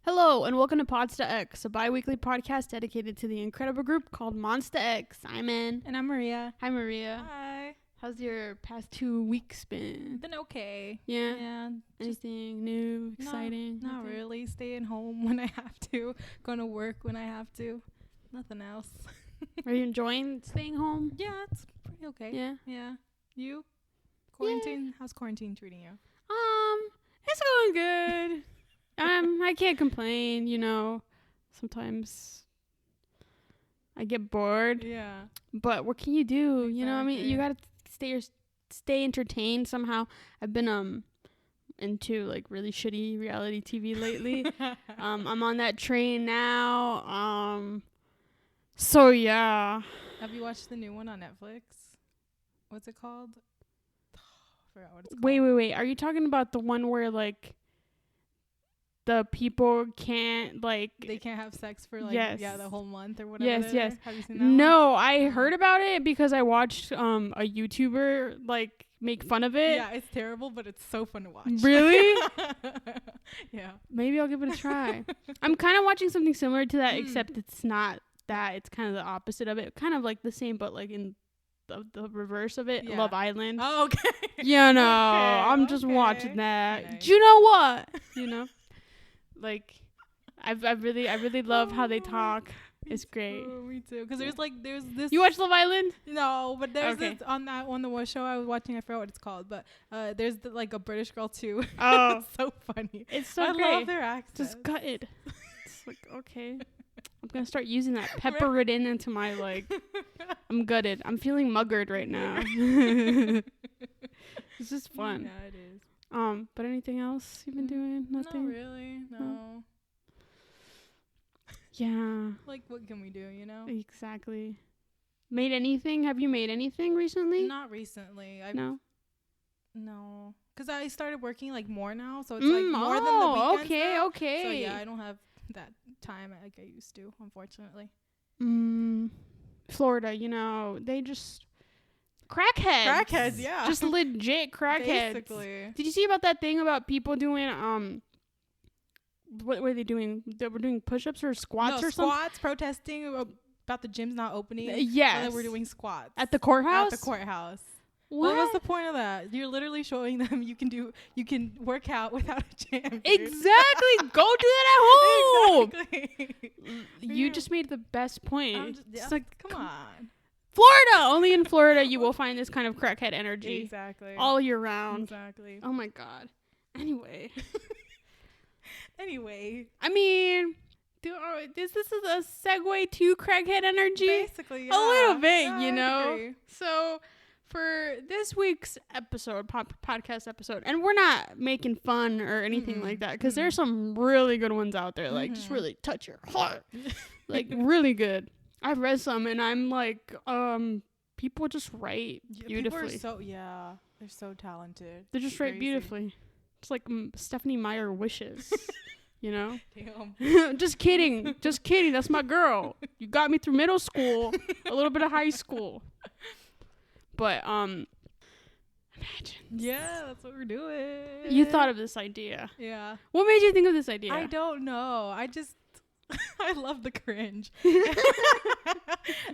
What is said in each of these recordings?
Hello, and welcome to Podsta X, a bi-weekly podcast dedicated to the incredible group called Monsta X. I'm Ann. And I'm Maria. Hi, Maria. Hi. How's your past 2 weeks been? Been okay. Yeah? Yeah. Anything new, exciting? Not really. Staying home when I have to. Going to work when I have to. Nothing else. Are you enjoying staying home? Yeah, it's pretty okay. Yeah? Yeah. You? Quarantine? How's quarantine treating you? It's going good. I can't complain, you know. Sometimes I get bored. Yeah. But what can you do? You know what I mean? You Exactly. gotta stay entertained somehow. I've been into like really shitty reality TV lately. I'm on that train now. So yeah. Have you watched the new one on Netflix? What's it called? I forgot what it's called. Wait. Are you talking about the one where like the people can't like They can't have sex for like the whole month or whatever. Yes. Have you seen that one? No, I heard about it because I watched a YouTuber like make fun of it. Yeah, it's terrible, but it's so fun to watch. Really? Yeah. Maybe I'll give it a try. I'm kind of watching something similar to that, except it's not that. It's kind of the opposite of it. Kind of like the same, but like in the reverse of it. Yeah. Love Island. Oh, okay. You know, I'm just watching that. Do you know what? You know, like I really love how they talk. It's great. Me too. Because there's this. You watch Love Island? No, but there's Okay. this on the one show I was watching. I forgot what it's called, but there's like a British girl too. Oh, It's so funny. it's so I great. love their accents. Just gutted. It's like, okay. I'm going to start using that. Pepper it into my, like, I'm gutted. I'm feeling muggered right now. It's just fun. Yeah, it is. But anything else you've been doing? Nothing? Not really. No. Yeah. Like, what can we do, you know? Exactly. Made anything? Have you made anything recently? Not recently. No. No. Because I started working, like, more now, so it's, like, more than the weekends now. Okay. So, yeah, I don't have that time like I used to, unfortunately. Florida, you know, they just... Crackheads. Crackheads, yeah. Just legit crackheads. Basically. Did you see about that thing about people doing, what were they doing? They were doing push-ups or squats or something? Squats, protesting about the gyms not opening. Yes. And they were doing squats. At the courthouse? At the courthouse. What? What was the point of that? You're literally showing them you can work out without a gym. Exactly. Go do that at home. Exactly. You just made the best point. It's like, come on. Florida. Only in Florida you will find this kind of crackhead energy. Exactly. All year round. Exactly. Oh my God. Anyway. I mean, this is a segue to crackhead energy. Basically, yeah. A little bit, Yeah, you I know. agree. So for this week's episode, podcast episode, and we're not making fun or anything like that, because there's some really good ones out there, like just really touch your heart, like really good. I've read some, and I'm like, people just write beautifully. They're so talented. They just write beautifully. It's like Stephanie Meyer wishes. You know? Damn. Just kidding. That's my girl. You got me through middle school, a little bit of high school. But, imagine. Yeah, that's what we're doing. You thought of this idea. Yeah. What made you think of this idea? I don't know. I just, I love the cringe.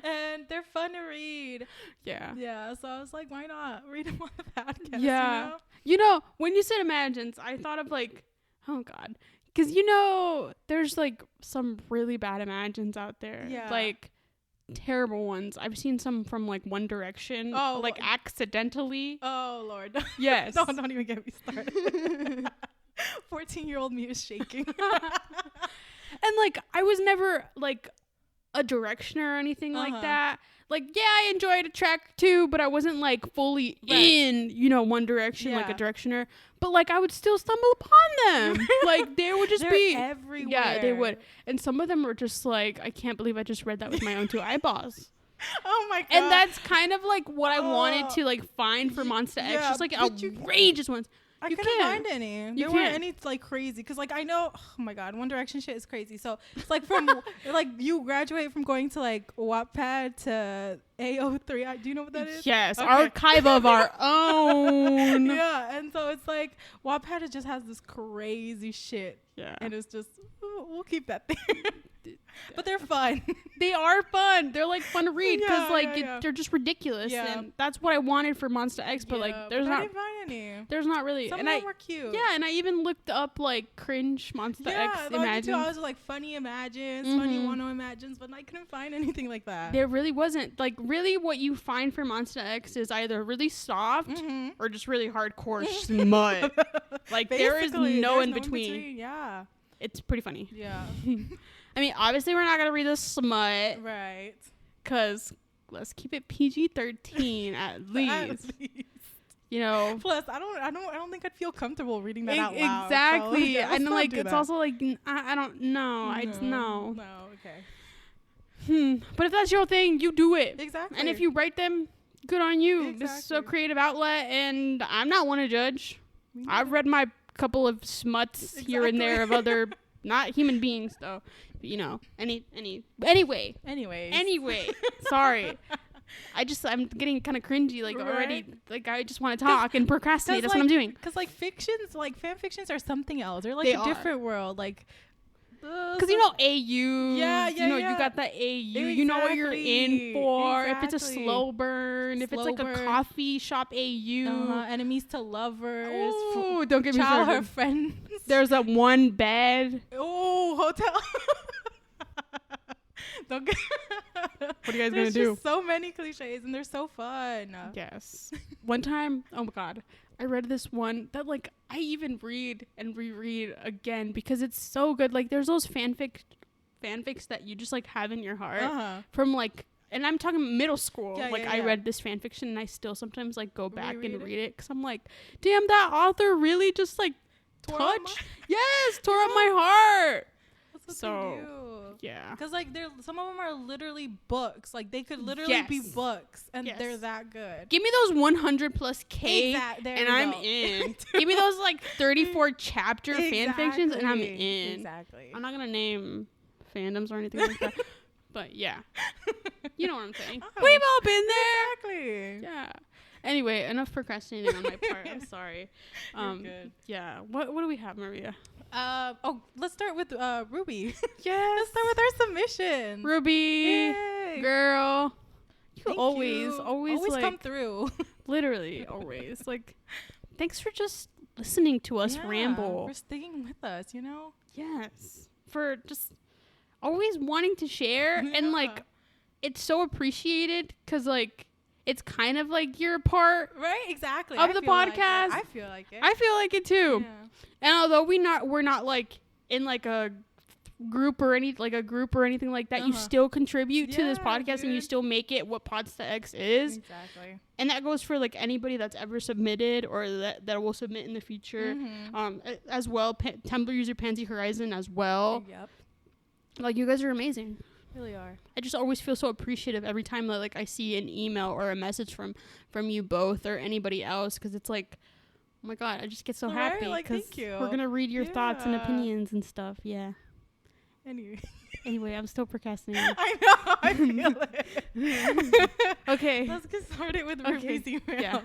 And they're fun to read. Yeah. Yeah, so I was like, why not read them on the podcast? Yeah. You know, when you said imagines, I thought of like, oh God. Because, you know, there's like some really bad imagines out there. Yeah. Like terrible ones. I've seen some from like One Direction. Oh, like accidentally. Oh, Lord. Yes. Don't even get me started. 14-year-old me is shaking. And like, I was never like a directioner or anything like that. Like, yeah, I enjoyed a track too, but I wasn't like fully in, you know, One Direction, like a directioner. But like, I would still stumble upon them. Like, they would just be everywhere. Yeah, they would. And some of them were just like, I can't believe I just read that with my own 2 eyeballs. Oh my God. And that's kind of like what I wanted to like find for Monsta X, just like outrageous ones. I couldn't find any. There weren't any like crazy. Cause like I know, oh my God, One Direction shit is crazy. So it's like from like you graduate from going to like Wattpad to AO3. Do you know what that is? Yes, Okay. archive of our own. Yeah, and so it's like Wattpad just has this crazy shit, Yeah. and it's just we'll keep that there. But they're fun. They are fun. They're like fun to read because Yeah. they're just ridiculous, Yeah. and that's what I wanted for Monster X. But like, I there's not didn't find any. there's not really. Some And of I them were cute. yeah, and I even looked up like cringe Monster X I imagines. was like funny imagines, funny Wano imagines, but I couldn't find anything like that. There really wasn't. Like, really, what you find for Monster X is either really soft or just really hardcore smut. Like, there is Basically, no there's in between. Yeah. It's pretty funny. Yeah. I mean, obviously, we're not gonna read the smut Right. because let's keep it PG-13 at least. You know. Plus, I don't think I'd feel comfortable reading that out loud. Exactly. So, yeah, let's And not like, do it's that. also like I don't know. I just know. No. Okay. But if that's your thing, you do it. Exactly. And if you write them, good on you. This is a Exactly. creative outlet, and I'm not one to judge. I've read my couple of smuts here and there of other, not human beings though. But, you know, anyway. Sorry. I'm getting kind of cringy, like already. Like I just want to talk and procrastinate. That's what I'm doing. Because like fictions, like fan fictions are something else. They're like They a are. different world. Like. Because you know AU, Yeah, you know yeah. you got the AU, you know what you're in for. If it's a Exactly. slow burn, if it's like a Slow burn. coffee shop AU. Enemies to lovers. Oh, don't get me Childhood started. friends. There's a one bed. Oh, hotel. Don't get. What are you guys There's gonna do? just so many cliches, and they're so fun. Yes. One time, oh my god, I read this one that like I even read and reread again because it's so good. Like there's those fanfics that you just like have in your heart from like, and I'm talking middle school. Yeah, like yeah, I yeah. read this fan fiction and I still sometimes like go back Reread and it? read it because I'm like, damn, that author really just like Tore up tore up my heart. That's what So, they do. Yeah. Because like some of them are literally books. Like they could literally be Yes. books, and Yes. they're that good. Give me those 100 plus K There and you I'm go. in. Give me those like 34 chapter fan fictions and I'm in. Exactly. I'm not gonna name fandoms or anything like that, but yeah, you know what I'm saying. Oh. We've all been there. Exactly. Yeah. Anyway, enough procrastinating on my part. I'm sorry. You're good. Yeah. What do we have, Maria? Let's start with Ruby. Yes. Let's start with our submission. Ruby, Yay. girl, you Thank always you. like come through. literally always like. Thanks for just listening to us Yeah, ramble. for sticking with us. You know. Yes. For just always wanting to share and like it's so appreciated because like it's kind of like you're a part Right. Exactly. of I the feel like it. podcast. I feel like it. I feel like it too. Yeah. And although we're not like in like a group or anything like that, you still contribute to this Yeah, podcast and you dude. still make it what Podsta X is. Exactly. And that goes for like anybody that's ever submitted or that will submit in the future. As well, Tumblr user Pansy Horizon as well. Yep. Like you guys are amazing. Really are. I just always feel so appreciative every time that like I see an email or a message from you both or anybody else because it's like, oh my god, I just get so Right, happy like, because thank you. we're gonna read your thoughts and Yeah. opinions and stuff. Yeah. Anyway. Anyway, I'm still procrastinating. I know. I feel it. Okay. Let's get started with Okay. Ruby's email. Yeah.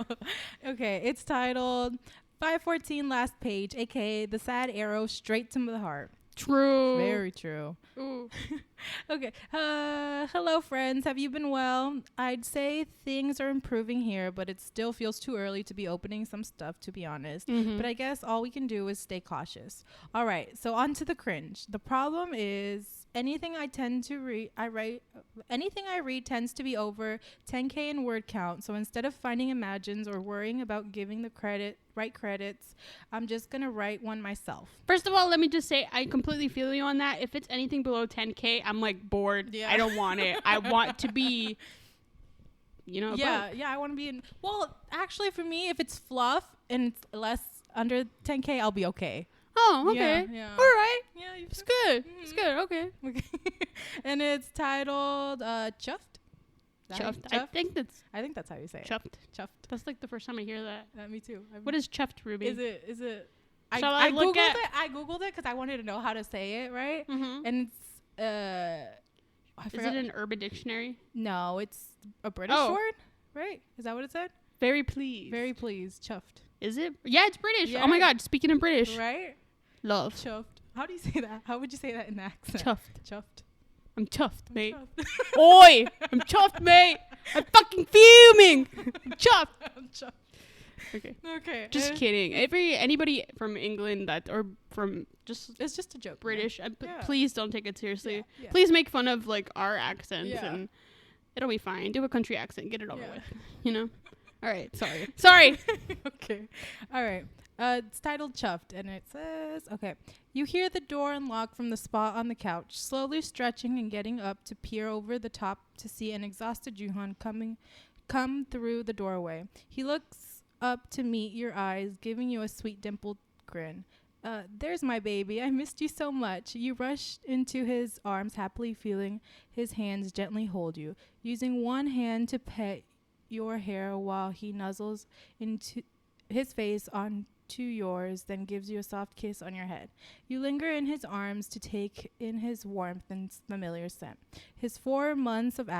Okay. It's titled 514 Last Page, aka The Sad Arrow Straight to the Heart. True. Very true. Ooh. Okay. Hello, friends. Have you been well? I'd say things are improving here, but it still feels too early to be opening some stuff, to be honest. Mhm. But I guess all we can do is stay cautious. All right. So on to the cringe. The problem is anything I read tends to be over 10K in word count. So instead of finding imagines or worrying about giving the right credits, I'm just going to write one myself. First of all, let me just say I completely feel you on that. If it's anything below 10K, I'm like bored. Yeah. I don't want it. I want to be, above. Yeah, I want to be in. Well, actually, for me, if it's fluff and it's less under 10K, I'll be okay. Oh, okay. Yeah. All right. Yeah, It's good. It's good. Okay. Okay. And it's titled Chuffed. Is that how you- Chuffed. I think that's how you say it. chuffed. Chuffed. That's like the first time I hear that. Me too. What is chuffed, Ruby? Is it? Shall I look googled at- it. I googled it because I wanted to know how to say it right. Mm-hmm. And it's Is it an Urban Dictionary? No, it's a British word, right? Is that what it said? Very pleased. Very pleased. Chuffed. Is it? Yeah, it's British. Yeah. Oh my God. Speaking of British. Right? Love. Chuffed. How do you say that? How would you say that in the accent? Chuffed. Chuffed. I'm chuffed, mate. Chuffed. Oi! I'm chuffed, mate. I'm fucking fuming. I'm chuffed. I'm chuffed. Okay. Okay. Just kidding. Anybody from England or from it's just a joke. British, Yeah. please don't take it seriously. Yeah, yeah. Please make fun of like our accents Yeah. and it'll be fine. Do a country accent, get it over Yeah. with. You know? All right, sorry. Okay. All right. It's titled Chuffed, and it says, okay. You hear the door unlock from the spot on the couch, slowly stretching and getting up to peer over the top to see an exhausted Juhan come through the doorway. He looks up to meet your eyes, giving you a sweet dimpled grin. There's my baby. I missed you so much. You rush into his arms, happily feeling his hands gently hold you, using one hand to pet your hair while he nuzzles into his face onto yours, then gives you a soft kiss on your head. You linger in his arms to take in his warmth and familiar scent. His 4 months of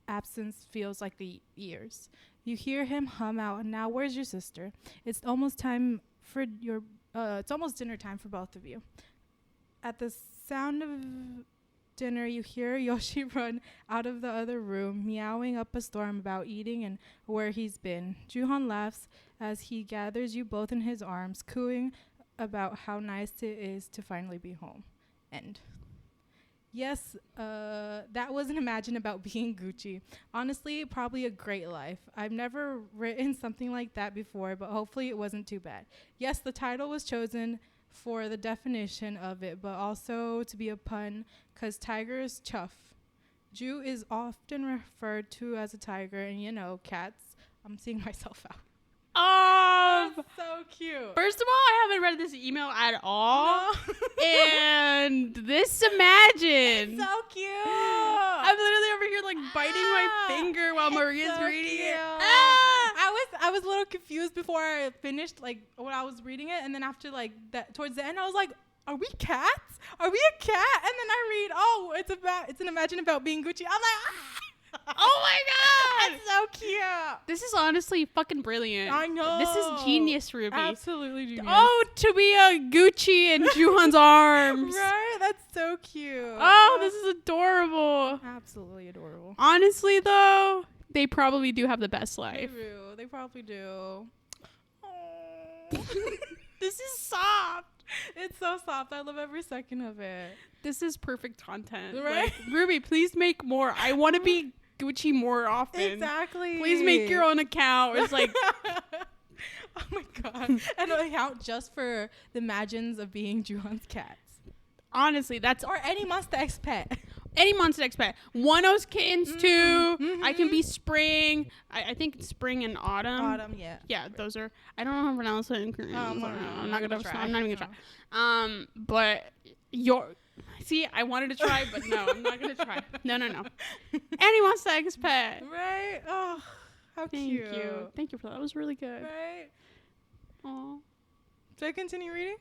absence feels like years. You hear him hum out, "Now where's your sister? It's almost time for your it's almost dinner time for both of you." At the sound of dinner, you hear Yoshi run out of the other room, meowing up a storm about eating and where he's been. Juhan laughs as he gathers you both in his arms, cooing about how nice it is to finally be home. End. Yes, that was an Imagine about being Gucci. Honestly, probably a great life. I've never written something like that before, but hopefully it wasn't too bad. Yes, the title was chosen for the definition of it, but also to be a pun, because tiger is chuff. Ju is often referred to as a tiger, and cats. I'm seeing myself out. That's so cute. First of all, I haven't read this email at all. No. And this Imagine. It's so cute. I'm literally over here like biting my finger while Maria's so reading cute. it. I was a little confused before I finished like when I was reading it, and then after like that towards the end I was like, are we cats? Are we a cat? And then I read, oh, it's an Imagine about being Gucci. I'm like, Oh my God. that's so cute. This is honestly fucking brilliant. I know. This is genius, Ruby. Absolutely genius. Oh, to be a Gucci in Juhan's arms. Right? That's so cute. Oh, this is adorable. Absolutely adorable. Honestly, though, they probably do have the best They life. do. They probably do. This is soft. It's so soft. I love every second of it. This is perfect content. Right? Like, Ruby, please make more. I want to be Gucci more often. Exactly. Please make your own account. It's like, oh my God. And an account just for the Imagines of being Juhan's cats. honestly, that's Or any Monster X pet. any Monster X pet. One-O's kittens too. I can be spring. I think it's spring and autumn. Autumn, yeah. Yeah, those are. I don't know how to pronounce it in Korean. I'm I'm not gonna try. I'm not even gonna try. But see, I wanted to try, but no, I'm not gonna try. No. Any Monster X pet. Right? Oh, how Thank cute. you. Thank you for that. That was really good. Right? Aw. Should I continue reading?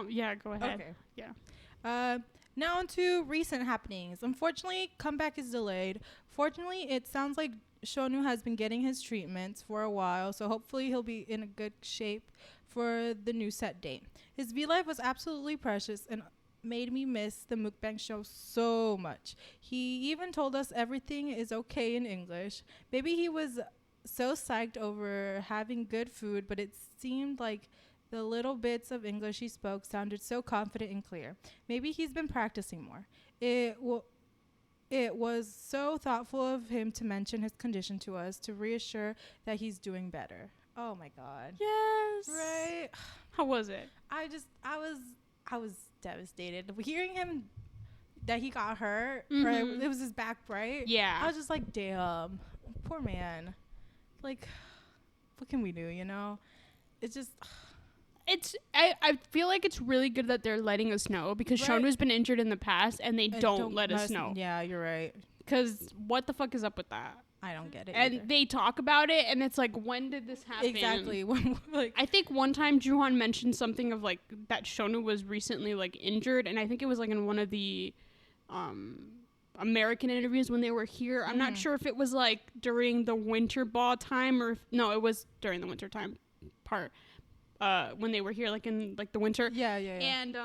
Yeah, go ahead. Okay. Yeah. Now on to recent happenings. Unfortunately, comeback is delayed. Fortunately, it sounds like Shonu has been getting his treatments for a while, so hopefully he'll be in a good shape for the new set date. His V-Life was absolutely precious and made me miss the mukbang show so much. He even told us everything is okay in English. Maybe he was so psyched over having good food, but it seemed like the little bits of English he spoke sounded so confident and clear. Maybe he's been practicing more. It was so thoughtful of him to mention his condition to us to reassure that he's doing better. Oh my God. Yes. Right? How was it? I was devastated. Hearing him that he got hurt, right? It was his back, right? Yeah. I was just like, damn, poor man. Like, what can we do, It's just... I feel like it's really good that they're letting us know because Right. Shonu's been injured in the past and they don't let us know. Yeah, you're right. Because what the fuck is up with that? I don't get it And either. they talk about it and it's like, when did this happen? Exactly. I think one time Juhan mentioned something of like that Shonu was recently like injured, and I think it was like in one of the American interviews when they were here. I'm not sure if it was like during the winter ball time or no, it was during the winter time part when they were here, like in like the winter. Yeah. And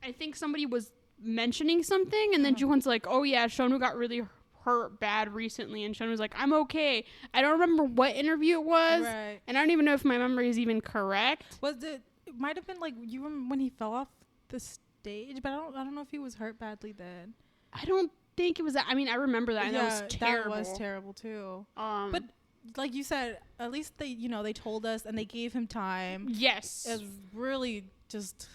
I think somebody was mentioning something, and then Juhon's like, "Oh yeah, Shonu got really hurt bad recently," and Shonu was like, "I'm okay." I don't remember what interview it was, Right. and I don't even know if my memory is even correct. Was it? It might have been like you remember when he fell off the stage, but I don't know if he was hurt badly then. I don't think it was that. I mean, I remember that, and that was terrible. That was terrible too. But like you said, at least they told us and they gave him time. yes, It's really just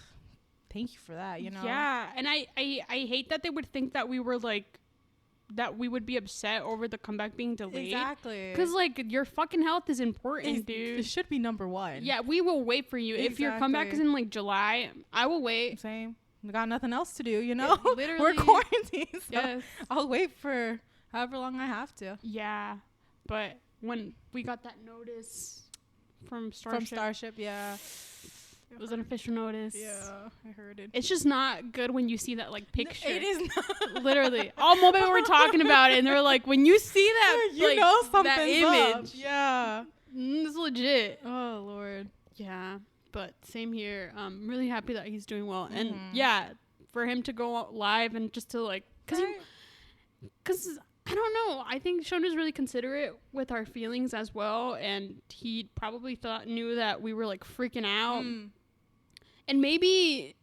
thank you for that. Yeah, and I hate that they would think that we were like that we would be upset over the comeback being delayed. Exactly. Because like your fucking health is important, dude. It should be number one. Yeah, we will wait for you. If your comeback is in like July, I will wait. Same. We got nothing else to do, Yeah, literally. We're quarantined, so Yes. I'll wait for however long I have to. Yeah, but when we got that notice from Starship, yeah. it was an official notice. Yeah, I heard it. It's just not good when you see that like picture. It is not. Literally. All Mobile were talking about it, and they're like, when you see that, you like, know something's that image, up. Yeah. It's legit. Oh Lord. Yeah, but same here. I'm really happy that he's doing well, and yeah, for him to go out live and just to like, cause I don't know. I think Shonu's really considerate with our feelings as well, and he probably knew that we were like freaking out, and maybe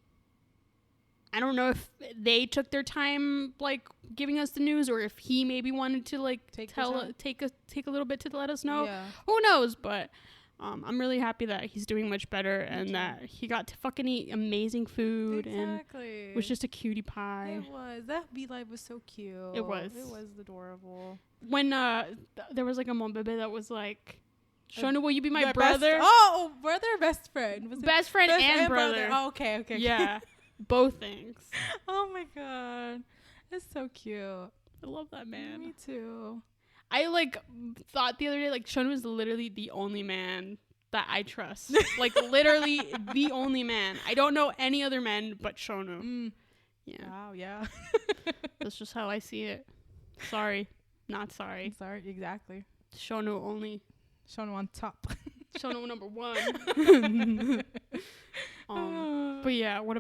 I don't know if they took their time like giving us the news, or if he maybe wanted to like take a little bit to let us know. Yeah. Who knows? But I'm really happy that he's doing much better and that he got to fucking eat amazing food and was just a cutie pie. It was. That V-Live was so cute. It was. It was adorable. When there was like a Monbebe that was like, Shonu, will you be my brother? brother? Brother or best friend? Was Best friend and brother. Oh, okay. Yeah, both things. Oh my god. It's so cute. I love that man. Me too. I like thought the other day like Shonu is literally the only man that I trust. Like literally the only man. I don't know any other men but Shonu. Yeah. Wow, yeah. That's just how I see it. Sorry. Not sorry. Sorry, exactly. Shonu only. Shonu on top. Shonu number 1. But yeah, what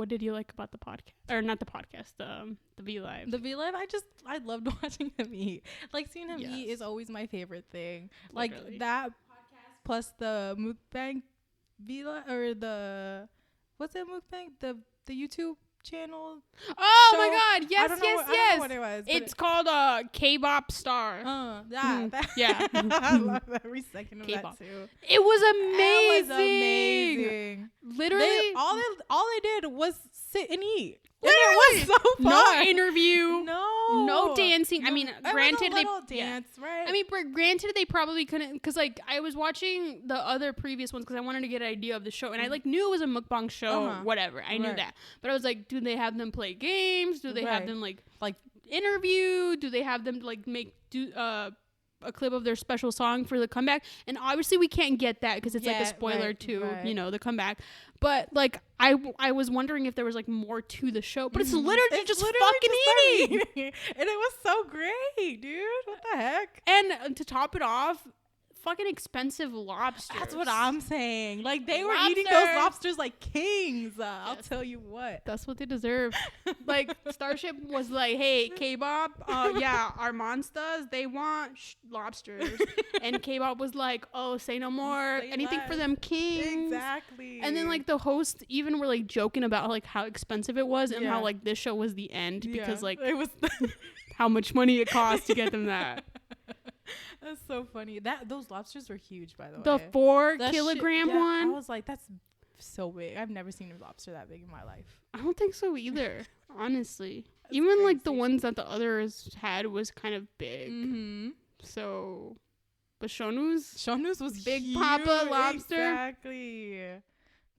did you like about the podcast? Or not the podcast, the V-Live. The V-Live, I loved watching him eat. Like seeing him eat is always my favorite thing. Literally. Like that podcast plus the mukbang V-Live or what's that mukbang? The YouTube channel. Oh show? my god, yes. I don't know what it was. It's called K-Bop Star. Yeah. I love every second of K-pop. that too. It was It was amazing. amazing. Literally. All they did was sit and eat. Literally. And it was so fun. No interview. No dancing. I mean, granted, they dance, right? I mean, granted, they probably couldn't, because like I was watching the other previous ones because I wanted to get an idea of the show, and I like knew it was a mukbang show, whatever. I knew that, but I was like, do they have them play games? Do they have them like interview? Do they have them like do a clip of their special song for the comeback? And obviously we can't get that because it's like a spoiler to the comeback. But like I was wondering if there was like more to the show, but it's literally just fucking eating. And it was so great, dude. What the heck? And to top it off, fucking expensive lobsters. That's what I'm saying. Like they were eating those lobsters like kings. I'll tell you what. That's what they deserve. Like Starship was like, hey, K-Bop, our monsters, they want lobsters. And K-Bop was like, oh, say no more. Say anything less. for them kings. Exactly. And then like the hosts even were like joking about like how expensive it was and how like this show was the end because like it was how much money it cost to get them that. That's so funny. Those lobsters were huge, by the way. The 4 That kilogram shit, one. I was like, that's so big. I've never seen a lobster that big in my life. I don't think so either, honestly. That's Even crazy. like the ones that the others had was kind of big. Mm-hmm. So, but Shonu's was Big huge. Papa lobster. Exactly.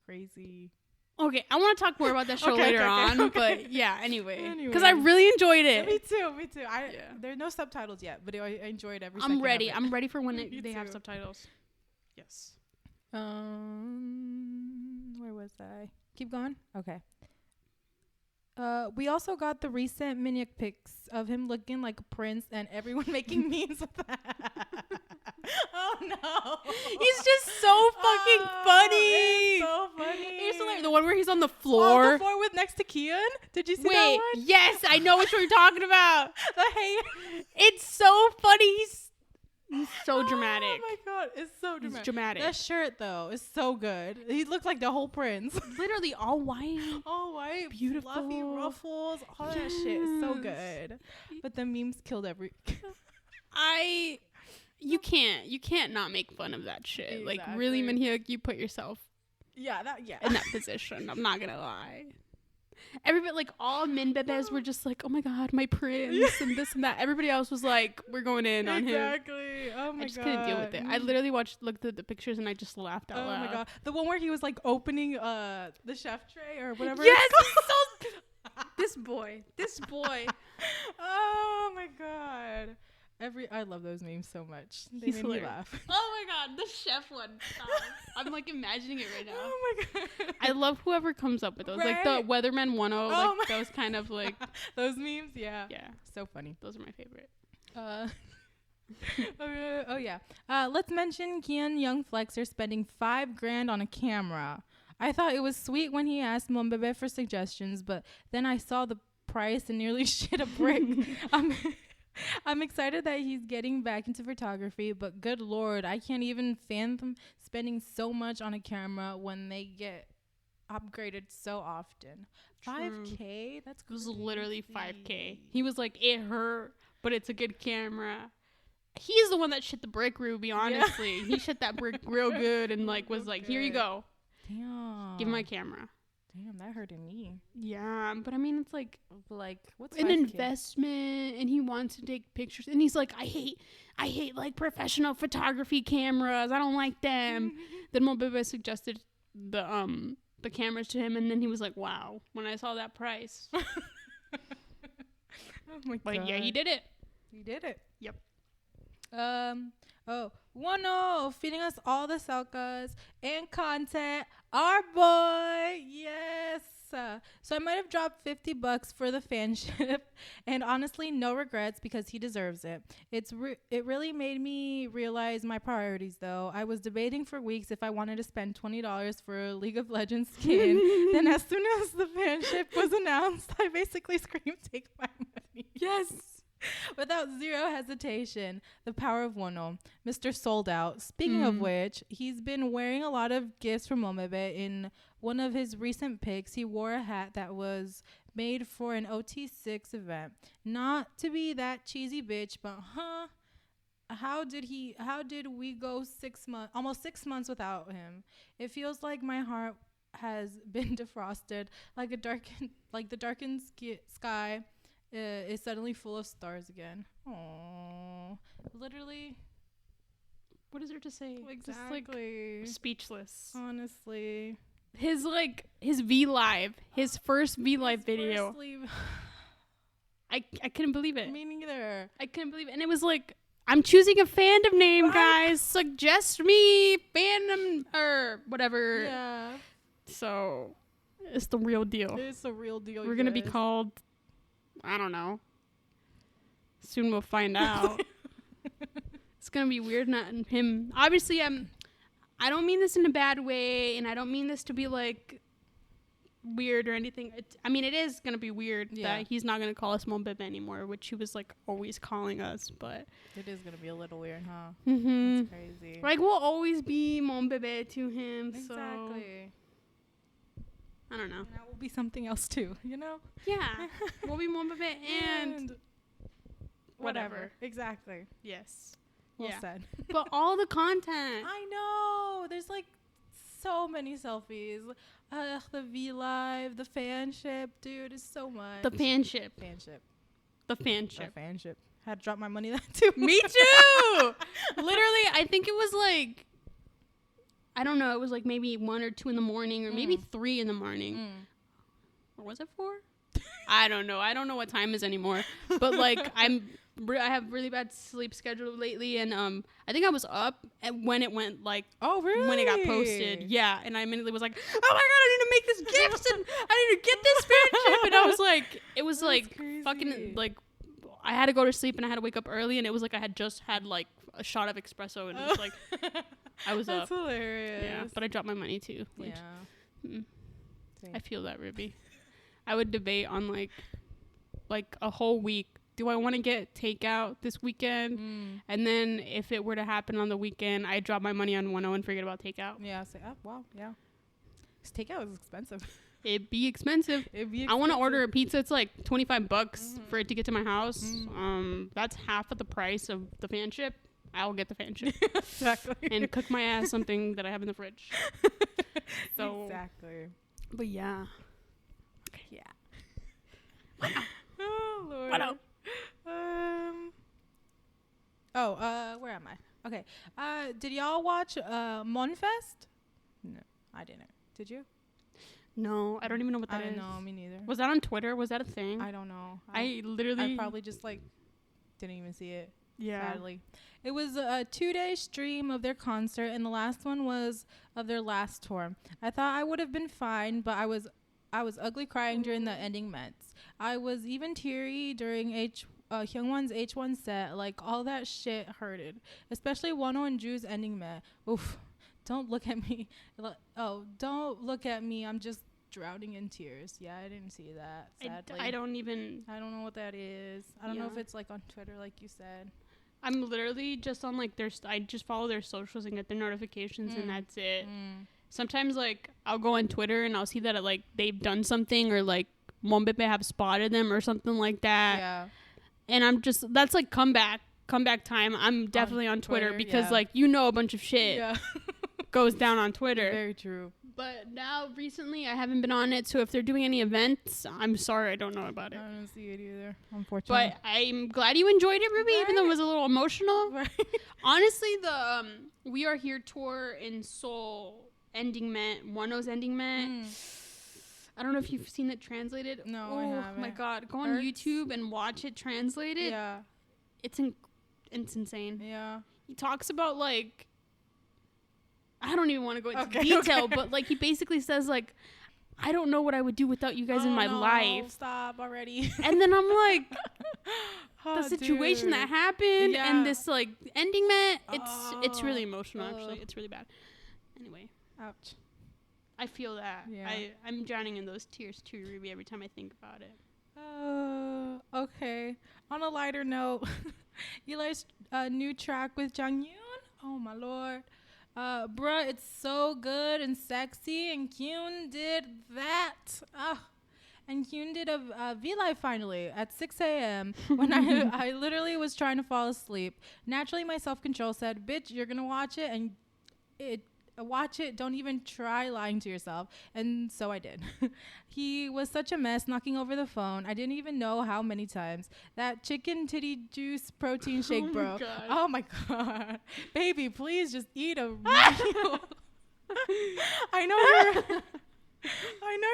Crazy. okay. I want to talk more about that show later on, okay. but yeah. Anyway, because I really enjoyed it. Me too. There are no subtitles yet, but I enjoyed every. I'm ready. Of it. I'm ready for when they have too. subtitles. Yes. Where was I? Keep going. Okay. We also got the recent Minyak pics of him looking like a prince and everyone making memes with that. Oh no. He's just so fucking funny. It's so funny. It's hilarious. The one where he's on the floor. Oh, the floor with next to Kian? Did you see that one? Yes, I know which one you're talking about. The hater. It's so funny. He's so dramatic. Oh my god, it's so dramatic. He's dramatic. That shirt though is so good. He looks like the whole prince. Literally all white. All white, Beautiful. fluffy ruffles, all that shit is so good. But the memes killed every. You can't not make fun of that shit. Exactly. Like really, Minhyuk, you put yourself in that position. I'm not gonna lie. Everybody, like all Minbebes were just like, oh my god, my prince and this and that. Everybody else was like, we're going in on him. Exactly. Oh my god. I just couldn't deal with it. I literally looked at the pictures and I just laughed out loud. Oh my god. The one where he was like opening the chef tray or whatever. Yes, he's so this boy. Oh my god. I love those memes so much. They He's made me hilarious. laugh. Oh my god, the chef one. Stop. I'm like imagining it right now. Oh my god. I love whoever comes up with those. Like the Right? Weatherman 1-0, Oh like those kind of like those memes, yeah. yeah, So funny. those are my favorite. Okay, oh yeah. Let's mention Kian Young Flexer spending $5,000 on a camera. I thought it was sweet when he asked Monbebe for suggestions, but then I saw the price and nearly shit a brick. I'm excited that he's getting back into photography, but good lord, I can't even fathom spending so much on a camera when they get upgraded so often. True. $5,000? That's It was literally $5,000. crazy. He was like, it hurt, but it's a good camera. He's the one that shit the brick, Ruby, honestly. He shit that brick real good and like was like, here you go. Damn. Give him my camera. Damn, that hurted me. Yeah, but I mean, it's like What's an 5K? investment, and he wants to take pictures, and he's like, I hate like professional photography cameras. I don't like them. Then Monbebe suggested the cameras to him, and then he was like, wow, when I saw that price. Oh my god. But yeah, he did it. He did it. Yep. Oh, Wano feeding us all the selkas and content. Our boy, yes. So I might have dropped $50 for the fanship, and honestly, no regrets because he deserves it. It really made me realize my priorities, though. I was debating for weeks if I wanted to spend $20 for a League of Legends skin. Then, as soon as the fanship was announced, I basically screamed, "Take my money!" Yes. Without zero hesitation. The power of Wano. Mr. Sold Out. Speaking of which, he's been wearing a lot of gifts from Monbebe. In one of his recent pics, he wore a hat that was made for an OT6 event. Not to be that cheesy bitch, but how did we go almost 6 months without him? It feels like my heart has been defrosted, like the darkened sky is suddenly full of stars again. Aww. Literally. What is there to say? Exactly. Just like speechless. Honestly. His V Live, his first V Live video. I couldn't believe it. Me neither. I couldn't believe it. And it was like, I'm choosing a fandom name, guys. Suggest me fandom or whatever. Yeah. So it's the real deal. It's a real deal. We're gonna be called, I don't know. Soon we'll find out. It's gonna be weird not him. Obviously, I don't mean this in a bad way, and I don't mean this to be like weird or anything. It is gonna be weird that he's not gonna call us Monbebe anymore, which he was like always calling us. But it is gonna be a little weird, huh? Mm-hmm. That's crazy. Like we'll always be Monbebe to him. Exactly. So I don't know. And that will be something else too, you know? Yeah, we'll be Monbebe and whatever. Exactly. Yes. Well said. But all the content. I know. There's like so many selfies. The V Live, the fanship, dude, is so much. The fanship. The The fanship. fanship. Had to drop my money that too. Me too. Literally, I think it was like, I don't know. It was like maybe 1 or 2 in the morning, or maybe 3 in the morning. Or was it 4? I don't know. I don't know what time is anymore. But like I have really bad sleep schedule lately, and I think I was up when it went like when it got posted. Yeah, and I immediately was like, oh my god, I need to make this gift and I need to get this fanship. And I was like, it was like crazy. fucking like I had to go to sleep and I had to wake up early, and it was like I had just had like a shot of espresso, and it was like I was That's up. hilarious. Yeah, but I dropped my money too. Which, Yeah. I feel that, Ruby. I would debate on like a whole week. Do I want to get takeout this weekend? And then if it were to happen on the weekend, I drop my money on 1-0 and forget about takeout. Yeah. Say, oh, wow. Yeah. 'Cause takeout is expensive. It'd be expensive. I want to order a pizza. It's like $25 for it to get to my house. That's half of the price of the fanship. I'll get the fanship. Exactly. And cook my ass something that I have in the fridge. So, exactly. but yeah. Yeah. Oh Lord. What up? Where am I? Okay. Did y'all watch Monfest? No, I didn't. Did you? No, I don't even know what that I is. don't know. Me neither. Was that on Twitter? Was that a thing? I don't know. I literally. I probably just like didn't even see it. Yeah. Sadly. It was a 2-day stream of their concert, and the last one was of their last tour. I thought I would have been fine, but I was ugly crying during the ending Mets. I was even teary during Hyungwon's H1 set. Like, all that shit hurted. Especially Wonho and Drew's ending Met. Oof. Don't look at me. Don't look at me. I'm just drowning in tears. Yeah, I didn't see that, sadly. I don't know what that is. I don't know if it's like on Twitter, like you said. I'm literally just on like I just follow their socials and get their notifications and that's it. Sometimes like I'll go on Twitter and I'll see that like they've done something or like Monbebe have spotted them or something like that. Yeah. And I'm just, that's like comeback time. I'm definitely on Twitter because like, you know, a bunch of shit goes down on Twitter. Very true. But now recently I haven't been on it. So if they're doing any events, I'm sorry, I don't know about it. I don't see it either, unfortunately. But I'm glad you enjoyed it, Ruby, even though it was a little emotional. Right. Honestly, the We Are Here tour in Seoul ending Met, Wonho's ending Met. I don't know if you've seen it translated. No, I haven't. Oh my god, go on YouTube and watch it translated. Yeah. It's insane. Yeah. He talks about like, I don't even want to go into detail, but like he basically says like, I don't know what I would do without you guys in my life. Stop already. And then I'm like, the situation that happened and this like ending Met, it's really emotional actually. It's really bad. Anyway. Ouch. I feel that. Yeah. I'm drowning in those tears too, Ruby, every time I think about it. Okay. On a lighter note, Eli's new track with Jang Yoon. Oh my lord. Bruh, it's so good and sexy, and Kyun did that. And Kyun did a V-Live finally at 6 a.m. when I literally was trying to fall asleep. Naturally, my self-control said, bitch, you're gonna watch it, and watch it. Don't even try lying to yourself. And so I did. He was such a mess knocking over the phone. I didn't even know how many times. That chicken titty juice protein shake, bro. Oh my god. Baby, please just eat a meal. I know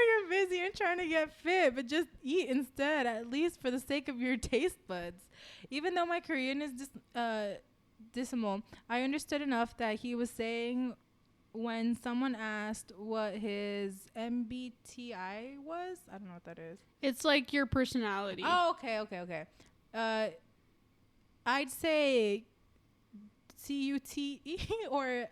you're busy and trying to get fit, but just eat instead, at least for the sake of your taste buds. Even though my Korean is dismal, I understood enough that he was saying when someone asked what his MBTI was. I don't know what that is. It's like your personality. Oh, okay. I'd say CUTE or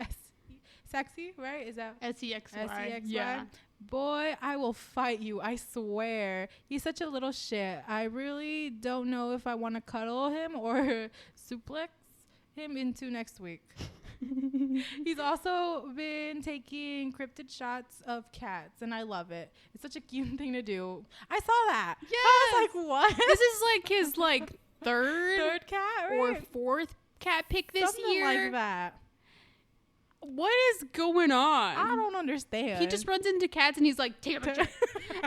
sexy, right? Is that SEXY? SEXY? Yeah. Boy, I will fight you, I swear. He's such a little shit. I really don't know if I want to cuddle him or suplex him into next week. He's also been taking cryptid shots of cats, and I love it. It's such a cute thing to do. I saw that. Yeah. I was like, what? This is like his like third cat, or right? fourth cat pick this Something year. like that. What is going on? I don't understand. He just runs into cats and he's like, take a picture.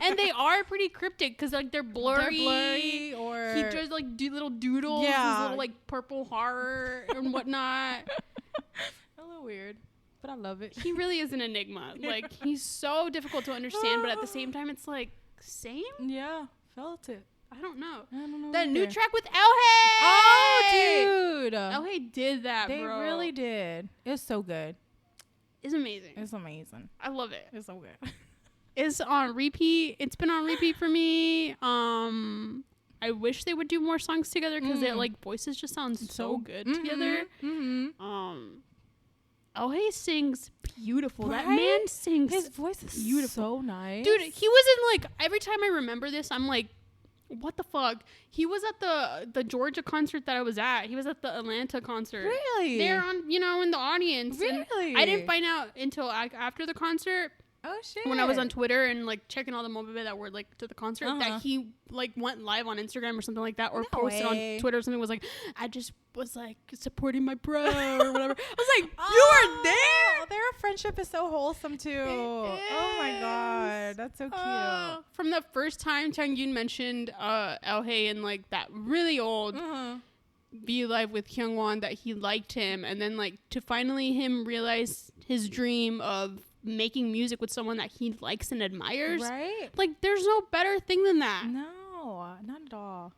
And they are pretty cryptic because like they're blurry. Or he does like little doodles, his little like purple heart and whatnot. A little weird, but I love it. He really is an enigma. Like he's so difficult to understand, but at the same time, it's like same. Yeah, felt it. I don't know. I don't know. That new either. track with El-Hey. Oh, dude. El-Hey did that, They bro. really did. It's so good. It's amazing. It's amazing. I love it. It's so good. It's on repeat. It's been on repeat for me. I wish they would do more songs together because their like voices just sound so good together. Mm-hmm. El-Hey sings beautiful. Right? That man sings His voice is beautiful. so nice. Dude, he was in like every time I remember this, I'm like, what the fuck? He was at the Georgia concert that I was at. He was at the Atlanta concert. Really? They're on, in the audience. And Really? I didn't find out until after the concert. Oh shit. When I was on Twitter and like checking all the mobile that were like to the concert, Uh-huh. that he like went live on Instagram or something like that, or No posted way. on Twitter or something, was like, I just was like supporting my bro or whatever. I was like, you Oh, were there. Their friendship is so wholesome too. Oh my god, that's so cute. From the first time Changyun mentioned El-Hey in like that really old Uh-huh. Be Live with Hyungwon that he liked him, and then like to finally him realize his dream of making music with someone that he likes and admires. Right? Like there's no better thing than that. No, not at all.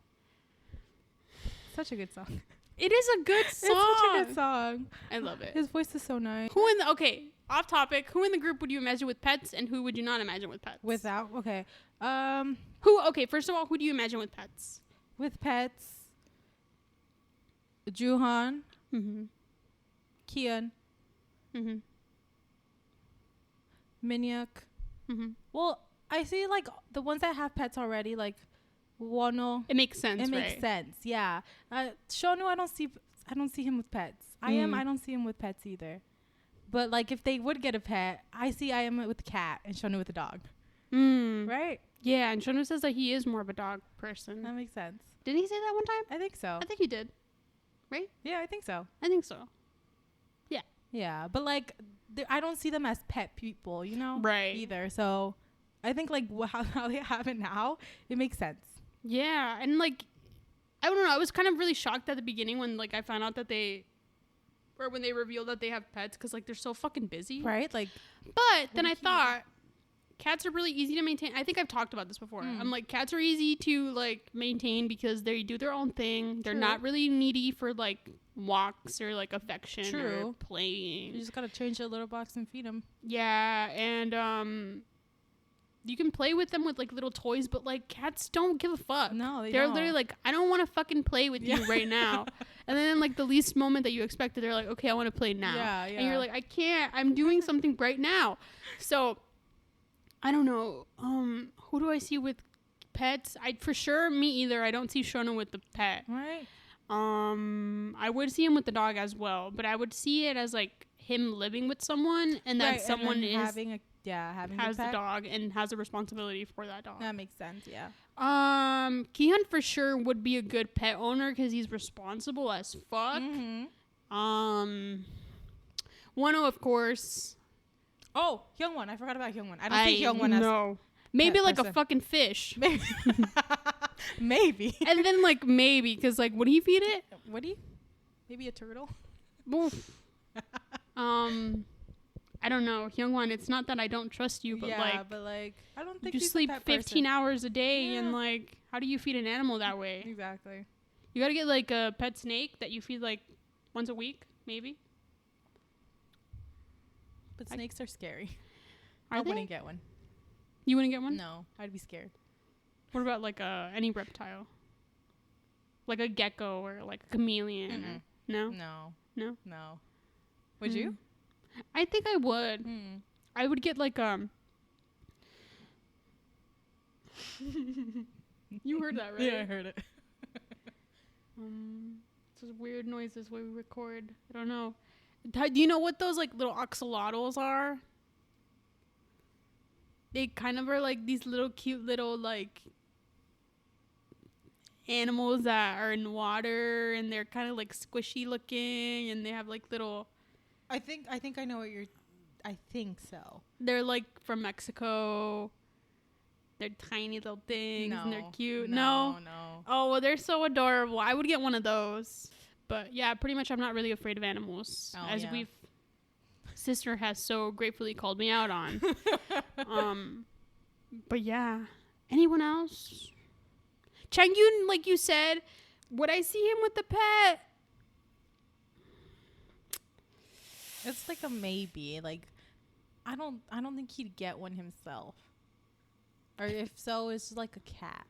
Such a good song. It is a good song. It's such a good song. I love it. His voice is so nice. Okay, off topic, who in the group would you imagine with pets and who would you not imagine with pets? Without okay. First of all, who do you imagine with pets? With pets. Juhan, Mm-hmm. Kian, Mm-hmm. Minhyuk. Mm-hmm. Well, I see like the ones that have pets already, like Wono. It makes sense, It right? makes sense, yeah. Shonu, I don't see him with pets. I don't see him with pets either. But like, if they would get a pet, I am with a cat and Shonu with a dog. Right? Yeah, and Shonu says that he is more of a dog person. That makes sense. Did he say that one time? I think so. I think he did. Yeah, I think so. I think so. Yeah, but like, I don't see them as pet people, Right. either. So I think like how they have it now, it makes sense. Yeah, and like, I don't know. I was kind of really shocked at the beginning when like I found out that when they revealed that they have pets, because like they're so fucking busy. Right? Like, But then I thought cats are really easy to maintain. I think I've talked about this before. I'm like, cats are easy to like maintain because they do their own thing. They're True. not really needy for like walks or like affection or True. playing. you just gotta change their litter box and feed them. Yeah, and you can play with them with like little toys, but like cats don't give a fuck. No, They're don't. literally like, I don't want to fucking play with you right now. And then like the least moment that you expected, they're like, okay, I want to play now. Yeah, And you're like, I can't. I'm doing something right now. So I don't know. Who do I see with pets? For sure, me either. I don't see Shona with the pet. Right? I would see him with the dog as well, but I would see it as like him living with someone and that Right, someone and then having a has the the pet. dog and has a responsibility for that dog. That makes sense. Yeah. Kihyun for sure would be a good pet owner because he's responsible as fuck. Mm-hmm. Wano, of course. Oh, Hyungwon. I forgot about Hyungwon. I don't see Hyungwon as no. Maybe pet like person. a fucking fish. maybe. And then like maybe because like would he feed it? Would he? Maybe a turtle. Oof. I don't know, Hyungwon. It's not that I don't trust you, but I don't you think just he's sleep a pet 15 person. hours a day, Yeah. and like, how do you feed an animal that way? Exactly. You gotta get like a pet snake that you feed like once a week, maybe. But snakes are scary. Are I they? wouldn't get one. You wouldn't get one? No, I'd be scared. What about like any reptile? Like a gecko or like a chameleon? Mm-mm. Or, no? No. No? Would you? I think I would. Mm. I would get like You heard that, right? Yeah, I heard it. It's just weird noises when we record. I don't know. Do you know what those like little axolotls are? They kind of are like these little cute little like animals that are in water, and they're kind of like squishy looking, and they have like little. I think I know what you're. I think so. They're like from Mexico. They're tiny little things, and they're cute. No. Oh, well, they're so adorable. I would get one of those. But yeah, pretty much I'm not really afraid of animals, as sister has so gratefully called me out on. But yeah, anyone else? Changyun, like you said, would I see him with the pet? It's like a maybe. Like, I don't think he'd get one himself. Or if so, it's like a cat.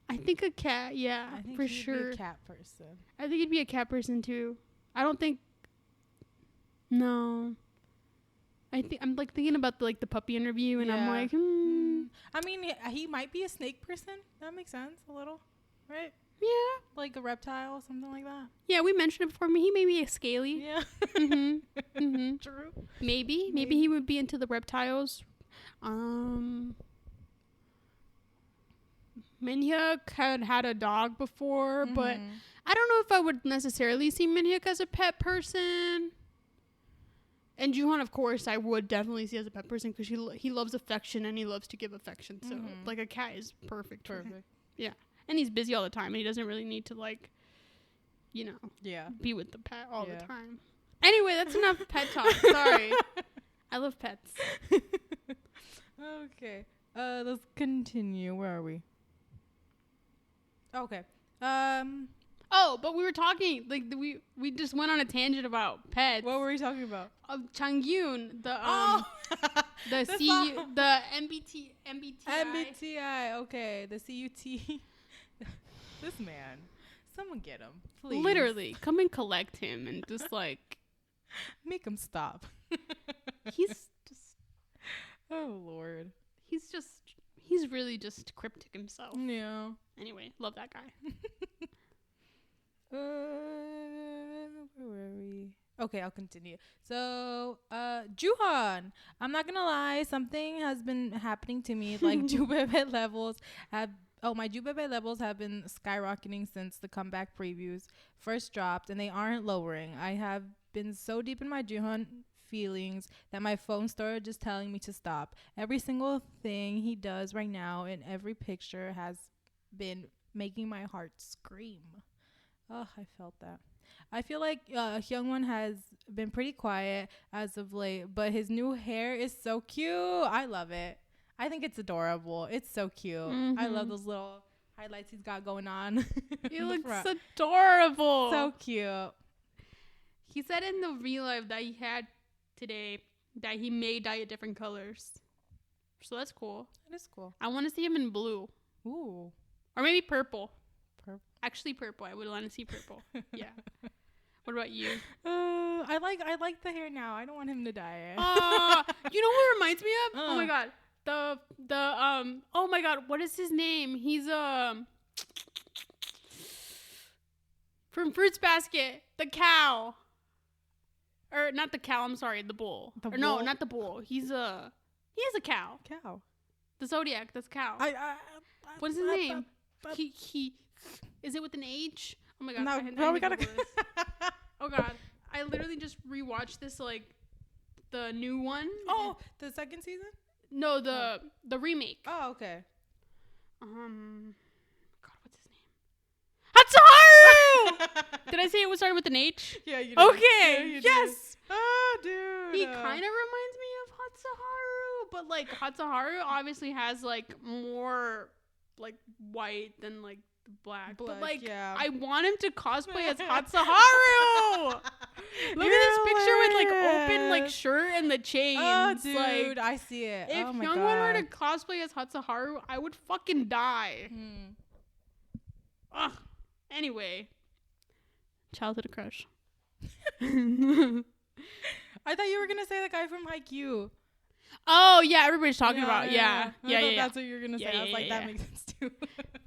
I think a cat, yeah, I think for he'd sure. be a cat person. I think he'd be a cat person too. I don't think. No. I think I'm like thinking about the puppy interview, and I'm Yeah. like, I mean, he might be a snake person. That makes sense a little, right? yeah, Like a reptile, something like that. yeah. We mentioned it before. He may be a scaly. Yeah. True. Maybe he would be into the reptiles. Minhyuk had a dog before, but I don't know if I would necessarily see Minhyuk as a pet person. And Juhan, of course, I would definitely see as a pet person because he loves affection and he loves to give affection. So, like, a cat is perfect. Perfect. Yeah. And he's busy all the time. And he doesn't really need to, like, Yeah. be with the pet all Yeah. the time. Anyway, that's enough pet talk. Sorry. I love pets. Okay. Let's continue. Where are we? Okay. Oh, but we were talking, like, we just went on a tangent about pets. What were we talking about? Changyun, the The MBTI. MBTI. Okay. The CUT. This man. Someone get him, please. Literally, come and collect him and just like Make him stop. he's just Oh Lord. he's really just cryptic himself. Yeah. Anyway, love that guy. Where were we? Okay, I'll continue. So, Juhan. I'm not gonna lie, something has been happening to me. Like Jubebe levels my Jubebe levels have been skyrocketing since the comeback previews first dropped, and they aren't lowering. I have been so deep in my Juhan feelings that my phone storage is telling me to stop. Every single thing he does right now in every picture has been making my heart scream. Oh, I felt that. I feel like Hyungwon has been pretty quiet as of late, but his new hair is so cute. I love it. I think it's adorable. It's so cute. I love those little highlights he's got going on. He looks adorable. So cute. He said in the re-live that he had today that he may dye it different colors. So that's cool. That is cool. I want to see him in blue. Ooh. Or maybe purple. Purple. Actually, purple. I would want to see purple. Yeah. What about you? I like the hair now. I don't want him to dye it. You know what reminds me of? Oh my god. Oh my god, what is his name? He's from Fruits Basket, the cow. Or not the cow, I'm sorry, the bull. No, not the bull. He is a cow. Cow. The Zodiac, that's cow. What is his name? He is it with an H? Oh my god. No, we gotta. Oh god. I literally just rewatched this, like, the new one. Oh, the second season? No, the remake. Oh, okay. God, what's his name? Hatsuharu! Did I say it was started with an H? Yeah, you did. Okay. Yeah, you yes. Did. Oh, dude. He kind of reminds me of Hatsuharu, but like Hatsuharu obviously has like more like white than like black. But like, yeah. I want him to cosplay as Hatsuharu. Look at this picture with like open like shirt and the chains. Oh, dude, like, I see it. if oh my Hyungwon were to God. cosplay as Hatsuharu, I would fucking die. Ugh. Anyway, childhood crush. I thought you were gonna say the guy from Haikyuu. Oh yeah, everybody's talking about yeah. I thought that's what you were gonna say. I was like, that makes sense too.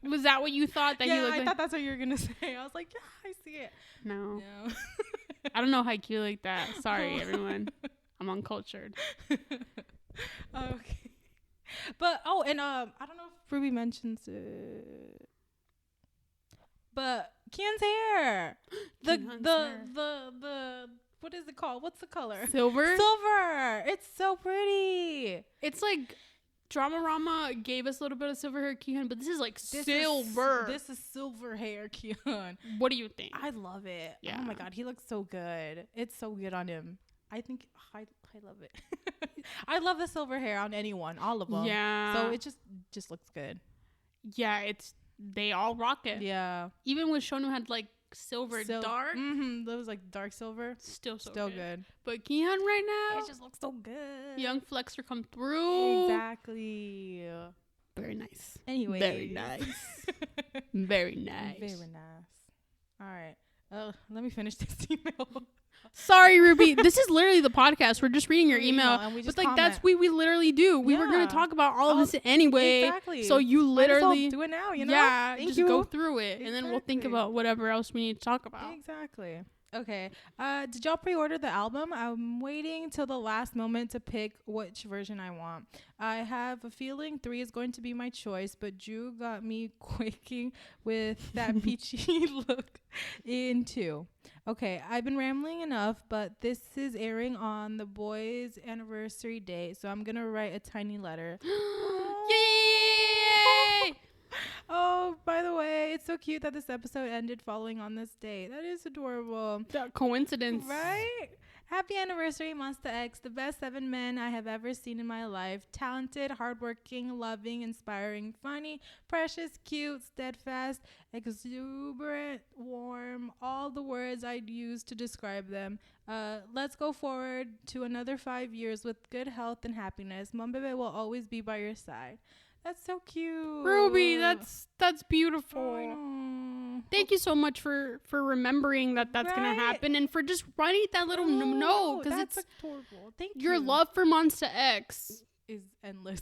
Was that what you thought that he looked I like? thought that's what you were gonna say. I was like, yeah, I see it. No. No. I don't know Haikyuu like that. Sorry, everyone. I'm uncultured. Okay. But and I don't know if Ruby mentions it, but Kian's hair. The what is it called? What's the color? Silver? Silver. It's so pretty. It's like Dramarama gave us a little bit of silver hair Kihyun, but this is like silver. This is silver hair Kihyun. What do you think? I love it. Yeah. Oh my God, he looks so good. It's so good on him. I think I love it. I love the silver hair on anyone, all of them. Yeah. So it just looks good. Yeah, it's they all rock it. Yeah. Even with Shonu had like silver dark. That was like dark silver. Still good. But Kihyun right now, It just looks so good. young flexer come through. Exactly. Very nice. Anyway. Very nice. Very nice. Very nice. All right. Let me finish this email. Sorry, Ruby. This is literally the podcast. We're just reading your email. And we just but like comment. that's what we literally do. We were gonna talk about all of this anyway. Exactly. So you literally do it now, you know? Yeah, Thank just you. go through it and then we'll think Exactly. about whatever else we need to talk about. Exactly. Okay. Did y'all pre-order the album? I'm waiting till the last moment to pick which version I want. I have a feeling 3 is going to be my choice, but Ju got me quaking with that peachy look in 2. Okay, I've been rambling enough, but this is airing on the boys' anniversary day, so I'm gonna write a tiny letter. Yay! Oh, by the way, it's so cute that this episode ended falling on this day. That is adorable. That coincidence. Right? Happy anniversary, Monsta X, the best 7 men I have ever seen in my life. Talented, hardworking, loving, inspiring, funny, precious, cute, steadfast, exuberant, warm, all the words I'd use to describe them. Let's go forward to another 5 years with good health and happiness. Monbebe will always be by your side. That's so cute. Ruby, that's beautiful. Oh, Thank you so much for remembering that's gonna Right. happen and for just writing that little note because it's adorable. Thank your you. love for Monsta X is endless.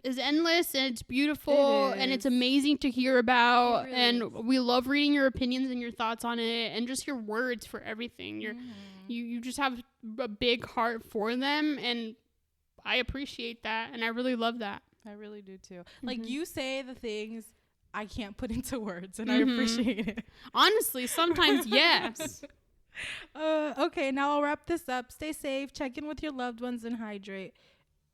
is endless and it's beautiful It and it's is. amazing to hear about It really and is. we love reading your opinions and your thoughts on it and just your words for everything. Mm-hmm. You just have a big heart for them and I appreciate that and I really love that. I really do too. Like Mhm. you say the things I can't put into words, and I Mhm. appreciate it. Honestly, sometimes yes. Okay, now I'll wrap this up. Stay safe. Check in with your loved ones and hydrate.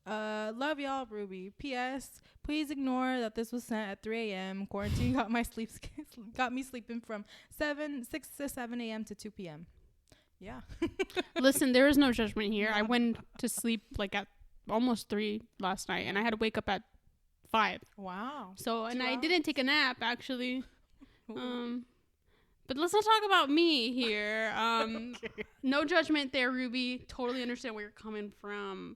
Love y'all, Ruby. P.S. Please ignore that this was sent at 3 a.m. Quarantine got got me sleeping from 6 to 7 a.m. to 2 p.m. Yeah. Listen, there is no judgment here. I went to sleep like at almost 3 last night and I had to wake up at 5. Wow. So, and 2 I hours? didn't take a nap actually. But let's not talk about me here. Okay. No judgment there, Ruby. Totally understand where you're coming from.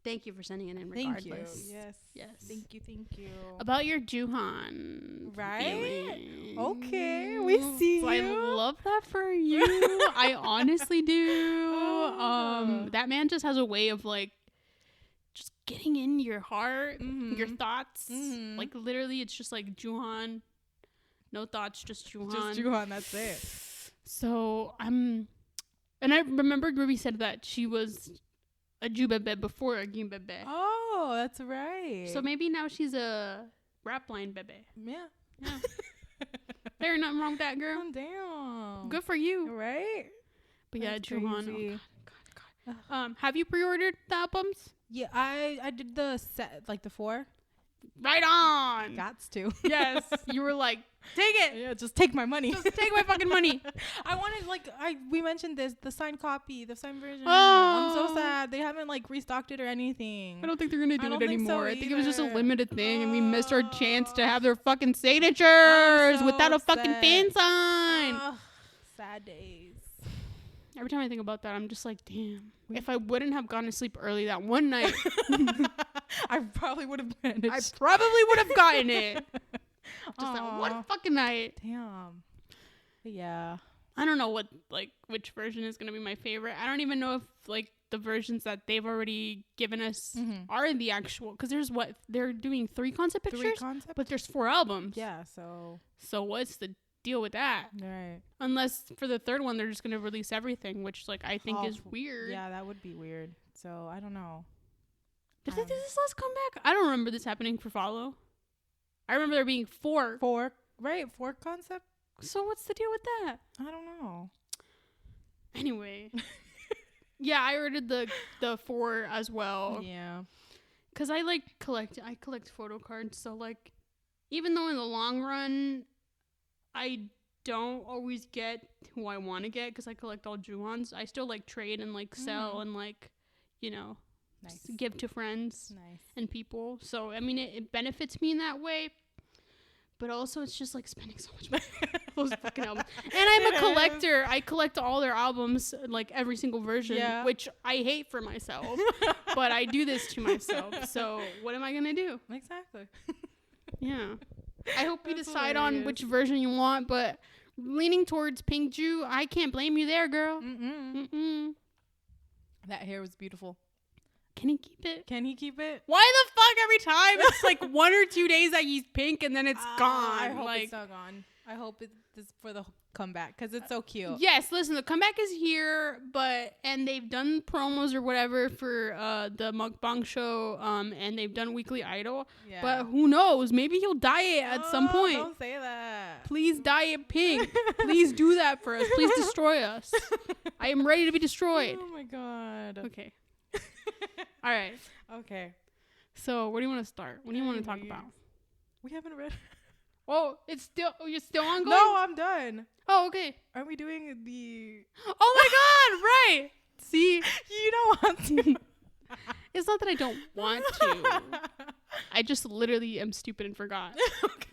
Thank you for sending it in regardless. Thank you. Yes. Yes. Thank you. About your Juhan. Right? feelings. Okay, we see I you. love that for you. I honestly do. Oh. That man just has a way of like just getting in your heart, Mhm. your thoughts. Mhm. Like literally it's just like Juhan. No thoughts, just Juhan. Just Juhan, that's it. So and I remembered Ruby said that she was a Jubebe before a Gimbebe. Oh, that's right. So maybe now she's a rap line bebe. yeah. Yeah. There ain't nothing wrong with that, girl. Oh, damn. Good for you. Right? But yeah, That's Juhan. crazy. Oh, God. Have you pre-ordered the albums? Yeah, I did the set, like the 4. Right on. Gots to. Yes. You were like, take it. Yeah, just take my money. Just take my fucking money. I wanted we mentioned this, the signed copy, the signed version. Oh. I'm so sad. They haven't like restocked it or anything. I don't think they're gonna I do don't it think so anymore. I think it was just a either. limited thing, and we missed our chance to have their fucking I'm signatures so without a fucking fan upset. sign. Ugh, sad days. Every time I think about that, I'm just like, damn. If I wouldn't have gone to sleep early that one night, I probably would have managed. I probably would have gotten it. Just that Aw. one fucking night. Damn. Yeah. I don't know which version is gonna be my favorite. I don't even know if like the versions that they've already given us are the actual. Because they're doing 3 concept pictures, 3 concepts. but there's 4 albums. Yeah. So. So what's the deal with that? Right. Unless for the 3rd one they're just gonna release everything, which like I think is weird. Yeah, that would be weird. So I don't know. Did this last come back? I don't remember this happening for Follow. I remember there being 4. 4, right? 4 concept. So what's the deal with that? I don't know. Anyway. Yeah, I ordered the 4 as well. Yeah. Cause I collect photo cards. So like, even though in the long run, I don't always get who I want to get because I collect all Juhans. I still like trade and like sell and like, Nice. give to friends Nice. and people. So I mean, it benefits me in that way. but also it's just like spending so much money on those fucking albums. And I'm a collector. I collect all their albums, like every single version, which I hate for myself, but I do this to myself. So what am I gonna do? Exactly. Yeah. I hope you decide on which version you want, but leaning towards Pink Jew, I can't blame you there, girl. That hair was beautiful. Can he keep it? Can he keep it? Why the fuck every time it's like 1 or 2 days that he's pink and then it's gone? I hope like, it's not gone. I hope it's for the comeback because it's so cute. Yes, listen, the comeback is here, and they've done promos or whatever for the mukbang show, and they've done Weekly Idol. Yeah. But who knows? Maybe he'll dye it at some point. Don't say that. Please dye it pink. Please do that for us. Please destroy us. I am ready to be destroyed. Oh my god. Okay. All right. Okay. So, where do you want to start? What do you want to talk about? We haven't read. Oh, you're still ongoing? No, I'm done. Oh, okay. Aren't we doing the... Oh my god, right. See? You don't want to. It's not that I don't want to. I just literally am stupid and forgot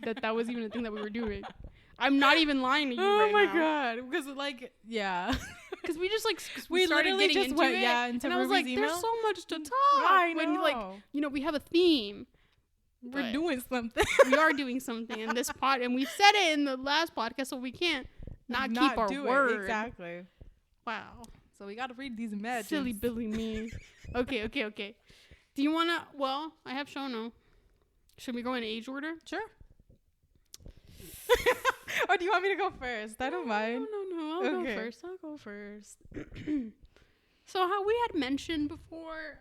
that was even a thing that we were doing. I'm not even lying to you right now. Oh my god. Because because we just like we started literally getting just into went it, into and I was like, email? there's so much to talk. I know. When like we have a theme. We're doing something. We are doing something in this pod, and we said it in the last podcast, so we can't not keep our word. Exactly. Wow. So we got to read these imagines. Silly Billy me. Okay. Do you want to? Well, I have Shono. Should we go in age order? Sure. Or do you want me to go first? I don't mind. No. I'll go first. So how we had mentioned before,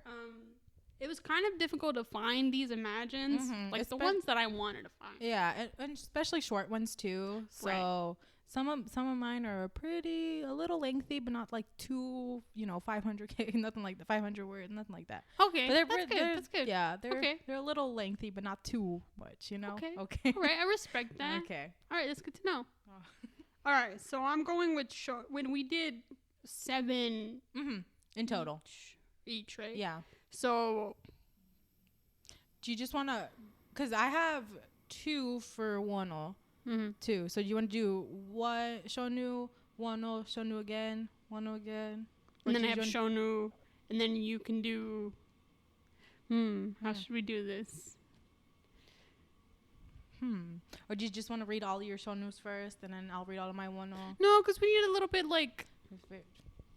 it was kind of difficult to find these imagines, like the ones that I wanted to find. Yeah, and especially short ones too. So some of mine are a little lengthy, but not like too, 500K, nothing like the 500 words, nothing like that. Okay, but that's good. Yeah, they're a little lengthy, but not too much, Okay. All right, I respect that. Okay. All right, that's good to know. All right, so I'm going with when we did 7 in total each, right? Yeah. So, do you just want to, because I have 2 for Wano, 2. So, do you want to do Shonu, Wano, Shonu again, Wano again? And then I have Shonu, and then you can do, how should we do this? Or do you just want to read all of your Shonus first, and then I'll read all of my Wano? No, because we need a little bit a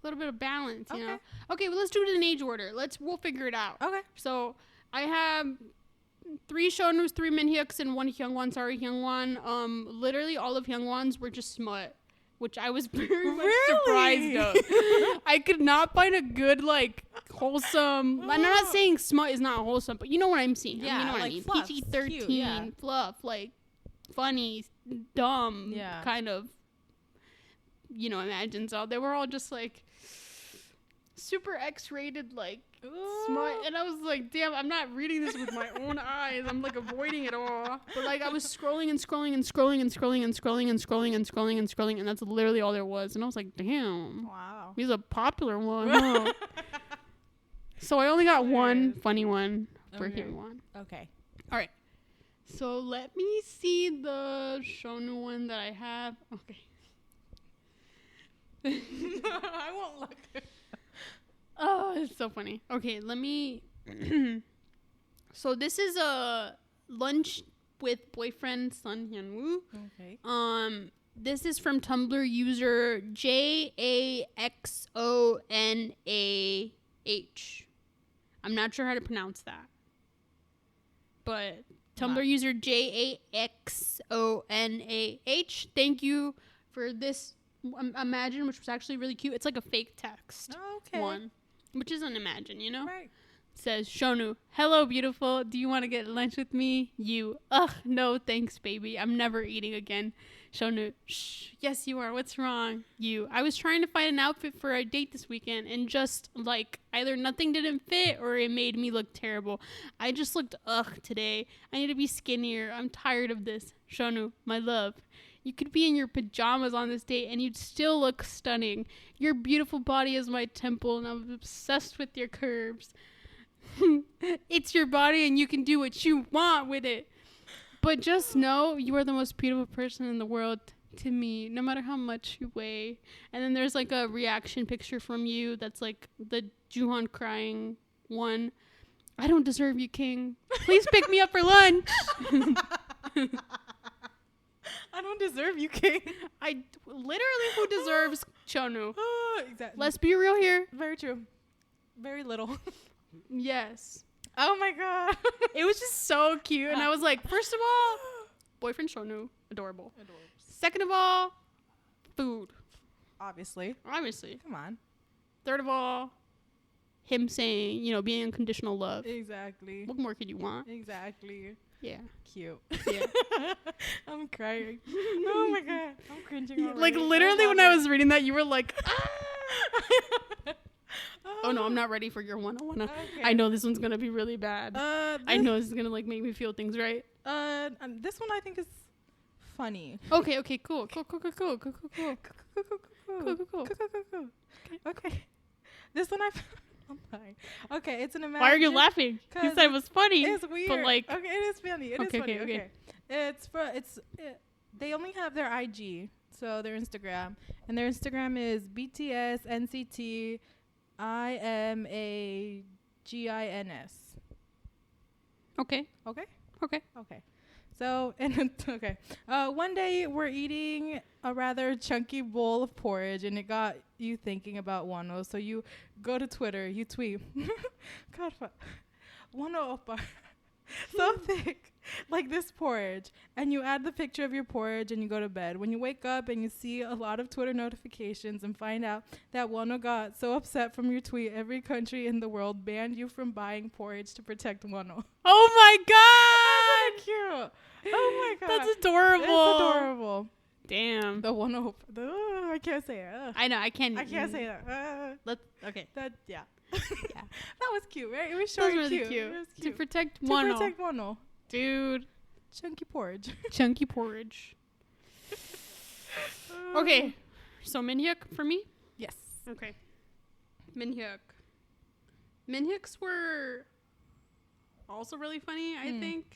little bit of balance, you know. Okay, well, let's do it in age order. We'll figure it out. Okay. So I have 3 Shonus, 3 Minhyuks, and 1 Hyungwon. Sorry, Hyungwon. Literally all of Hyungwon's were just smut, which I was very much surprised of. I could not find a good wholesome. I'm not saying smut is not wholesome, but you know what I'm seeing. Yeah, you know what I mean. PG-13, fluff, funny, dumb, kind of. Imagine. So they were all just super X-rated, smut, and I was like, damn, I'm not reading this with my own eyes. I'm avoiding it all. But I was scrolling and scrolling and scrolling and scrolling and scrolling and scrolling and scrolling and scrolling, and that's literally all there was. And I was like, damn, wow, he's a popular one. Huh? So I only got one funny one for Hyungwon. Okay. All right. So let me see the Shonu one that I have. Okay. I won't look. Oh, it's so funny. Okay, let me. So this is a lunch with boyfriend Sun Hyun-woo. Okay. This is from Tumblr user JAXONAH. I'm not sure how to pronounce that, but Tumblr user JAXONAH. Thank you for this. Imagine, which was actually really cute. It's like a fake text one, which is an Imagine, Right. It says, Shonu, hello, beautiful. Do you want to get lunch with me? You, ugh, no, thanks, baby. I'm never eating again. Shonu, shh, yes, you are. What's wrong? You, I was trying to find an outfit for a date this weekend, and just, either nothing didn't fit or it made me look terrible. I just looked, today. I need to be skinnier. I'm tired of this. Shonu, my love. You could be in your pajamas on this date and you'd still look stunning. Your beautiful body is my temple and I'm obsessed with your curves. It's your body and you can do what you want with it. But just know you are the most beautiful person in the world to me, no matter how much you weigh. And then there's like a reaction picture from you that's like the Juhan crying one. I don't deserve you, King. Please pick me up for lunch. I don't deserve you, King. I literally, who deserves Chonu? Exactly. Let's be real here. Very true. Very little. Yes. Oh my god. It was just so cute. And I was like, first of all, boyfriend Shonu, adorable. Second of all, food. Obviously. Come on. Third of all, him saying, being unconditional love. Exactly. What more could you want? Exactly. Yeah. Cute. Yeah. I'm crying. Oh my god. I'm cringing already. Like literally when I was reading that, you were like, oh no, I'm not ready for your one-on-one. Okay. I know this one's gonna be really bad. I know this is gonna like make me feel things right. This one I think is funny. Okay, cool. Okay. This one I'm fine. Okay, it's an imagine. Why are you laughing? You said it was funny. It's weird. But like, okay, it is funny. It is funny. Okay. They only have their IG, so their Instagram, and their Instagram is BTS NCT IMAGINS. Okay. So, one day we're eating a rather chunky bowl of porridge, and it got you thinking about Wano. So you go to Twitter, you tweet, God, Wano oppa, so thick, like this porridge, and you add the picture of your porridge, and you go to bed. When you wake up and you see a lot of Twitter notifications and find out that Wano got so upset from your tweet, every country in the world banned you from buying porridge to protect Wano. Oh my god! That's so cute. Oh my god. That's adorable. It's adorable. Damn. The one hope. I can't say it. I know. I can't say that. Okay. Yeah. Yeah. That was cute, right? It was short and really cute. It was cute. To protect Wano. To protect Wano. Dude. Chunky porridge. Chunky porridge. Okay. So Minhyuk for me? Yes. Okay. Minhyuk. Minhyuks were also really funny, I think.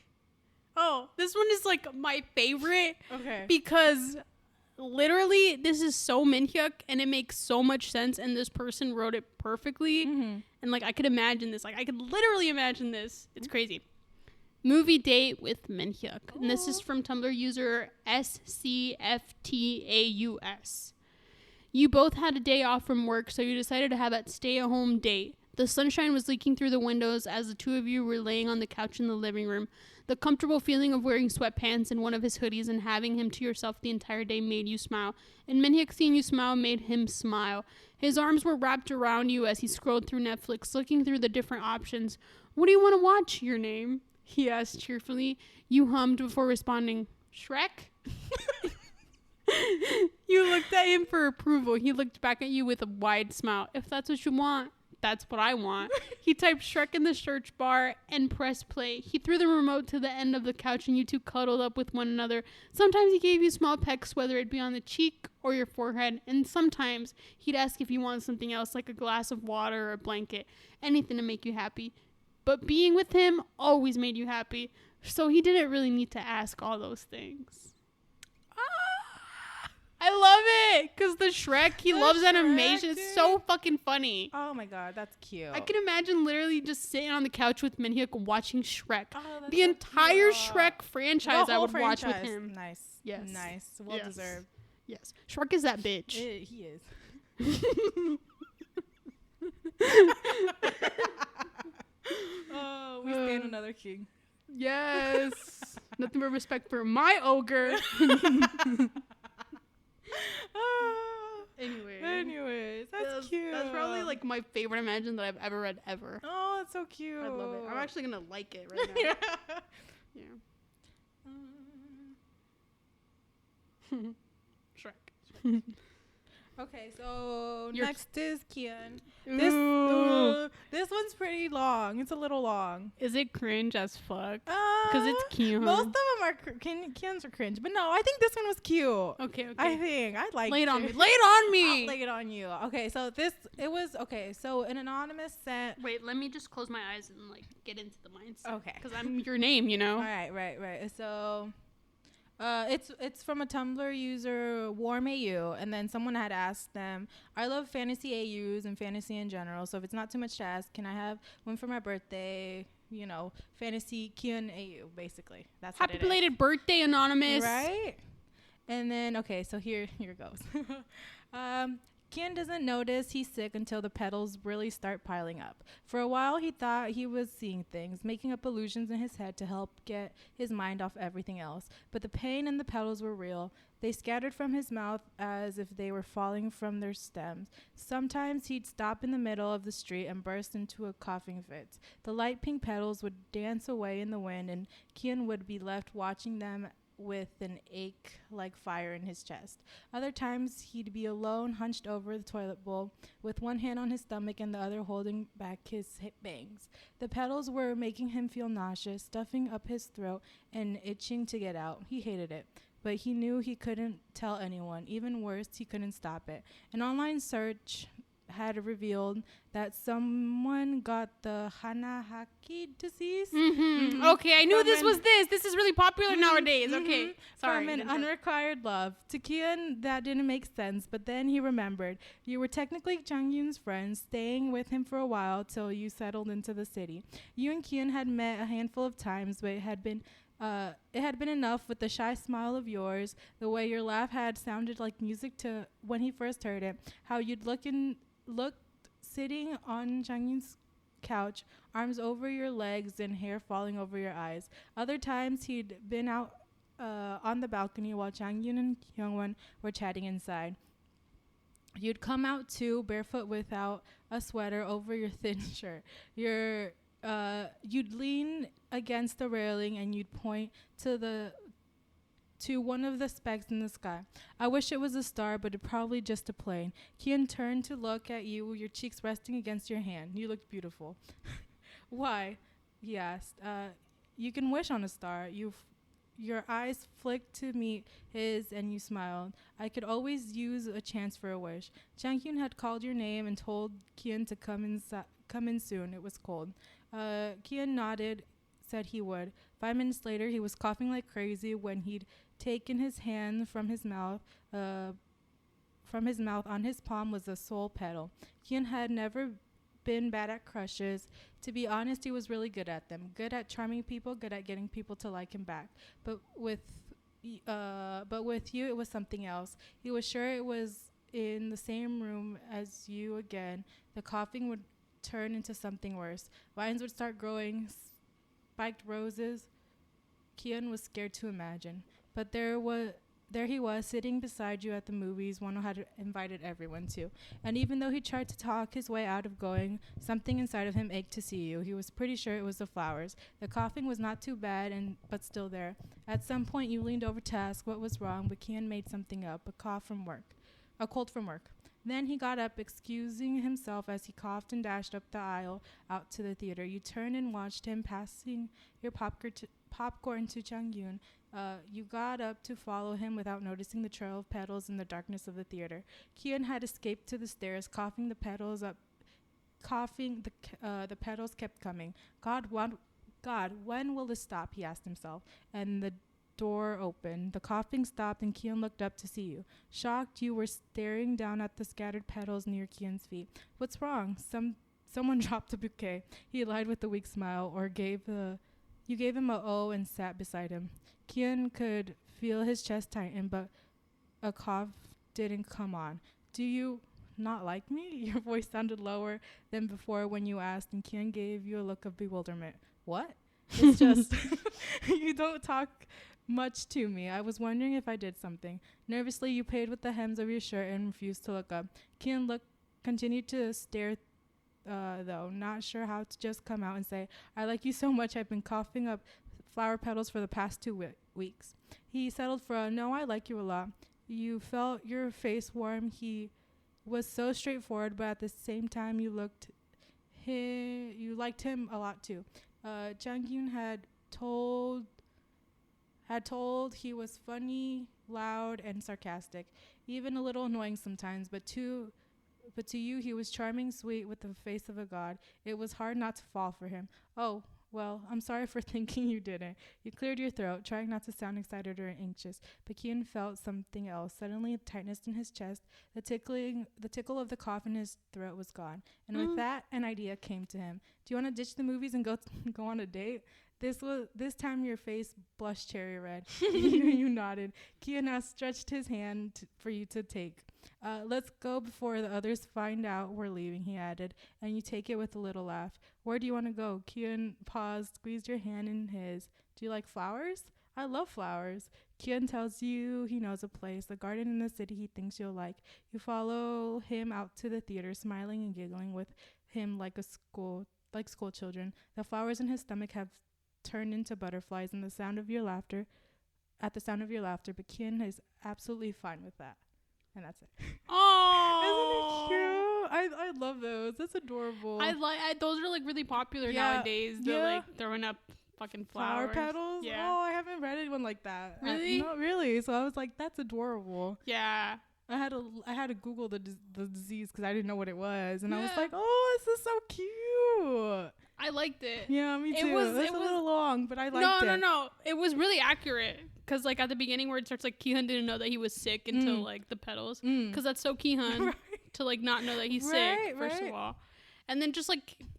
Oh, this one is like my favorite. Okay. Because literally this is so Minhyuk and it makes so much sense and this person wrote it perfectly. Mm-hmm. And like I could imagine this. Like I could literally imagine this. It's crazy. Movie date with Minhyuk. And this is from Tumblr user SCFTAUS. You both had a day off from work, so you decided to have a stay-at-home date. The sunshine was leaking through the windows as the two of you were laying on the couch in the living room. The comfortable feeling of wearing sweatpants and one of his hoodies and having him to yourself the entire day made you smile. And Minhyuk seeing you smile made him smile. His arms were wrapped around you as he scrolled through Netflix, looking through the different options. What do you want to watch, your name? He asked cheerfully. You hummed before responding, Shrek? You looked at him for approval. He looked back at you with a wide smile. If that's what you want, that's what I want. He typed Shrek in the search bar and pressed play. He threw the remote to the end of the couch and you two cuddled up with one another. Sometimes he gave you small pecks, whether it be on the cheek or your forehead. And sometimes he'd ask if you wanted something else, like a glass of water or a blanket. Anything to make you happy. But being with him always made you happy. So he didn't really need to ask all those things. I love it because the Shrek, he loves animation. It's so fucking funny. Oh my god, that's cute. I can imagine literally just sitting on the couch with Minhyuk watching Shrek. Oh, the entire Shrek franchise I would watch with him. Nice. Yes. Nice. Well deserved. Yes. Shrek is that bitch. He is. Oh, we stand another king. Yes. Nothing but respect for my ogre. Anyways, that's cute. That's probably like my favorite Imagine that I've ever read ever. Oh, that's so cute. I love it. I'm actually gonna like it right now. Yeah. Shrek. Okay, so You're- next is Kian. Ooh. This one's pretty long. It's a little long. Is it cringe as fuck? Because it's Kian. Most of them are Kian's are cringe, but no, I think this one was cute. Okay. I think I like. Lay it on me. Lay it on I'll me. lay it on you. Okay, so So an anonymous sent. Wait, let me just close my eyes and like get into the mindset. Okay. Because I'm your name, you know. All right. So, it's from a Tumblr user, WarmAU, and then someone had asked them, I love fantasy AUs and fantasy in general, so if it's not too much to ask, can I have one for my birthday? You know, fantasy Kian AU, basically. That's Happy what it is. belated birthday, Anonymous. Right? And then, okay, so here goes. Kian doesn't notice he's sick until the petals really start piling up. For a while, he thought he was seeing things, making up illusions in his head to help get his mind off everything else. But the pain and the petals were real. They scattered from his mouth as if they were falling from their stems. Sometimes he'd stop in the middle of the street and burst into a coughing fit. The light pink petals would dance away in the wind, and Kian would be left watching them with an ache like fire in his chest. Other times he'd be alone, hunched over the toilet bowl, with one hand on his stomach and the other holding back his hip bangs. The petals were making him feel nauseous, stuffing up his throat and itching to get out. He hated it, but he knew he couldn't tell anyone. Even worse, he couldn't stop it. An online search had revealed that someone got the Hanahaki disease. Mm-hmm. Okay, I knew From this an- was this. This is really popular nowadays. Mhm. Okay, sorry. From an unrequired love. To Kian, that didn't make sense, but then he remembered. You were technically Jang Yoon's friend, staying with him for a while till you settled into the city. You and Kian had met a handful of times, but it had been enough with the shy smile of yours, the way your laugh had sounded like music to when he first heard it, how you'd looked sitting on Jang Yoon's couch, arms over your legs and hair falling over your eyes. Other times he'd been out on the balcony while Jang Yoon and Hyungwon were chatting inside. You'd come out too, barefoot without a sweater over your thin shirt. You'd lean against the railing and you'd point to one of the specks in the sky. I wish it was a star, but it probably just a plane. Kian turned to look at you, your cheeks resting against your hand. You looked beautiful. Why? He asked. You can wish on a star. Your eyes flicked to meet his and you smiled. I could always use a chance for a wish. Jang Hyun had called your name and told Kian to come in soon. It was cold. Kian nodded, said he would. 5 minutes later, he was coughing like crazy when he'd taken his hand from his mouth. On his palm was a soul petal. Kian had never been bad at crushes. To be honest, he was really good at them. Good at charming people, good at getting people to like him back. But with you, it was something else. He was sure it was in the same room as you again. The coughing would turn into something worse. Vines would start growing, spiked roses. Kian was scared to imagine. But there he was, sitting beside you at the movies Wano had invited everyone to. And even though he tried to talk his way out of going, something inside of him ached to see you. He was pretty sure it was the flowers. The coughing was not too bad, but still there. At some point, you leaned over to ask what was wrong, but Kian made something up, a cold from work. Then he got up, excusing himself as he coughed and dashed up the aisle out to the theater. You turned and watched him passing your popcorn to Jang Yoon. You got up to follow him without noticing the trail of petals in the darkness of the theater. Kian had escaped to the stairs, coughing the petals up. The petals kept coming. God, when will this stop? He asked himself. And the door opened. The coughing stopped and Kian looked up to see you. Shocked, you were staring down at the scattered petals near Kian's feet. What's wrong? Someone dropped a bouquet. He lied with a weak smile, you gave him a O and sat beside him. Kian could feel his chest tighten, but a cough didn't come on. Do you not like me? Your voice sounded lower than before when you asked, and Kian gave you a look of bewilderment. What? It's just, you don't talk much to me. I was wondering if I did something. Nervously, you played with the hems of your shirt and refused to look up. Kian continued to stare, though, not sure how to just come out and say, I like you so much, I've been coughing up flower petals for the past 2 weeks. He settled for a, no, I like you a lot. You felt your face warm. He was so straightforward, but at the same time, you liked him a lot too. Jung-yoon had told he was funny, loud, and sarcastic, even a little annoying sometimes, but to you he was charming, sweet, with the face of a god. It was hard not to fall for him. Oh, well, I'm sorry for thinking you didn't. You cleared your throat, trying not to sound excited or anxious, but Kyun felt something else. Suddenly, tightness in his chest, the tickle of the cough in his throat was gone. And with that, an idea came to him. Do you want to ditch the movies and go on a date? This time your face blushed cherry red. You nodded. Kyun now stretched his hand for you to take. Let's go before the others find out we're leaving, he added, and you take it with a little laugh. Where do you want to go? Kyun paused, squeezed your hand in his. Do you like flowers? I love flowers. Kyun tells you he knows a place, a garden in the city he thinks you'll like. You follow him out to the theater, smiling and giggling with him like school children. The flowers in his stomach have turned into butterflies at the sound of your laughter, but Kyun is absolutely fine with that. And that's it. Oh, isn't it cute? I love those. That's adorable. Those are like really popular nowadays. They're like throwing up fucking flower flowers. petals. Yeah. Oh, I haven't read one like that. Really? Not really. So I was like, that's adorable. Yeah. I had to Google the disease because I didn't know what it was, and I was like, oh, this is so cute. I liked it. Yeah, me too. It was a little long, but I liked it. No. It was really accurate. Because, like, at the beginning where it starts, like, Ki-hun didn't know that he was sick until, like, the petals. Because that's so Ki-hun right. to, like, not know that he's sick, first of all. And then just, like, it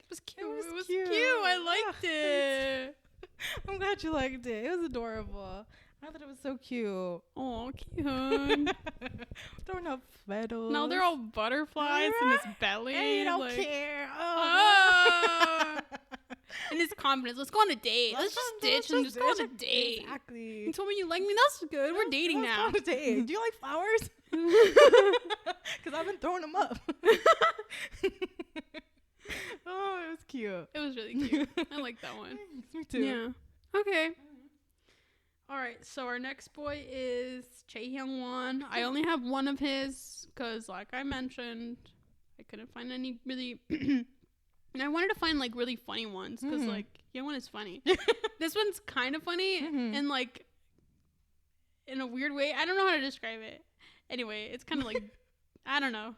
was cute. It was cute. I liked it. I'm glad you liked it. It was adorable. I thought it was so cute. Oh, Ki-hun. Throwing up petals. Now they're all butterflies in his belly. And you don't care. And his confidence. Let's go on a date. Let's just ditch and just go on a date. Exactly. You told me you like me. That's good. We're dating now. Let's go on a date. Do you like flowers? Because I've been throwing them up. Oh, it was cute. It was really cute. I like that one. Me too. Yeah. Okay. All right. So our next boy is Chae Hyung-won. I only have one of his because, like I mentioned, I couldn't find any really... And I wanted to find, like, really funny ones because, like, Hyung-won is funny. This one's kind of funny and, like, in a weird way. I don't know how to describe it. Anyway, it's kind of like, I don't know.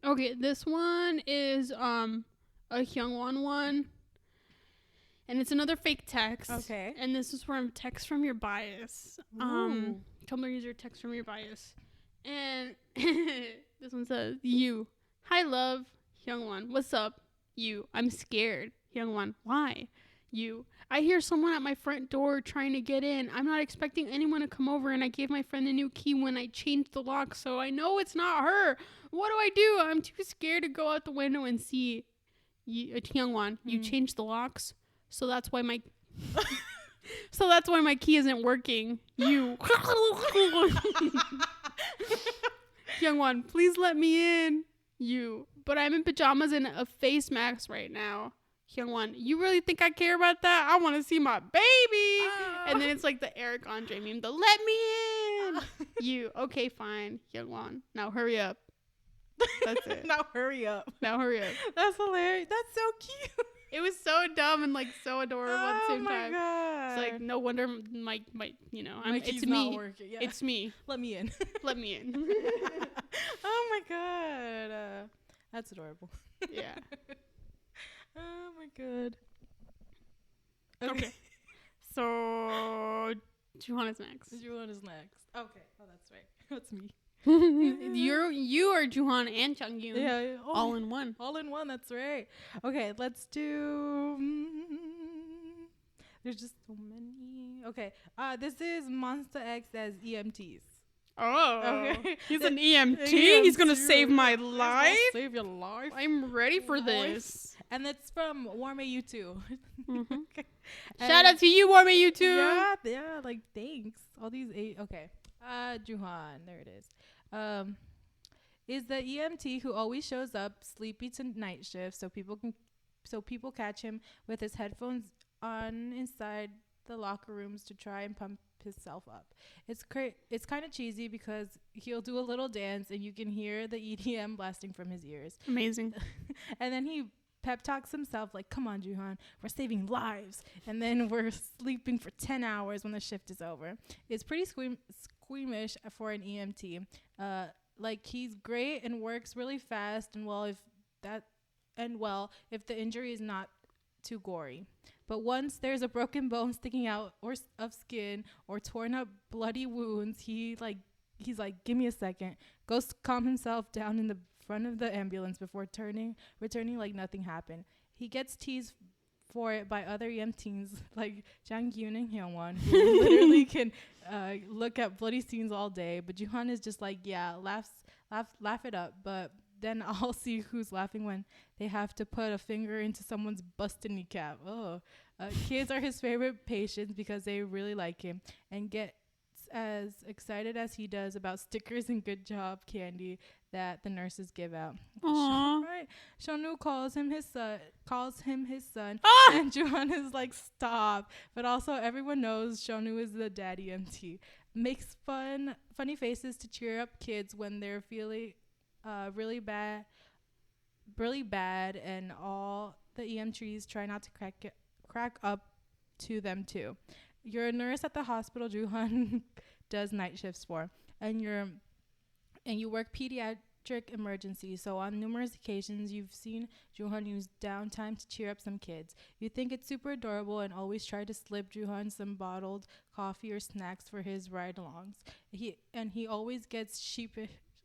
Okay, this one is a Hyung-won one. And it's another fake text. Okay. And this is from text from your bias. Tumblr user text from your bias. And this one says, you. Hi, love. Hyung-won, what's up? You, I'm scared. Hyung-won, why? You, I hear someone at my front door trying to get in. I'm not expecting anyone to come over, and I gave my friend a new key when I changed the lock, so I know it's not her. What do I do? I'm too scared to go out the window and see. Hyung-won, you changed the locks, so that's why my key isn't working. You. Hyung-won, please let me in. You. But I'm in pajamas and a face mask right now. Hyung-won, you really think I care about that? I want to see my baby. And then it's like the Eric Andre meme, the let me in. You, okay, fine. Hyung-won, now hurry up. That's it. Now hurry up. That's hilarious. That's so cute. It was so dumb and like so adorable at the same time. Oh my god. It's like no wonder my it's not me. Working. Yeah. It's me. Let me in. Let me in. Oh my god. That's adorable. Yeah. Oh my god. Okay. So Juhan is next. Okay. Oh, that's right. That's me. You are Juhan and Jung-yoon. Yeah. All in one. All in one. That's right. Okay. Let's do. There's just so many. Okay. This is Monsta X as EMTs. Oh. Okay. He's an EMT. He's gonna save my life. Save your life. I'm ready for this. And it's from Warmay U2. Mm-hmm. Shout out to you, Warmay U2. Yeah. Like thanks. All these okay. Juhan, there it is. Is the EMT who always shows up sleepy to night shift, so people catch him with his headphones on inside the locker rooms to try and pump himself up. It's kind of cheesy because he'll do a little dance and you can hear the EDM blasting from his ears. Amazing. And then he pep talks himself like, come on, Juhan, we're saving lives. And then we're sleeping for 10 hours when the shift is over. It's pretty squeamish for an EMT. Like, he's great and works really fast and well if the injury is not too gory. But once there's a broken bone sticking out of skin or torn up bloody wounds, he's like, give me a second. Goes calm himself down in the front of the ambulance before returning like nothing happened. He gets teased for it by other EMTs like Jang Gyun and Hyungwon, who literally can look at bloody scenes all day. But Juhan is just like, yeah, laugh it up. But then I'll see who's laughing when they have to put a finger into someone's busted kneecap. Kids are his favorite patients because they really like him and get as excited as he does about stickers and good job candy that the nurses give out. Right. Shonu calls him his son. And Juhan is like, stop. But also everyone knows Shonu is the daddy EMT. Makes funny faces to cheer up kids when they're feeling really bad, and all the EMTs try not to crack up to them too. You're a nurse at the hospital Juhan does night shifts for, and you work pediatric emergencies. So on numerous occasions, you've seen Juhan use downtime to cheer up some kids. You think it's super adorable and always try to slip Juhan some bottled coffee or snacks for his ride-alongs. He always gets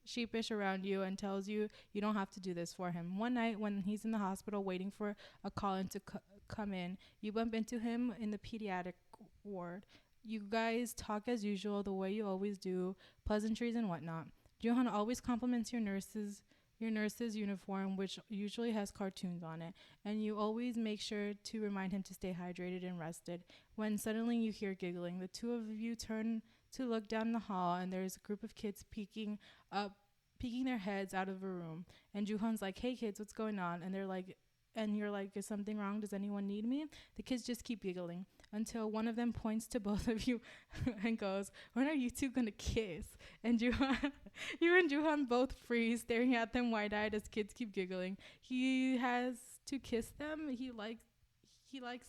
sheepish around you and tells you don't have to do this for him. One night when he's in the hospital waiting for a call-in to come in, you bump into him in the pediatric ward. You guys talk as usual, the way you always do, pleasantries and whatnot. Juhan always compliments your nurse's uniform, which usually has cartoons on it, and you always make sure to remind him to stay hydrated and rested. When suddenly you hear giggling, the two of you turn to look down the hall, and there's a group of kids peeking their heads out of a room. And Juhan's like, hey kids, what's going on? And you're like, is something wrong? Does anyone need me? The kids just keep giggling until one of them points to both of you and goes, when are you two gonna kiss? And you and Juhan both freeze, staring at them wide-eyed as kids keep giggling. He has to kiss them. He likes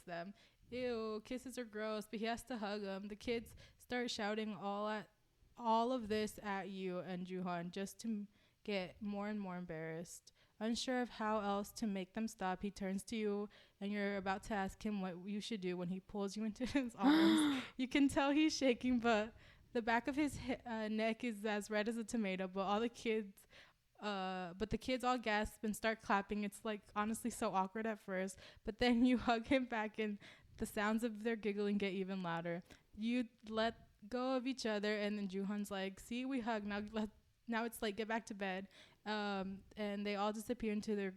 them. Ew, kisses are gross, but he has to hug them. The kids start shouting all of this at you and Juhan just to get more and more embarrassed. Unsure of how else to make them stop, he turns to you and you're about to ask him what you should do when he pulls you into his arms. You can tell he's shaking, but the back of his neck is as red as a tomato. But the kids all gasp and start clapping. It's like honestly so awkward at first, but then you hug him back and the sounds of their giggling get even louder. You let go of each other, and then Juhan's like, see, we hug, now it's like, get back to bed. And they all disappear into their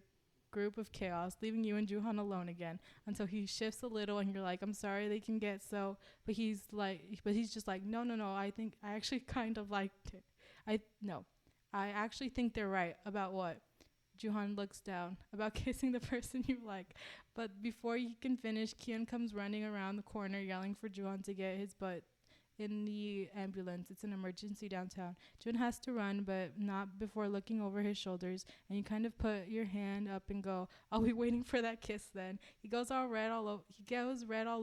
group of chaos, leaving you and Juhan alone again until he shifts a little and you're like, I'm sorry they can get so, but he's just like, no, I actually kind of liked it. I actually think they're right. About what? Juhan looks down. About kissing the person you like. But before you can finish, Kian comes running around the corner yelling for Juhan to get his butt in the ambulance. It's an emergency downtown. Jun has to run, but not before looking over his shoulders, and you kind of put your hand up and go, I'll be waiting for that kiss then. He goes red all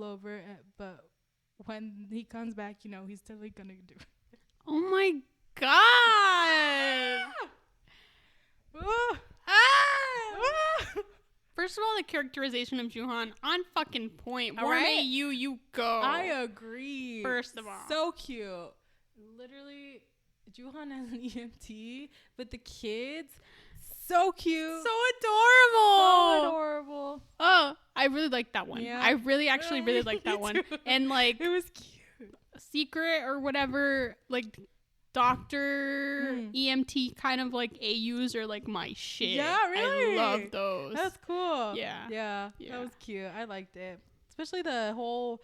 over, but when he comes back, he's totally gonna do it. Oh my god. First of all, the characterization of Juhan on fucking point. All right, you go. I agree. First of all, so cute. Literally, Juhan as an EMT, but the kids, so cute, so adorable, Oh, I really liked that one. Yeah. I really liked that one. And like, it was cute. Secret or whatever, like doctor EMT kind of like AUs are like my shit. Yeah, really. I love those. That's cool. Yeah. That was cute. I liked it, especially the whole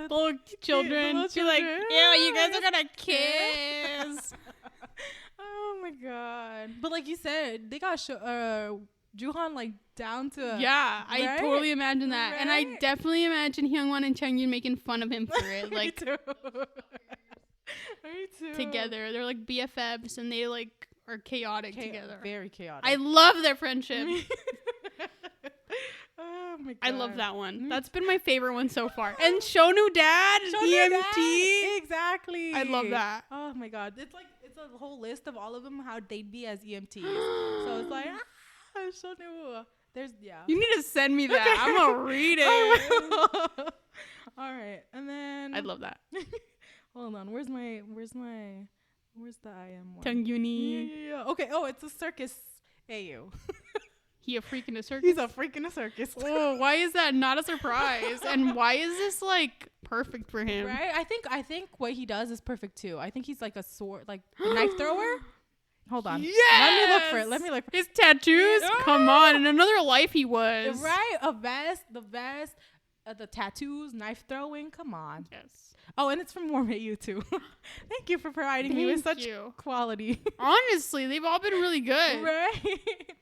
little children. Be like, yeah, you guys are gonna kiss. Oh my god! But like you said, they got Juhan like down to Yeah, I right? totally imagine that. And I Right? definitely imagine Hyungwon and Changyun making fun of him for it. Like, Me too. together. They're like BFFs and they like are chaotic together. Very chaotic. I love their friendship. Oh my god. I love that one. Me That's been my favorite one so far. And Shonu Dad, EMT. Exactly. I love that. Oh my god. It's a whole list of all of them how they'd be as EMTs. So it's like Shonu. There's You need to send me that. I'm gonna read it. All right. And then I love that. hold on. Where's the I am one? Changyuni. Yeah. Okay. Oh, it's a circus AU. He a freak in a circus. He's a freak in a circus. Oh, why is that not a surprise? And why is this like perfect for him? Right? I think what he does is perfect too. I think he's like a sword, like a knife thrower. Hold on. Yes! Let me look for it. His tattoos. Come on. In another life, he was. Right? The vest, the tattoos, knife throwing. Come on. Yes. Oh, and it's from Warm at You too. Thank you for providing me with such quality. Honestly, they've all been really good. Right?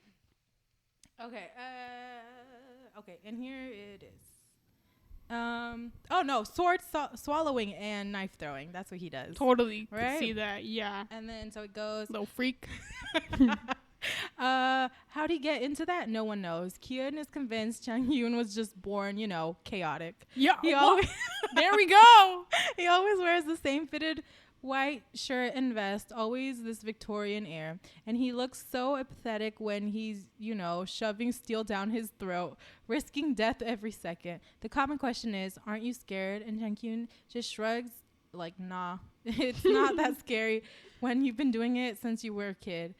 Okay. Okay, and here it is. Oh no, sword swallowing and knife throwing. That's what he does. Totally. Right? Could see that. Yeah. And then so it goes. Little freak. How'd he get into that? No one knows. Kyun is convinced Changyun was just born, chaotic. Yeah. He always There we go. He always wears the same fitted white shirt and vest, always this Victorian air. And he looks so apathetic when he's, shoving steel down his throat, risking death every second. The common question is, aren't you scared? And Changyun just shrugs like, nah, it's not that scary when you've been doing it since you were a kid.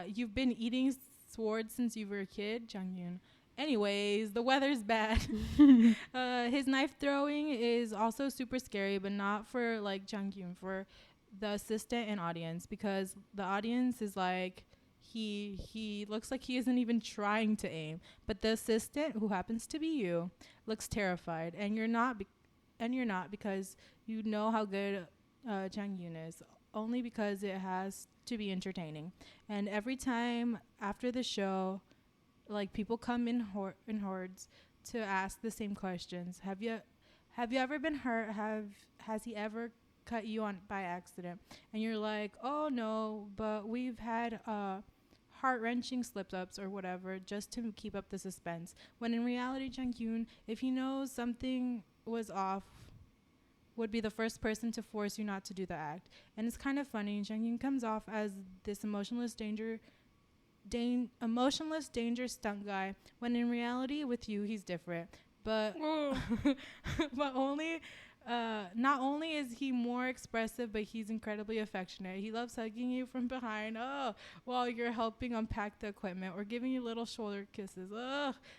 You've been eating swords since you were a kid, Changyun. Anyways, the weather's bad. His knife throwing is also super scary, but not for like Changyun, for the assistant and audience, because the audience is like, he looks like he isn't even trying to aim, but the assistant, who happens to be you, looks terrified, and you're not because you know how good Changyun is, only because it has to be entertaining. And every time after the show, like, people come in hordes to ask the same questions. Have you ever been hurt? Has he ever cut you on by accident? And you're like, oh no, but we've had heart-wrenching slip-ups or whatever, just to keep up the suspense. When in reality, Changyun, if he knows something was off, would be the first person to force you not to do the act. And it's kind of funny. Changyun comes off as this emotionless danger stunt guy, when in reality with you he's different, but not only is he more expressive, but he's incredibly affectionate. He loves hugging you from behind while you're helping unpack the equipment, or giving you little shoulder kisses,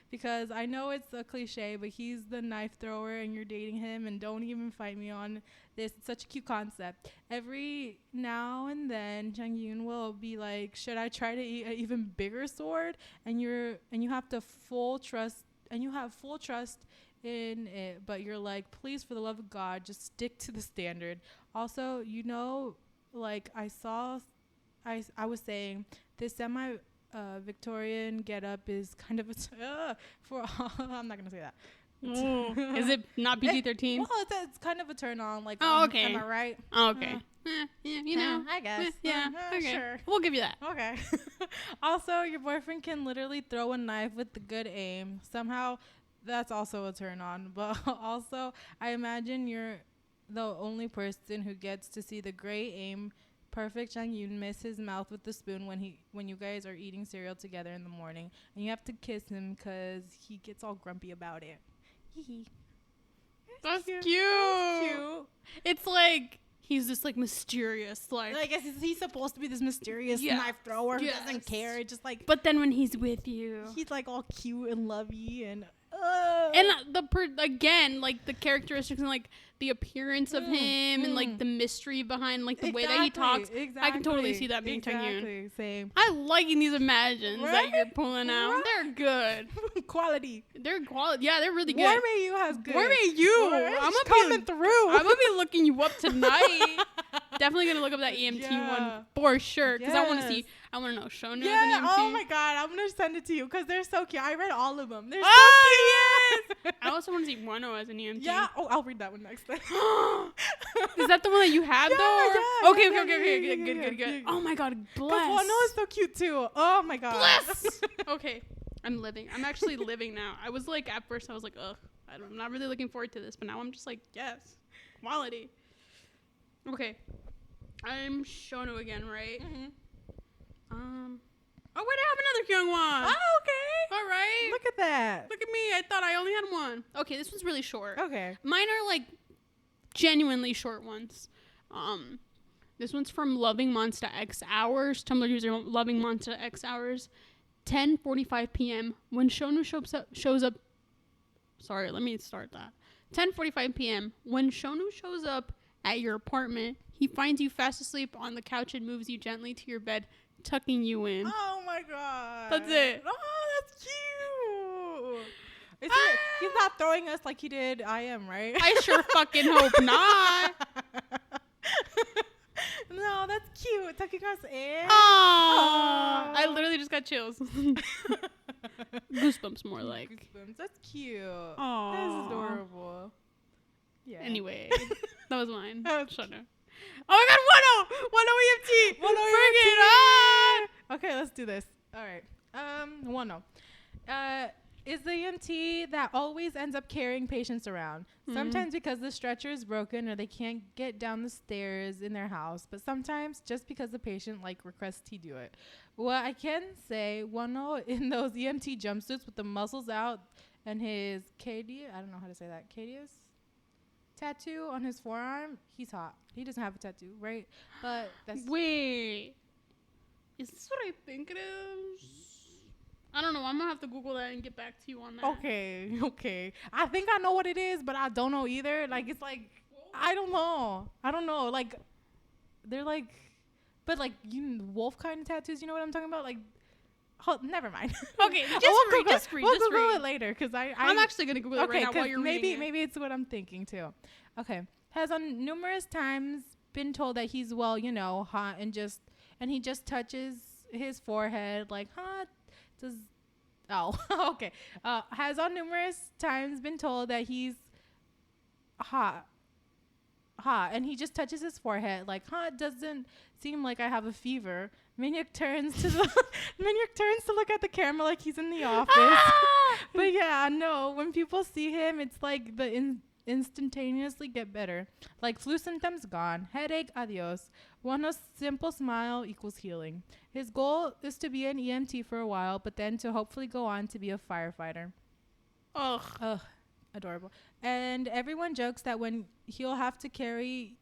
because I know it's a cliche, but he's the knife thrower and you're dating him, and don't even fight me on this. It's such a cute concept. Every now and then Changyun will be like, should I try to eat an even bigger sword? And you have full trust in it, but you're like, please, for the love of God, just stick to the standard. Also, like I was saying, this semi Victorian getup is kind of I'm not gonna say that. Is it not PG-13? Well, it's kind of a turn on. Like, okay. Am I right? Oh, okay. Yeah, I guess. Okay. Sure. We'll give you that. Okay. Also, your boyfriend can literally throw a knife with the good aim. Somehow, that's also a turn on. But also, I imagine you're the only person who gets to see the great aim. Perfect Changyun miss his mouth with the spoon when you guys are eating cereal together in the morning, and you have to kiss him because he gets all grumpy about it. That's cute. It's like he's just like mysterious, like I guess he's supposed to be this mysterious knife thrower who doesn't care. Just like, but then when he's with you, he's like all cute and lovey and again, like the characteristics and like the appearance of him and like the mystery behind like the way that he talks. I can totally see that being Changyun. Same. I liking these imagines that you're pulling out. Right? They're good. Quality. They're quality. Yeah, they're really good. Warm AU has good. Warm AU. I'm coming through. I'm gonna be looking you up tonight. definitely gonna look up that EMT Yeah. one for sure because I want to Yes. see. I want to know Shonu Yeah. as an EMT. Oh my god, I'm gonna send it to you because they're so cute. I read all of them. They're so Oh, cute. I also want to see Wano as an EMT. Yeah. Oh, I'll read that one next time. Is that the one that you have Yeah, though? yeah, Okay, yeah, okay, yeah, okay, yeah, good, yeah, good, good. yeah. Oh my god, Because bless. Wano is so cute too. Oh my god. Bless. Okay, I'm living. I'm actually living now. I was like, at first, I was like, ugh, I'm not really looking forward to this, but now I'm just like, yes, quality. Okay, I'm Shonu again, right? Mm-hmm. Oh wait, I have another young one. Oh, okay. All right. Look at that. Look at me. I thought I only had one. Okay, this one's really short. Okay. Mine are like genuinely short ones. This one's from Loving Monster X Hours. Tumblr user Loving Monster X Hours. 10:45 p.m. When Shonu shows up. Sorry, let me start that. 10:45 p.m. When Shonu shows up at your apartment, he finds you fast asleep on the couch and moves you gently to your bed, tucking you in. Oh my god. That's it. Oh, that's cute. He's not throwing us like he did I Am, right? I sure fucking hope not. No, that's cute. Tucking us in. Aww. I literally just got chills. Goosebumps more like. Goosebumps. That's cute. Aww. That's adorable. Yeah. Anyway, that was mine. That was Shut up. Oh my god, 1-0! 1-0 EMT! 1-0 Friggin' EMT! Okay, let's do this. All right. 1-0. Is the EMT that always ends up carrying patients around. Sometimes because the stretcher is broken or they can't get down the stairs in their house, but sometimes just because the patient requests he do it. Well, I can say 1-0 in those EMT jumpsuits with the muscles out and his Cadius, I don't know how to say that, Cadius tattoo on his forearm, he's hot. He doesn't have a tattoo, right? But that's Wait. Is this what I think it is? I don't know. I'm gonna have to Google that and get back to you on that. okay. I think I know what it is, but I don't know either. It's I don't know. They're but wolf kind of tattoos. You know what I'm talking about? Never mind. Okay, just read. We'll Google it later because I'm actually gonna Google it right now while you're reading it. Maybe it's what I'm thinking too. Okay, has on numerous times been told that he's hot and he just touches his forehead okay. Has on numerous times been told that he's hot and he just touches his forehead doesn't seem like I have a fever. Minhyuk turns to look at the camera like he's in the office. But yeah, no, when people see him, it's like instantaneously get better. Flu symptoms gone, headache adios. One simple smile equals healing. His goal is to be an EMT for a while, but then to hopefully go on to be a firefighter. Ugh, adorable. And everyone jokes that he'll have to carry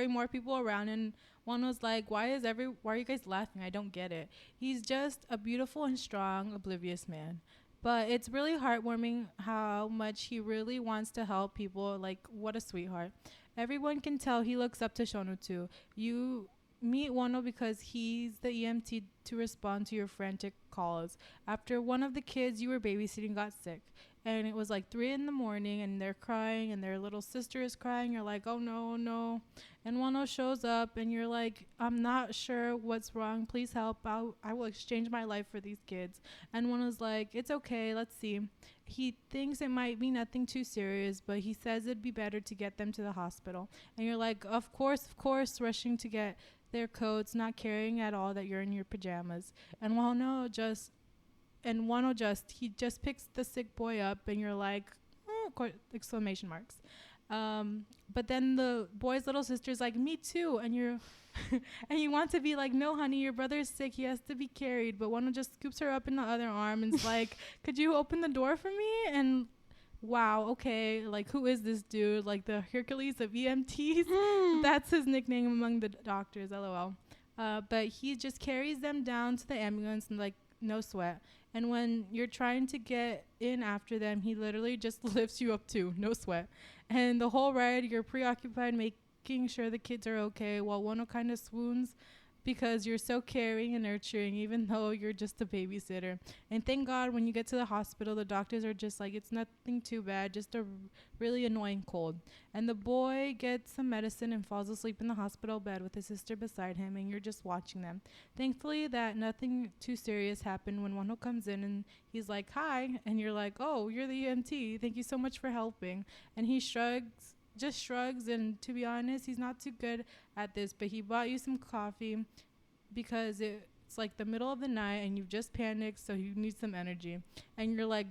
more people around, and one was like, why are you guys laughing? I don't get it. He's just a beautiful and strong, oblivious man. But it's really heartwarming how much he really wants to help people. What a sweetheart. Everyone can tell he looks up to Shonu too. You meet Wano because he's the EMT to respond to your frantic calls. After one of the kids you were babysitting got sick, and it was 3 a.m, and they're crying, and their little sister is crying. You're like, oh no. And Wano shows up, and you're like, I'm not sure what's wrong. Please help. I will exchange my life for these kids. And Wano's like, it's okay. Let's see. He thinks it might be nothing too serious, but he says it'd be better to get them to the hospital. And you're like, of course, rushing to get their coats, not caring at all that you're in your pajamas. And Wano just picks the sick boy up, and you're like, oh, exclamation marks. But then the boy's little sister's like, me too. And you're, and you want to be like, no, honey, your brother's sick. He has to be carried. But Wano just scoops her up in the other arm and is like, could you open the door for me? And wow, okay. Who is this dude? The Hercules of EMTs? That's his nickname among the doctors, LOL. But he just carries them down to the ambulance and no sweat. And when you're trying to get in after them, he literally just lifts you up too, no sweat. And the whole ride, you're preoccupied making sure the kids are okay while Wano kind of swoons because you're so caring and nurturing, even though you're just a babysitter. And thank God when you get to the hospital, the doctors are just like, it's nothing too bad, just a really annoying cold. And the boy gets some medicine and falls asleep in the hospital bed with his sister beside him, and you're just watching them. Thankfully that nothing too serious happened when Wano comes in and he's like, hi. And you're like, oh, you're the EMT. Thank you so much for helping. And he shrugs, and to be honest, he's not too good at this, but he bought you some coffee because it's like the middle of the night and you've just panicked, so you need some energy. And you're like,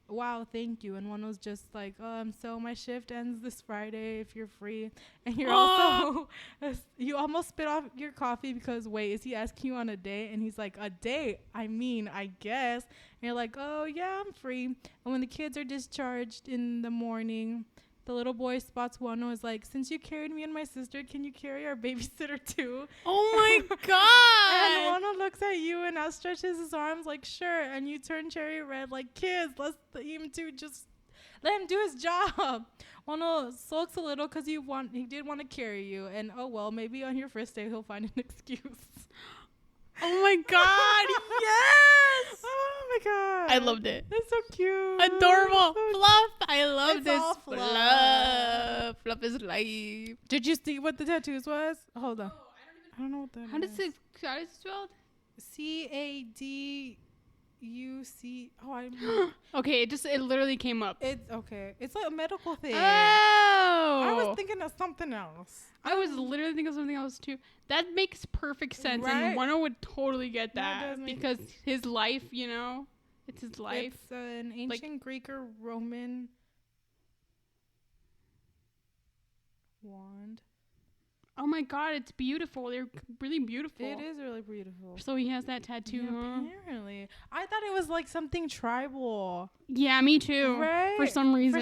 wow, thank you. And one was just like, so my shift ends this Friday if you're free. And you're also, you almost spit off your coffee because, wait, is he asking you on a date? And he's like, a date? I mean, I guess. And you're like, oh, yeah, I'm free. And when the kids are discharged in the morning, the little boy spots Wano, is like, since you carried me and my sister, can you carry our babysitter too? Oh my God. And Wano looks at you and outstretches his arms like, sure. And you turn cherry red like, kids, let him let him do his job. Wano sulks a little because he did want to carry you. And oh well, maybe on your first day he'll find an excuse. Oh my God. Yes. Oh my God. I loved it. It's so cute. Adorable. So Fluff. I love It's this. all fluff. Fluff. Fluff is life. Did you see what the tattoos was? Hold on. I don't know what that How does it spelled? CADUC. Oh, I. Okay, it literally came up. It's okay. It's like a medical thing. Oh. I was thinking of something else. I was literally thinking of something else too. That makes perfect sense, Right? and Wano would totally get That that does make because his life, it's his life. It's an ancient Greek or Roman wand. Oh my God, it's beautiful. They're really beautiful. It is really beautiful. So he has that tattoo, Yeah, huh? apparently. I thought it was like something tribal. Yeah, me too. Right? For some reason.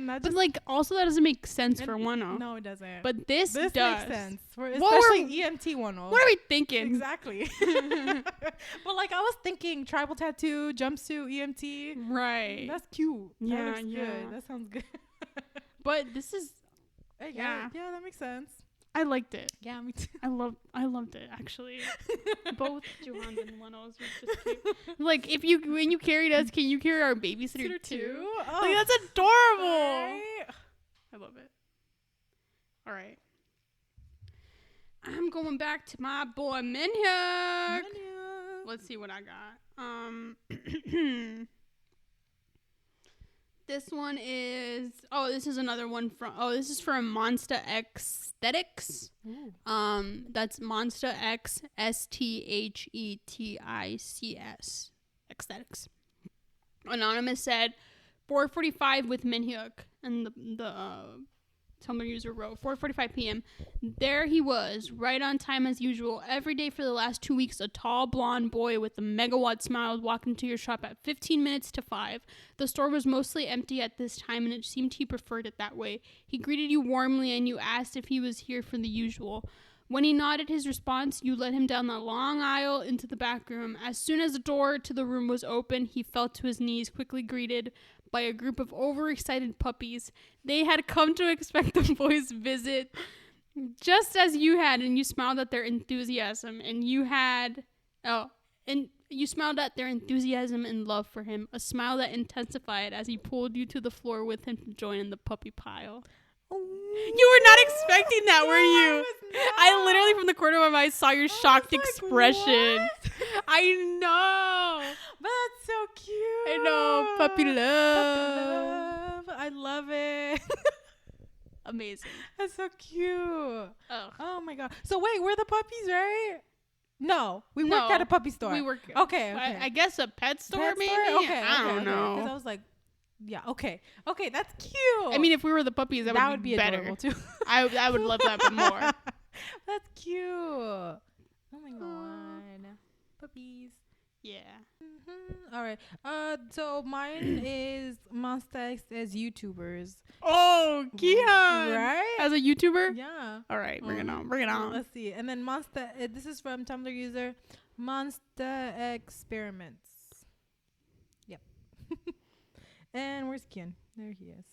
That But just... like, also that doesn't make sense for Wano. No, it doesn't. But this does. makes sense. For What especially EMT Wano. What are we thinking? Exactly. But like, I was thinking tribal tattoo, jumpsuit, EMT. Right. That's cute. Yeah, That looks yeah. good. That sounds good. But this is, Yeah, that makes sense. I liked it. Yeah, me too. I loved it actually. Both Johan's and Wano's were just cute. Like, when you carried us, can you carry our babysitter too? Oh, Like, that's adorable. right? I love it. All right. I'm going back to my boy Minhyuk. Let's see what I got. This one is this is another one this is from Monsta Aesthetics. Ooh. That's Monsta X STHETICS Aesthetics. Anonymous said 4:45 with Minhyuk, and the Tumblr user wrote 4:45 p.m. There he was, right on time as usual. Every day for the last 2 weeks, a tall blonde boy with a megawatt smile walked into your shop at 15 minutes to 5. The store was mostly empty at this time, and it seemed he preferred it that way. He greeted you warmly, and you asked if he was here for the usual. When he nodded his response, you led him down the long aisle into the back room. As soon as the door to the room was open, he fell to his knees, quickly greeted by a group of overexcited puppies. They had come to expect the boy's visit, just as you had, and you smiled at their enthusiasm, and you smiled at their enthusiasm and love for him, a smile that intensified as he pulled you to the floor with him to join in the puppy pile. You were not expecting that, were you? I literally, from the corner of my eye, saw your shocked expression. What? I know. But that's so cute. I know. Puppy love. I love it. Amazing. That's so cute. Oh my God. So wait, we're the puppies, right? No, we No, work at a puppy store. we work. Okay. I guess a pet store, Pet maybe. store? Okay, I don't know. Because I was like, yeah, okay, that's cute. I mean, if we were the puppies, that would be better. adorable too. I would love that but more. That's cute. Oh my God, puppies. Yeah. Mm-hmm. All right. So mine is Monsta as YouTubers. Oh, Kihan. Right? As a YouTuber? Yeah. All right, bring it on. Bring it on. Let's see. And then Monsta. This is from Tumblr user Monsta Experiments. Yep. And where's Kian? There he is.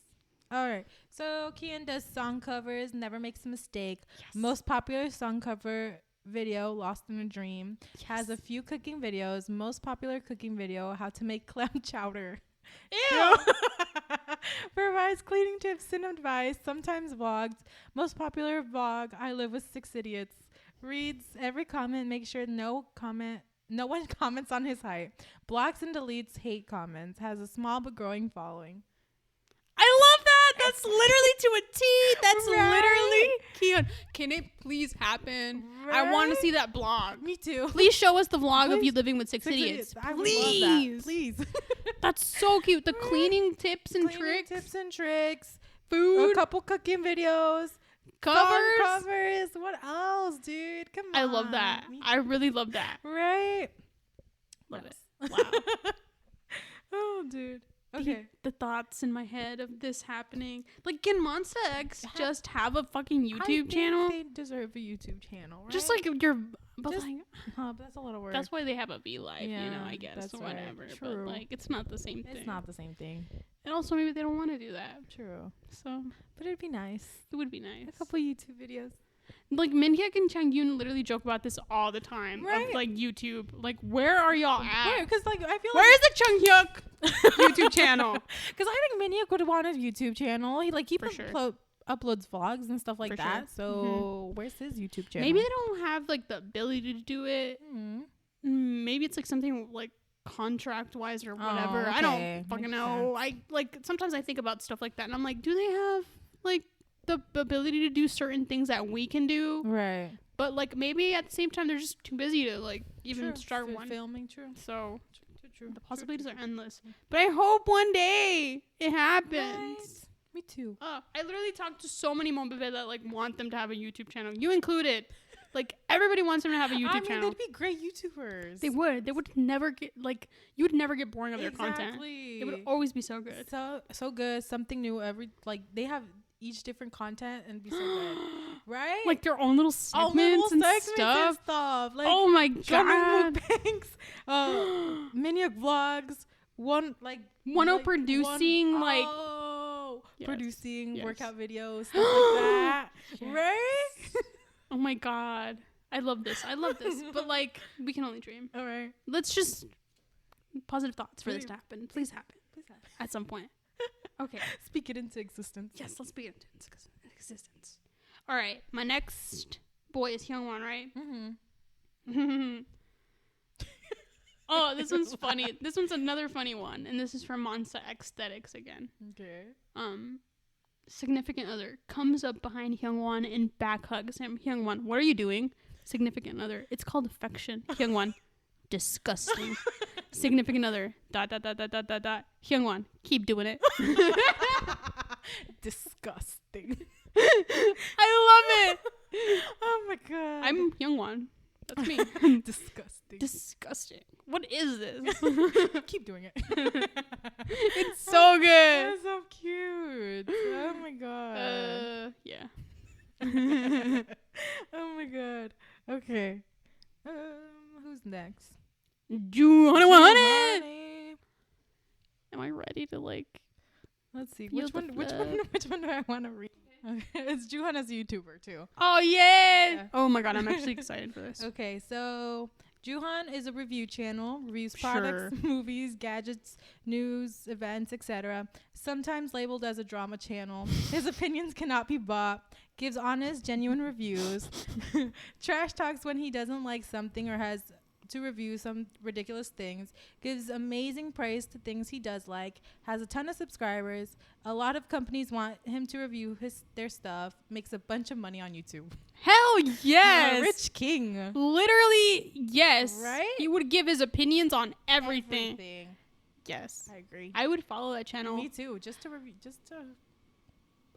All right. So Kian does song covers. Never makes a mistake. Yes. Most popular song cover video, Lost in a Dream. Has a few cooking videos. Most popular cooking video, how to make clam chowder. Ew. Provides cleaning tips and advice, sometimes vlogs. Most popular vlog, I Live with 6 Idiots. Reads every comment, make sure no one comments on his height. Blocks and deletes hate comments. Has a small but growing following. I love that. That's literally to a T. That's Right? literally Keon. Can it please happen? I Right? want to see that blog. Me too. Please show us the vlog of Please. you living with 6 idiots. I would Please. love that. Please. That's so cute. The cleaning tips and Cleaning tricks. tips and tricks. Food. A couple cooking videos. Covers. Song covers. What else, dude? Come on. I love that. Me I really love that. Right? Love it. Yes. Wow. Oh, dude. Okay. The thoughts in my head of this happening. Like, can Monsta X just have a fucking YouTube channel? They deserve a YouTube channel, right? Just like your, but Just- like, but that's a lot of work. that's why they have a V Live, you know, Yeah, I guess, that's or right. whatever. True. But like, it's not the same thing. It's not the same thing. And also, maybe they don't want to do that. True. So But it'd be nice. it would be nice. A couple YouTube videos. Like Minhyuk and Changyun literally joke about this all the time. Right. Of like YouTube. Like, where are y'all at? Because like I feel Where is the Changyuk YouTube channel? because I think Minhyuk would want a YouTube channel. He For sure. uploads vlogs and stuff like For that. sure. So where's his YouTube channel? Maybe they don't have like the ability to do it. Mhm. Maybe it's like something like contract wise or whatever. Oh, I okay. don't fucking Makes know. I like sometimes I think about stuff like that and I'm like, do they have like the ability to do certain things that we can do? Right. But like maybe at the same time they're just too busy to like even True. start For one. filming. True. So True. the possibilities are endless. But I hope one day it happens. Right. Me too. I literally talked to so many Mobile that like want them to have a YouTube channel. You included. Like everybody wants them to have a YouTube channel. they'd be great YouTubers. They would. They would never get like you would never get boring of their content. Exactly. It would always be so good. So good. Something new every they have each different content and be so good. Right? Like their own little all segments, little and segments and stuff. stuff. Like Oh my drumming god. mukbangs, Minhyuk vlogs, one producing, like- Yes. producing Yes. workout videos, stuff like that. Yes. Right? Oh my god. I love this. But like we can only dream. All right. Let's just positive thoughts for this Please. to happen. Please happen. At some point. Okay. Speak it into existence. Yes, let's begin into existence. All right. My next boy is Hyungwon, right? Mm-hmm. Oh, this one's funny. This one's another funny one, and this is from Monsta Aesthetics again. Okay. Significant other comes up behind Hyungwon and back hugs him. Hyungwon, what are you doing? Significant other. It's called affection. Hyungwon, disgusting. Significant other. ... Hyungwon, keep doing it. Disgusting. I love it. Oh my god. I'm Hyungwon. That's me. disgusting. Disgusting. What is this? Keep doing it. It's so good. That's so cute. Oh my god. Yeah. Oh my god. Okay. Who's next? Joohwan 100. Am I ready to like? Let's see. Feel Which the one? Which flood. one? Which one do I want to read? Okay. It's Joohwan as a YouTuber too. Oh yeah. Yeah. Oh my god, I'm actually excited for this. Okay, so Joohwan is a review channel, reviews Sure. products, movies, gadgets, news, events, etc. Sometimes labeled as a drama channel. His opinions cannot be bought. Gives honest, genuine reviews. Trash talks when he doesn't like something or has to review some ridiculous things. Gives amazing praise to things he does like. Has a ton of subscribers. A lot of companies want him to review their stuff. Makes a bunch of money on YouTube. Hell yes. Rich king. Literally yes. Right? He would give his opinions on everything. Yes. I agree. I would follow that channel. Me too. Just to review.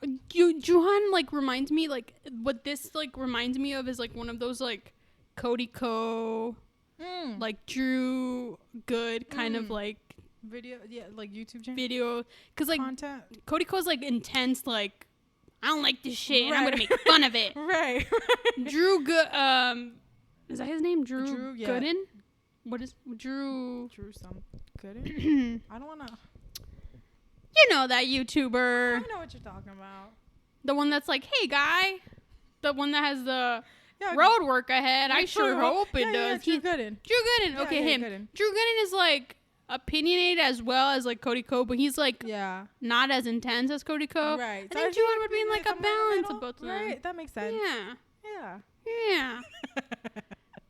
Joohwan like reminds me like what this like reminds me of is like one of those like Cody Ko, like Drew Good kind of like video. Yeah, like YouTube channel. video, because like Content. Cody Ko's like intense like I don't like this shit and I'm Right. gonna make fun of it. Right. Drew Good is that his name? Drew, yeah. Gooden? What is Drew? Drew some good. You I don't wanna. know that I YouTuber, know what you're talking about. the one that's like, hey guy, the one that has the Yeah. road work ahead. I sure hope it Yeah, does. Drew Gooden. Drew Gooden. Yeah, Okay, yeah, him. Gooden. Drew Gooden is like opinionated as well as like Cody Ko, but he's like Yeah. not as intense as Cody Ko. Right. I think Drew would be in like a somewhere in the balance middle. of both of them. Right. That makes sense. Yeah. Yeah. Yeah.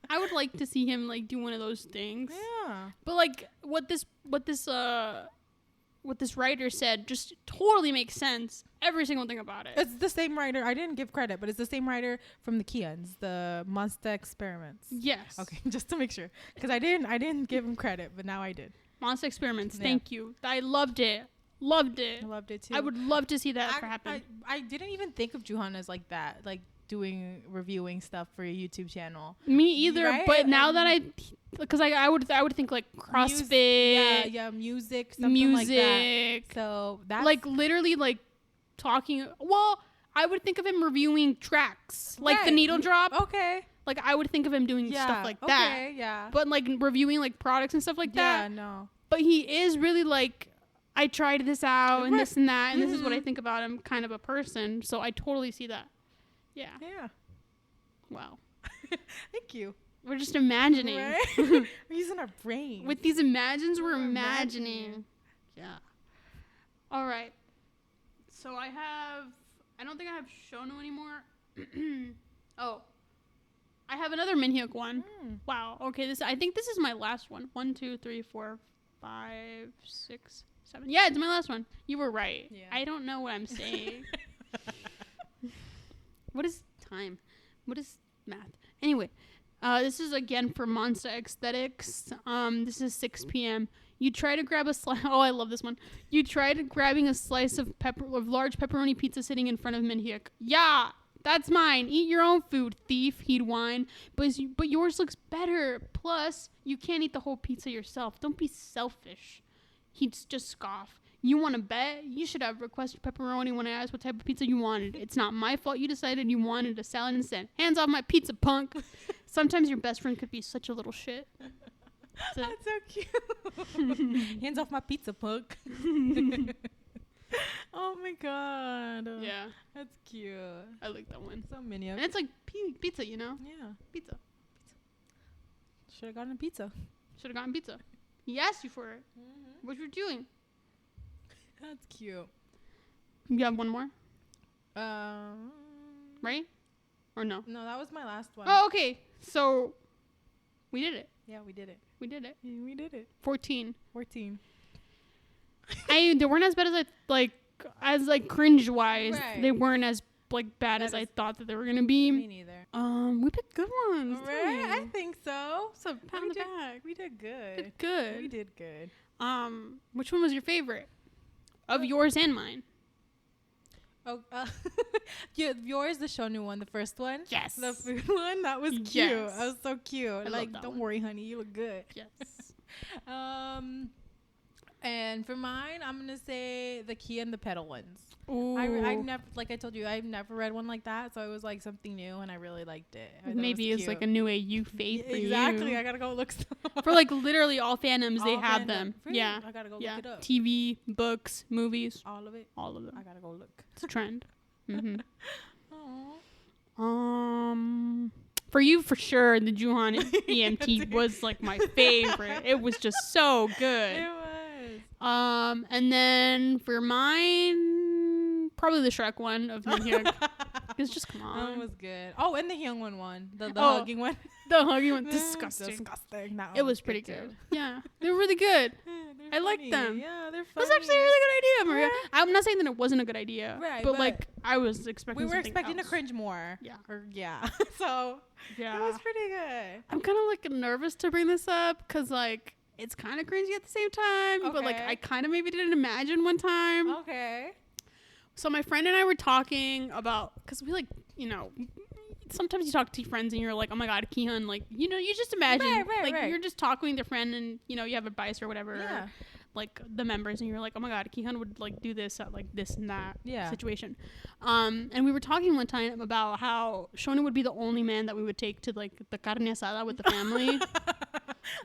I would like to see him like do one of those things. Yeah. But like what this writer said just totally makes sense. Every single thing about it. It's the same writer. I didn't give credit, but it's the same writer from the Keons, the Monster Experiments. Yes. Okay, just to make sure, because I didn't give him credit, but now I did. Monster Experiments. Yeah. Thank you. I loved it. Loved it. I loved it too. I would love to see that ever happen. I didn't even think of Juhan as like that, like reviewing stuff for a YouTube channel. Me either. Right? But now that because I would think like CrossFit. Music, something like that. Music. So that's Like literally like talking. Well, I would think of him reviewing tracks, like the Right. needle drop. okay. Like I would think of him doing stuff like that. Okay, yeah. But like reviewing like products and stuff like Yeah, that. no. But he is really like, I tried this out and Right. this and that, and this is what I Mhm. think about him, kind of a person. So I totally see that. Yeah. Yeah. Wow. Thank you. We're just imagining. Right? We're using our brain. With these imagines, we're We're imagining. imagining. Yeah. All right. So I don't think I have Shono anymore. Oh. I have another Minhyuk one. Mm. Wow. Okay, I think this is my last one. 1, 2, 3, 4, 5, 6, 7. Yeah, it's my last one. You were right. Yeah. I don't know what I'm saying. What is time? What is math? Anyway, this is again for Monster Aesthetics. This is 6 p.m. You try to grab a slice. Oh, I love this one. You tried grabbing a slice of large pepperoni pizza sitting in front of Minhyuk. Yeah, that's mine. Eat your own food, thief. He'd whine. But yours looks better. Plus, you can't eat the whole pizza yourself. Don't be selfish. He'd just scoff. You want to bet? You should have requested pepperoni when I asked what type of pizza you wanted. It's not my fault you decided you wanted a salad instead. Hands off my pizza, punk. Sometimes your best friend could be such a little shit. That's so cute. Hands off my pizza, punk. Oh my god. Yeah, That's cute. I like that one. So many of And it's like pizza, you know? Yeah. Pizza. Should have gotten a pizza. Should have gotten pizza. He asked you for it. Mm-hmm. What you doing? That's cute. You have one more, Um, right? Or no? No, that was my last one. Oh, okay. So we did it. Yeah, we did it. We did it. Yeah, we did it. 14. 14. They weren't as bad as cringe wise. Right. They weren't as like bad as I thought that they were gonna be. Me neither. We picked good ones. Right? I didn't think so. we? So pat on the back. We did good. Did good. We did good. Which one was your favorite? Of yours and mine. Oh, yours, the Shonu one, the first one. Yes. The food one. That was cute. Yes. That was so cute. love Like, that don't one. worry, honey, you look good. Yes. And for mine, I'm gonna say the Key and the Petal ones. Ooh. I've never, like I told you, I've never read one like that, so it was like something new, and I really liked it. I thought it Maybe was it's like a cute. new AU fave for Exactly. you. I gotta go look some. For like literally all fandoms, they All have fandom. them. Really? Yeah. I gotta go Yeah. look it up. TV, books, movies, All of it. all of them. I gotta go look. It's a trend. hmm Aww. For you, for sure, the Juhan EMT was like my favorite. It was just so good. It was. And then for mine, probably the Shrek one of Minhyuk. It's just come That on. was good. Oh, and the Hyung one. The Oh, hugging one. The hugging one, disgusting. Disgusting. That It one was pretty too. good. Yeah, they were really good. Yeah, I they're liked funny. them. Yeah, they're It funny. was actually a really good idea, Maria. Right. I'm not saying that it wasn't a good idea, Right, but but like I was expecting. We were something expecting else. to cringe more. Yeah. Yeah. So Yeah, it was pretty good. I'm kind of like nervous to bring this up because like it's kind of cringy at the same time, but like Okay. I kind of maybe didn't imagine one time. Okay. So my friend and I were talking about because we like sometimes you talk to your friends and you're like, oh my god, Kihyun, like you just imagine Right. you're just talking with your friend and you have advice or whatever. Yeah. Or, like the members and you're like, oh my god, Kihyun would like do this at like this and that situation. And we were talking one time about how Shona would be the only man that we would take to like the carne asada with the family.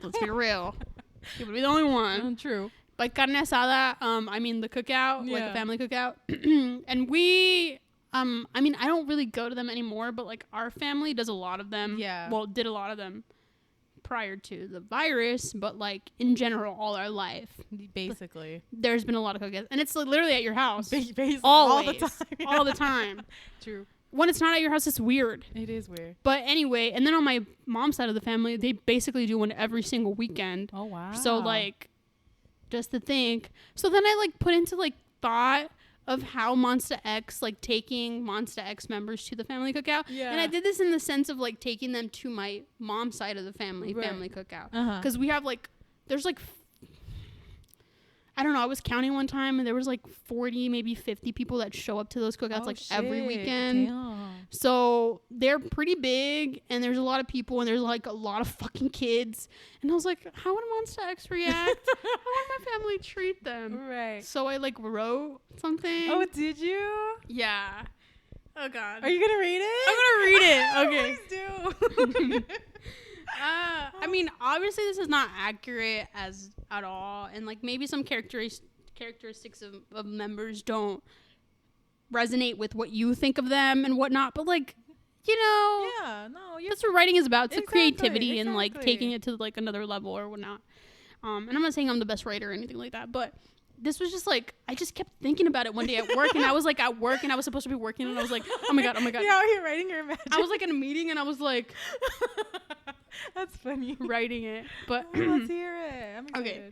Let's be real. He would be the only one. True. By carne asada, I mean the cookout, like Yeah. the family cookout. And we I mean, I don't really go to them anymore, but like our family does a lot of them. Yeah. Well, did a lot of them prior to the virus, but like in general, all our life, Basically. there's been a lot of cookouts, and it's literally at your house. Basically. Always. All the time. All the time. True. When it's not at your house, it's weird. It is weird. But anyway, and then on my mom's side of the family, they basically do one every single weekend. Oh, wow. So like, just to think. So then I like put into like thought of how Monsta X, like taking Monsta X members to the family cookout. Yeah. And I did this in the sense of like taking them to my mom's side of the family cookout. Because we have like, there's like, I don't know, I was counting one time and there was like 40, maybe 50 people that show up to those cookouts every weekend. Damn. So they're pretty big and there's a lot of people and there's like a lot of fucking kids. And I was like, how would Monsta X react? How would my family treat them? Right. So I like wrote something. Oh, did you? Yeah. Oh God. Are you going to read it? I'm gonna read it. Okay. Please do. I mean, obviously this is not accurate as at all, and like maybe some characteristics of members don't resonate with what you think of them and whatnot. But like, you know, Yeah, no, that's what writing is about. It's Exactly, creativity and like exactly. taking it to like another level or whatnot. And I'm not saying I'm the best writer or anything like that, but this was just like, I just kept thinking about it one day at work, and I was like at work and I was supposed to be working, and I was like, oh my God. Yeah, you're writing your magic. I was like in a meeting and I was like That's funny. writing it. But Let's hear it. I'm excited. Okay.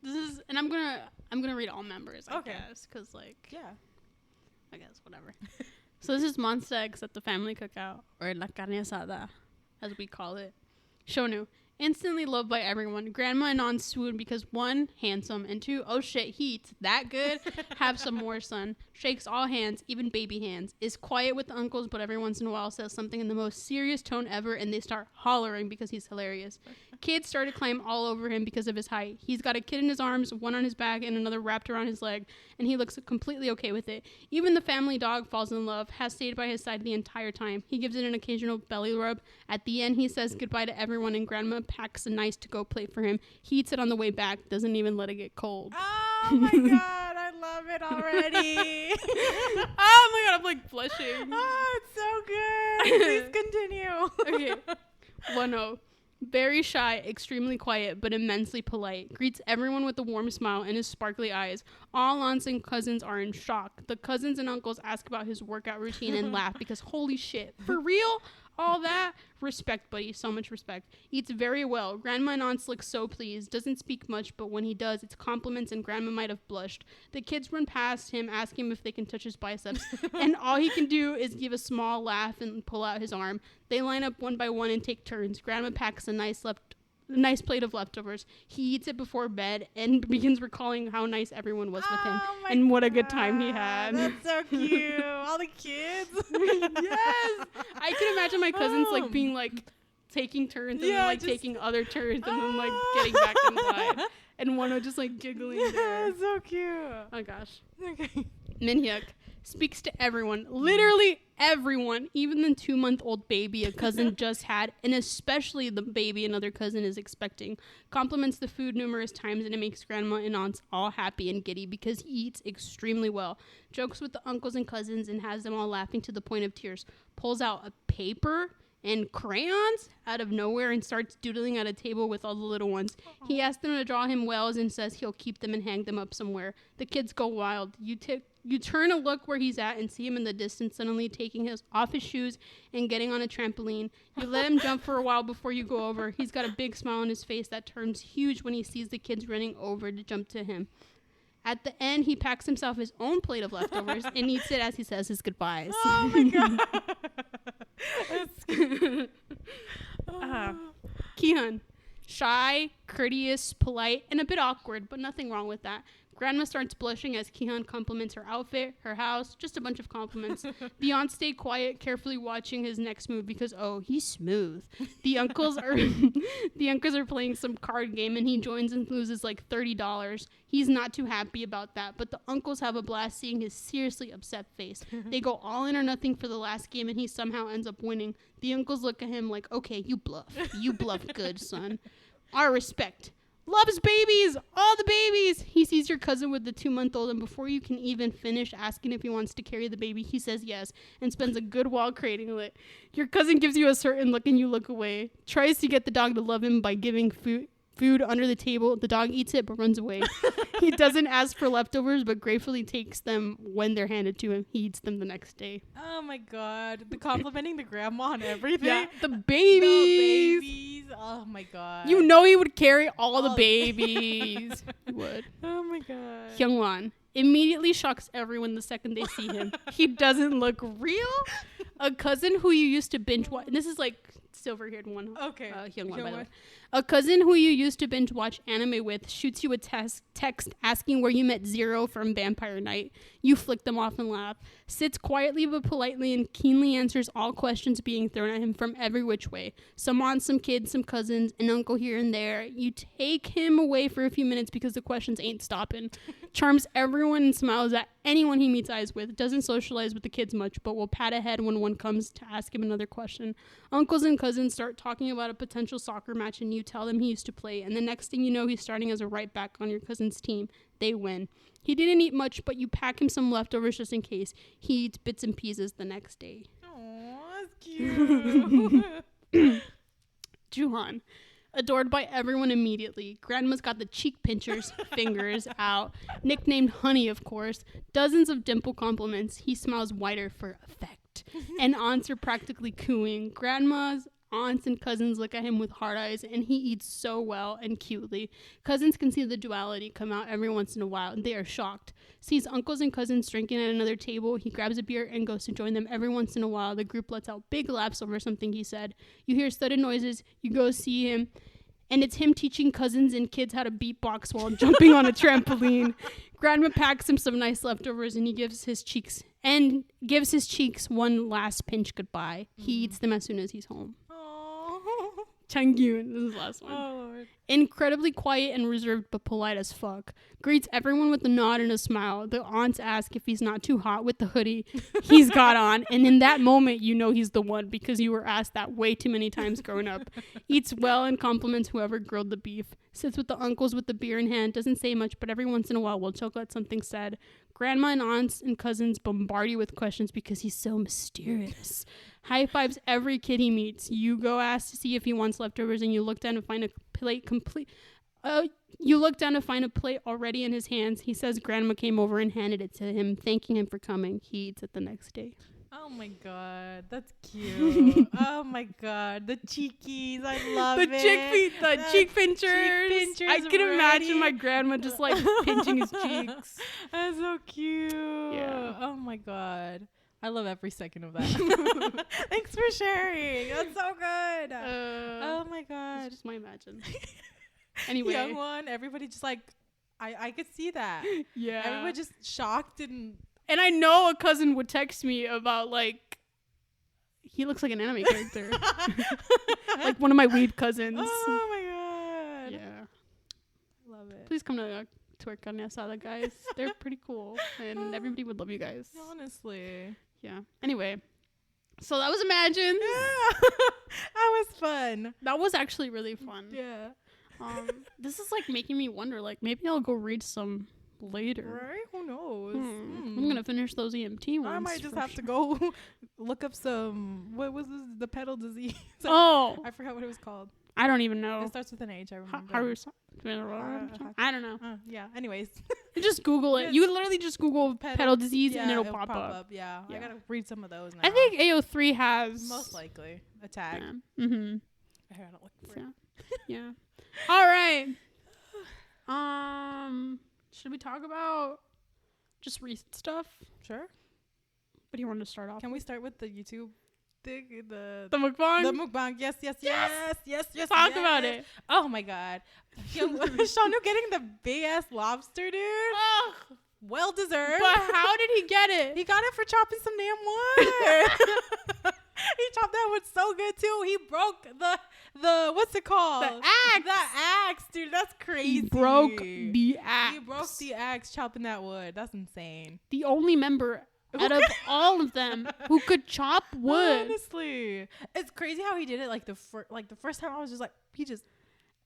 This is, and I'm gonna read all members, I Okay. guess, because like, Yeah. I guess whatever. So this is Monsta X at the family cookout, or La Carne Asada, as we call it. Shonu, instantly loved by everyone. Grandma and Aunt swoon because 1, handsome, and 2, oh shit, he eats that good. Have some more, son. Shakes all hands, even baby hands. Is quiet with the uncles, but every once in a while says something in the most serious tone ever, and they start hollering because he's hilarious. Kids start to climb all over him because of his height. He's got a kid in his arms, one on his back, and another wrapped around his leg, and he looks completely okay with it. Even the family dog falls in love, has stayed by his side the entire time. He gives it an occasional belly rub. At the end, he says goodbye to everyone, and Grandma packs a nice to-go plate for him. He eats it on the way back, doesn't even let it get cold. Oh my God, I love it already. Oh my God, I'm like blushing. Oh, it's so good. Please continue. Okay. 1-0. Very shy, extremely quiet, but immensely polite. Greets everyone with a warm smile and his sparkly eyes. All aunts and cousins are in shock. The cousins and uncles ask about his workout routine and laugh because holy shit, for real? All that? Respect, buddy. So much respect. Eats very well. Grandma and aunts look so pleased. Doesn't speak much, but when he does, it's compliments and Grandma might have blushed. The kids run past him, ask him if they can touch his biceps, and all he can do is give a small laugh and pull out his arm. They line up one by one and take turns. Grandma packs a nice plate of leftovers. He eats it before bed and begins recalling how nice everyone was with him Oh my and what a good time he had. That's so cute. All the kids. Yes. I can imagine my cousins like Oh. being like taking turns and Yeah, then like just- taking other turns and then like getting back inside. And one just like giggling there. That's so cute. Oh gosh. Okay. Minhyuk speaks to everyone, literally everyone, even the 2-month-old baby a cousin just had, and especially the baby another cousin is expecting. Compliments the food numerous times, and it makes grandma and aunts all happy and giddy because he eats extremely well. Jokes with the uncles and cousins and has them all laughing to the point of tears. Pulls out a paper and crayons out of nowhere and starts doodling at a table with all the little ones. He asks them to draw him whales and says he'll keep them and hang them up somewhere. The kids go wild. You turn a look where he's at and see him in the distance suddenly taking off his shoes and getting on a trampoline. You let him jump for a while before you go over. He's got a big smile on his face that turns huge when he sees the kids running over to jump to him. At the end, he packs himself his own plate of leftovers and eats it as he says his goodbyes. Oh my God. That's cute. Kihyun, shy, courteous, polite, and a bit awkward, but nothing wrong with that. Grandma starts blushing as Kihyun compliments her outfit, her house, just a bunch of compliments. The aunts stay quiet, carefully watching his next move because, oh, he's smooth. The uncles are playing some card game and he joins and loses like $30. He's not too happy about that, but the uncles have a blast seeing his seriously upset face. They go all in or nothing for the last game and he somehow ends up winning. The uncles look at him like, okay, you bluff. You bluff good, son. Our respect. Loves babies, all the babies. He sees your cousin with the 2-month-old, and before you can even finish asking if he wants to carry the baby, he says yes and spends a good while cradling it. Your cousin gives you a certain look and you look away. Tries to get the dog to love him by giving food under the table. The dog eats it but runs away. He doesn't ask for leftovers but gratefully takes them when they're handed to him. He eats them the next day. Oh my god. The complimenting the grandma on everything. Yeah, the babies. The babies. Oh my god. You know he would carry all the babies. He would. Oh my god. Hyungwon immediately shocks everyone the second they see him. He doesn't look real. A cousin who you used to binge watch. This is like silver-haired one. Okay. Hyungwon, by the way. A cousin who you used to binge watch anime with shoots you a text asking where you met Zero from Vampire Night. You flick them off and laugh. Sits quietly but politely and keenly answers all questions being thrown at him from every which way. Some aunts, some kids, some cousins, an uncle here and there. You take him away for a few minutes because the questions ain't stopping. Charms everyone and smiles at anyone he meets eyes with. Doesn't socialize with the kids much, but will pat ahead when one comes to ask him another question. Uncles and cousins start talking about a potential soccer match and you tell them he used to play, and the next thing you know, he's starting as a right back on your cousin's team. They win. He didn't eat much, but you pack him some leftovers just in case. He eats bits and pieces the next day. Aw, that's cute. Juhan. Adored by everyone immediately. Grandma's got the cheek pinchers, fingers out. Nicknamed Honey, of course. Dozens of dimple compliments. He smiles wider for effect. And aunts are practically cooing. Grandma's aunts and cousins look at him with hard eyes, and he eats so well and cutely. Cousins can see the duality come out every once in a while, and they are shocked. Sees uncles and cousins drinking at another table. He grabs a beer and goes to join them every once in a while. The group lets out big laughs over something he said. You hear sudden noises. You go see him, and it's him teaching cousins and kids how to beatbox while jumping on a trampoline. Grandma packs him some nice leftovers, and he gives his cheeks one last pinch goodbye. He eats them as soon as he's home. Changyun, this is the last one. Oh, Lord. Incredibly quiet and reserved, but polite as fuck. Greets everyone with a nod and a smile. The aunts ask if he's not too hot with the hoodie he's got on, and in that moment, you know he's the one because you were asked that way too many times growing up. Eats well and compliments whoever grilled the beef. Sits with the uncles with the beer in hand. Doesn't say much, but every once in a while will chuckle at something said. Grandma and aunts and cousins bombard you with questions because he's so mysterious. High fives every kid he meets. You go ask to see if he wants leftovers, and you look down and find a plate complete. You look down to find a plate already in his hands. He says grandma came over and handed it to him, thanking him for coming. He eats it the next day. Oh my god, that's cute. Oh my god, the cheekies, I love it. The cheek pinchers. I can imagine my grandma just like pinching his cheeks. That's so cute. Yeah. Oh my god. I love every second of that. Thanks for sharing. That's so good. Oh my god. It's just my imagine. Anyway. Young one, everybody just like, I could see that. Yeah. Everybody just shocked and I know a cousin would text me about like, he looks like an anime character. Like one of my weeb cousins. Oh my god. Yeah. Love it. Please come to our carne asada, guys. They're pretty cool. And everybody would love you guys. Honestly. Yeah. Anyway. So that was Imagine. Yeah. That was fun. That was actually really fun. Yeah. This is like making me wonder, like maybe I'll go read some later. Right? Who knows? I'm gonna finish those EMT ones. I might just have to go look up some. What was this? The pedal disease. Oh, I forgot what it was called. I don't even know. It starts with an H. I remember. I don't know. Yeah. Anyways, You just Google it. You can literally just Google pedal disease and it'll pop up. Yeah. Yeah. I gotta read some of those now. I think AO3 has most likely a tag. Yeah. Mm-hmm. I gotta look for it. Yeah. All right. Should we talk about just recent stuff? Sure. What do you want to start off? Can we start with the YouTube thing? The mukbang? The mukbang. Yes. Talk about it. Oh my god. Shanu getting the big ass lobster, dude. Ugh. Well deserved. But how did he get it? He got it for chopping some damn wood. He chopped that wood so good too. He broke the what's it called? The axe. The axe, dude. That's crazy. He broke the axe. He broke the axe chopping that wood. That's insane. The only member out of all of them who could chop wood. Honestly, it's crazy how he did it. Like the first time, I was just like, he just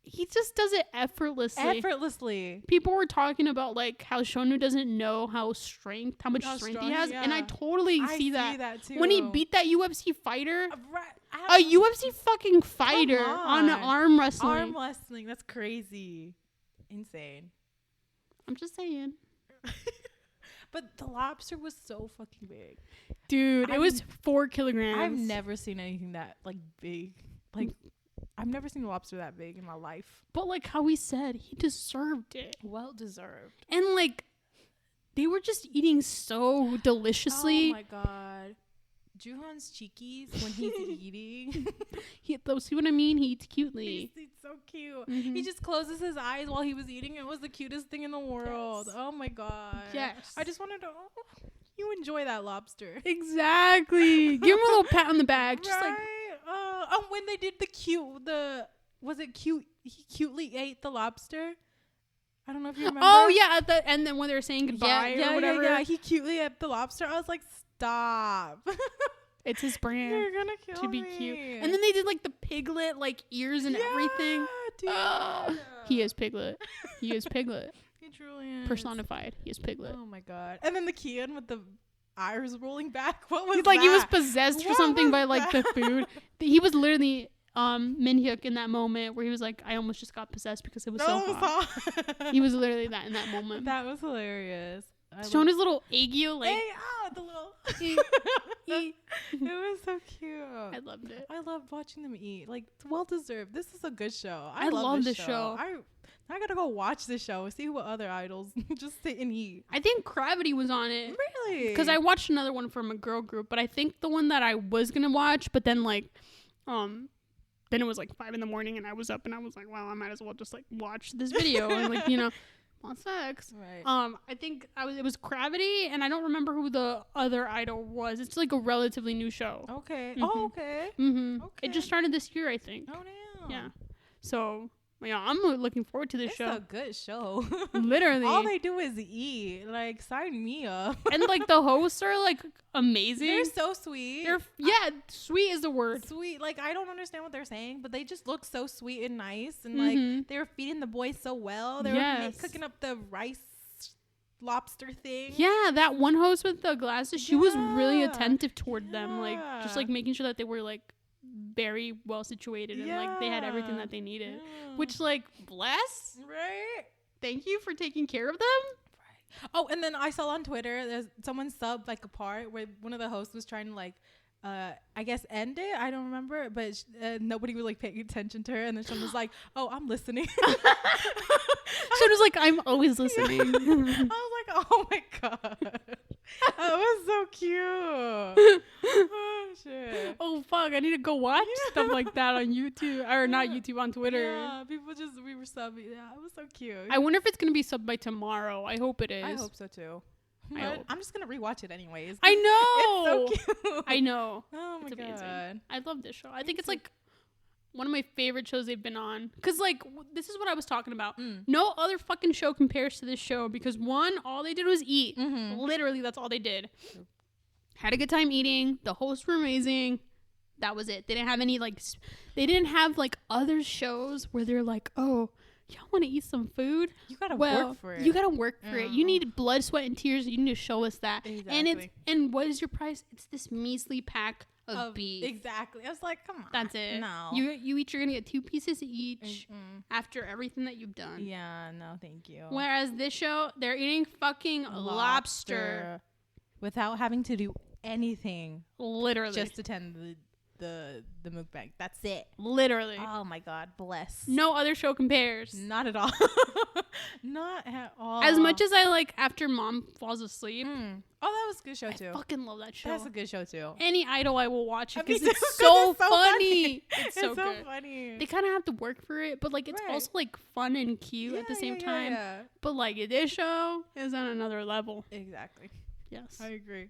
he just does it effortlessly. People were talking about like how Shonu doesn't know how much strength he has, and I totally see that too. when he beat that UFC fighter, right. a UFC fucking fighter on arm wrestling. That's crazy, insane. I'm just saying. But the lobster was so fucking big, dude. It was 4 kilograms. I've never seen anything that like big, like. I've never seen a lobster that big in my life. But like how he said, he deserved it. Well deserved. And like, they were just eating so deliciously. Oh my god. Juhan's cheekies when he's eating. See what I mean? He eats cutely. He's so cute. Mm-hmm. He just closes his eyes while he was eating. It was the cutest thing in the world. Yes. Oh my god. Yes. I just wanted to... you enjoy that lobster. Exactly. Give him a little pat on the back. Just right? When they did was it cute? He cutely ate the lobster. I don't know if you remember. Oh yeah, and then when they were saying goodbye or whatever. Yeah, he cutely ate the lobster. I was like, stop. It's his brand. You're gonna kill to be me. Cute. And then they did like the piglet, like ears and everything. Dude. He is Piglet. He is Piglet. He truly is. Personified. He is Piglet. Oh my god. And then the Kian with the eyes rolling back. What was He's like that? He was possessed or something by like the food. He was literally Min-hyuk in that moment where he was like, I almost just got possessed because it was so hot. He was literally that in that moment. That was hilarious. Showing his little aegyo, like the little it was so cute. I loved it. I loved watching them eat. Like, it's well deserved. This is a good show. I love this show. I gotta go watch this show, see what other idols just sit and eat. I think Gravity was on it. Really? Because I watched another one from a girl group, but I think the one that I was gonna watch, but then like then it was like 5 a.m. and I was up and I was like, well, I might as well just like watch this video and like, you know, want sex. Right. I think it was Gravity, and I don't remember who the other idol was. It's like a relatively new show. Okay. Mm-hmm. Oh, okay. Mm-hmm. Okay. It just started this year, I think. Oh, damn. Yeah. So yeah, I'm looking forward to this show. It's a good show. Literally. All they do is eat. Like, sign me up. And like the hosts are like amazing. They're so sweet. Sweet is the word. Sweet. Like, I don't understand what they're saying, but they just look so sweet and nice. And like, they were feeding the boys so well. They were cooking up the rice lobster thing. Yeah, that one host with the glasses, she was really attentive toward them. Like, just like making sure that they were like very well situated and like they had everything that they needed, which like bless, right? Thank you for taking care of them. Right. Oh, and then I saw on Twitter there's someone subbed like a part where one of the hosts was trying to like I guess end it. I don't remember, but nobody was like paying attention to her, and then someone was like, "Oh, I'm listening." She was like, "I'm always listening." I was like, "Oh my god, that was so cute." Oh shit. Oh fuck, I need to go watch stuff like that on YouTube or not YouTube, on Twitter. Yeah, we were subbing. Yeah, it was so cute. I wonder if it's gonna be subbed by tomorrow. I hope it is. I hope so too. I'm just gonna rewatch it anyways. I know. It's so cute. I know. Oh my god. I love this show. I think it's like one of my favorite shows they've been on. Cause like this is what I was talking about. No other fucking show compares to this show because one, all they did was eat. Literally, that's all they did. Had a good time eating. The hosts were amazing. That was it. They didn't have any like. They didn't have like other shows where they're like, oh, y'all want to eat some food? You gotta work for it. You gotta work for it. You need blood, sweat, and tears. You need to show us that. Exactly. And what is your price? It's this measly pack of beef. Exactly. I was like, come on. That's it. No. You each are gonna get 2 pieces each after everything that you've done. Yeah. No, thank you. Whereas this show, they're eating fucking lobster without having to do anything. Literally. Just attend the mukbang. That's it. Literally. Oh my god, bless. No other show compares. Not at all. Not at all. As much as I like After Mom Falls Asleep. Oh, that was a good show too. I fucking love that show. That's a good show too. Any idol I will watch it because it's so funny. It's so good. Funny. They kind of have to work for it, but like it's also like fun and cute at the same time. Yeah. But like this show is on another level. Exactly. Yes. I agree.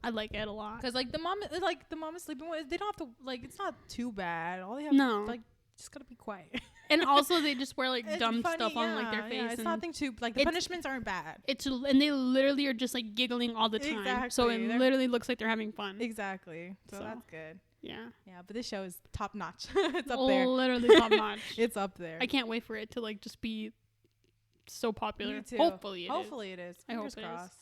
I like it a lot. Cause like the mom is sleeping with. They don't have to like. It's not too bad. All they have like just gotta be quiet. And also they just wear like dumb stuff on like their face. Yeah, it's nothing too like the punishments aren't bad. And they literally are just like giggling all the time. Exactly. So it literally looks like they're having fun. Exactly. So that's good. Yeah. Yeah, but this show is top notch. It's up there. Literally top notch. It's up there. I can't wait for it to like just be so popular. Me too. Hopefully Hopefully it is. I hope Fingers it is. crossed.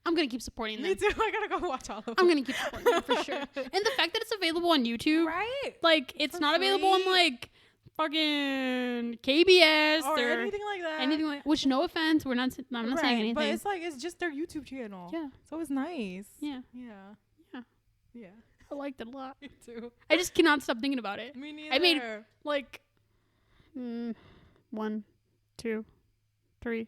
I'm gonna keep supporting them. Me too. I gotta go watch all of them. I'm gonna keep supporting them for sure. And the fact that it's available on YouTube, Right? like it's For not available on free? like fucking KBS Or or anything like that. anything like. Which, no offense, I'm not saying anything. But it's like, it's just their YouTube channel. Yeah, So it's nice. yeah, Yeah. Yeah. Yeah. I liked it a lot. Me too. I just cannot stop thinking about it. Me neither. I made like 1, 2, 3,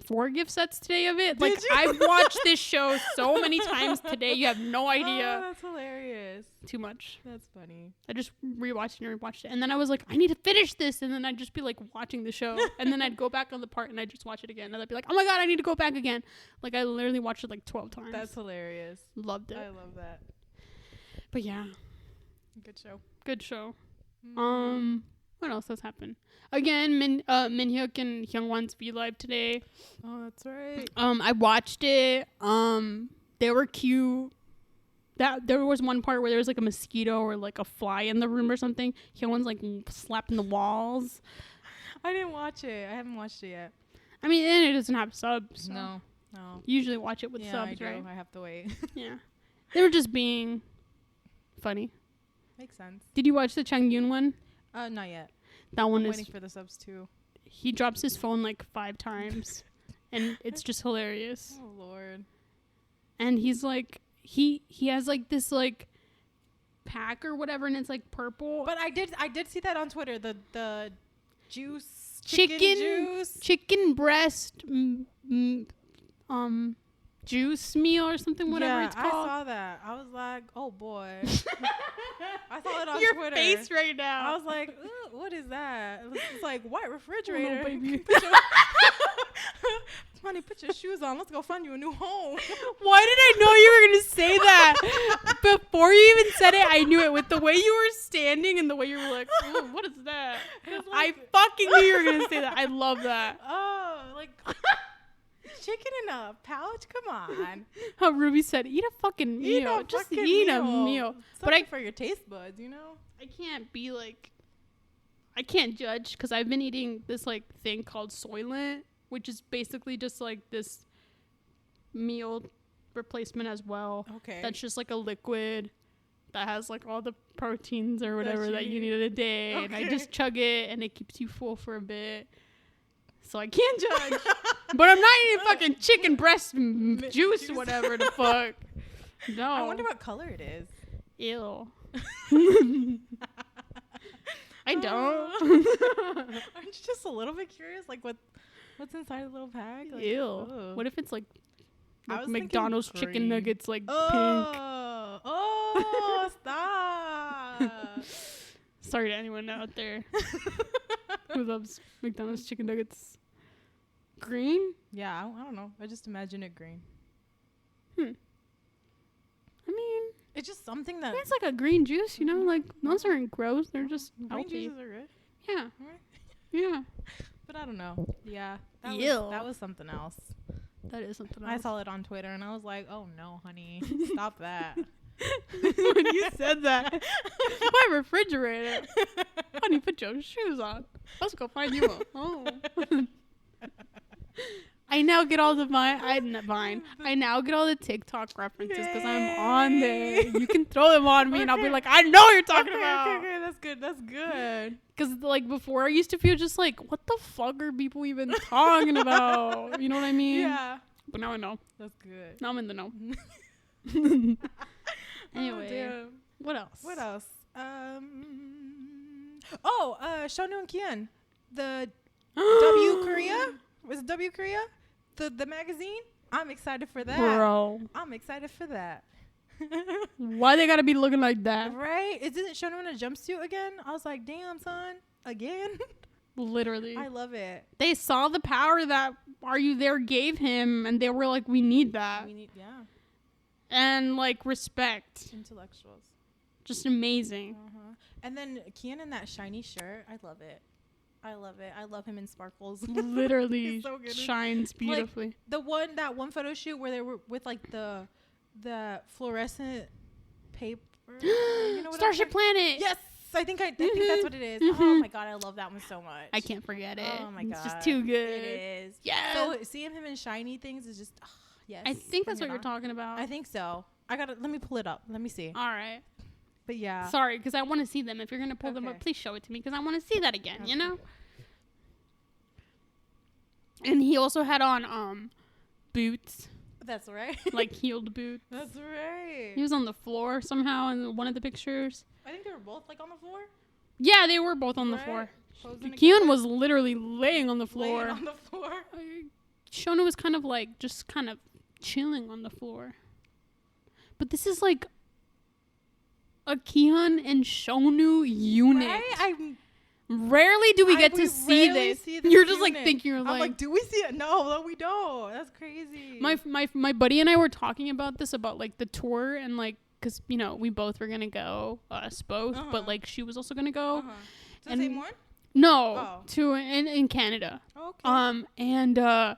4 gift sets today of it. Like Did you? I've watched this show so many times today. You have no idea. Oh, that's hilarious. Too much. That's funny. I just rewatched it and rewatched it. And then I was like, I need to finish this. And then I'd just be like watching the show. And then I'd go back on the part and I'd just watch it again. And I'd be like, oh my God, I need to go back again. Like I literally watched it like 12 times. That's hilarious. Loved it. I love that. But yeah, Good show. good show. Mm. What else has happened? Again, Minhyuk and Hyungwon's V Live today. Oh, that's right. I watched it. They were cute. That there was one part where there was like a mosquito or like a fly in the room or something. Hyungwon's like slapping the walls. I didn't watch it. I haven't watched it yet. I mean, and it doesn't have subs. So No. you usually watch it with Yeah, subs, I do. right? I have to wait. Yeah. They were just being funny. Makes sense. Did you watch the Changyun one? Not yet. That one I'm is waiting for the subs too. he drops his phone like 5 times and it's just hilarious. Oh Lord. And he's like he has like this like pack or whatever and it's like purple. But I did see that on Twitter. The juice Chicken juice. chicken breast juice meal or something, whatever Yeah, it's called. I saw that. I was like, oh boy. I saw it on Your Twitter. face right now. I was like, "Ooh, what is that? It's like white refrigerator. baby. Honey, put your shoes on. Let's go find you a new home. Why did I know you were going to say that? Before you even said it, I knew it. With the way you were standing and the way you were like, ooh, what is that? I fucking knew you were going to say that. I love that. Oh, like chicken in a pouch? Come on. How Ruby said, eat a fucking meal. Just eat a meal. But for your taste buds, you know? I can't be like, I can't judge because I've been eating this like thing called Soylent, which is basically just like this meal replacement as well. Okay. That's just like a liquid that has like all the proteins or whatever that you need in a day. Okay. And I just chug it and it keeps you full for a bit. So I can't judge. But I'm not eating fucking chicken breast juice, whatever the fuck. No. I wonder what color it is. Ew. I don't. Aren't you just a little bit curious? Like what's inside the little bag? Like, Ew. ugh. What if it's like I was thinking McDonald's chicken green. nuggets like pink? Oh, stop. Sorry to anyone out there who loves McDonald's chicken nuggets. Green? Yeah, I don't know. I just imagine it green. I mean, It's just something that it's like a green juice, you know? Like, those aren't gross. They're just green healthy. juices are good. Yeah. Right? Yeah. But I don't know. Yeah. Ew. That was something else. That is something else. I saw it on Twitter and I was like, oh no, honey. Stop that. When you said that, my refrigerator. Honey, put your shoes on. Let's go find you a home. I now get all the I now get all the TikTok references because I'm on there. You can throw them on me and I'll be like, I know what you're talking about. Okay, that's good. That's good. Because like before, I used to feel just like, what the fuck are people even talking about? You know what I mean? Yeah. But now I know. That's good. Now I'm in the know. Anyway, Oh, what else? what else? Shonu and Kian, the W Korea. Was it W Korea? The magazine? I'm excited for that. Bro, I'm excited for that. why they gotta be looking like that? Right? Isn't Shonu in a jumpsuit again? I was like, damn, son. Again? Literally. I love it. They saw the power that Are You There gave him, and they were like, we need that. We need, And, like, respect. intellectuals. Just amazing. And then Kian in that shiny shirt. I love it. I love it. I love him in sparkles. Literally He's so good. shines beautifully. That one photo shoot where they were with like the fluorescent You know what Starship Planet. Yes, I think that's what it is. Oh my god, I love that one so much. I can't forget it. Oh my god, it's just too good. It is. Yeah. So seeing him in shiny things is just yes. I think that's bring what it you're on. talking about. I think so. Let me pull it up. Let me see. All right. But yeah. Sorry, because I want to see them. If you're gonna pull them Okay. up, please show it to me because I want to see that again. Okay. You know. And he also had on boots, That's right. like heeled boots. That's right. He was on the floor somehow in one of the pictures. I think they were both like on the floor. Yeah, they were both on the Right. floor. Posing Keon together. was literally laying on the floor. Laying on the floor. Shona was kind of like just kind of chilling on the floor. But this is like a Keon and Shonu unit. Right? Rarely do we get to we see rarely this. see this You're just like unit. thinking, you're I'm like, like, do we see it? No, we don't. That's crazy. my buddy and I were talking about this, about like the tour and like, cause you know we both were gonna go, us both, but like she was also gonna go. Is it the and- same one? No, Oh. to in Canada. Okay. And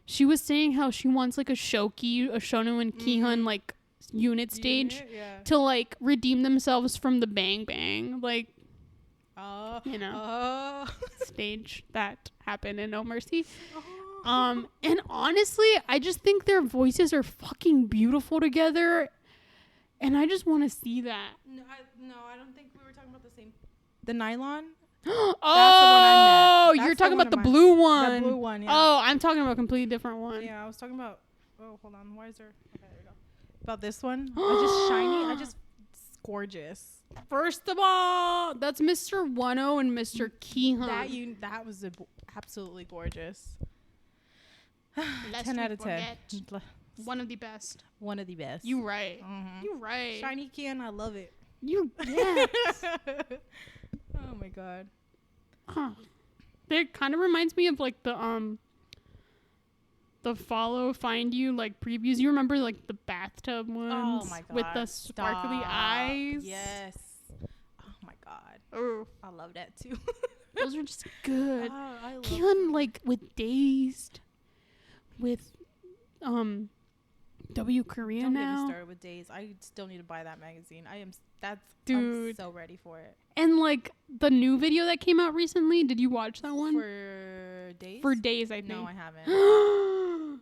she was saying how she wants like a Shonu and Kihun like unit stage Yeah. to like redeem themselves from the Bang Bang, like, Oh. you know, Oh. stage that happened in No Mercy. Oh. And honestly, I just think their voices are fucking beautiful together, and I just want to see that. No, I don't think we were talking about the same. The nylon. Oh, That's you're the talking one about the of mine. blue one. The blue one. Yeah. Oh, I'm talking about a completely different one. Yeah, I was talking about. Oh, hold on. Why is there? Okay, there you go. About this one. I just shiny. It's gorgeous. First of all, that's Mr. Wano and Mr. Kihun. That was absolutely gorgeous. Lest 10 we out of 10. forget, one of the best. One of the best. You right. Mhm. You right. Shiny Kian, I love it. You yes. Oh my god. Huh. It kind of reminds me of like the follow find you like previews. You remember like the bathtub ones Oh my god. with the sparkly Stop. eyes? Yes. Oh my god. Oh, I love that too. those are just good. Oh, I love Keon like with Dazed, with W Korea Don't get me now, started with Days. I still need to buy that magazine. I'm Dude. so ready for it. and like the new video that came out recently. Did you watch that one? For Days? For Days, I think. No, I haven't.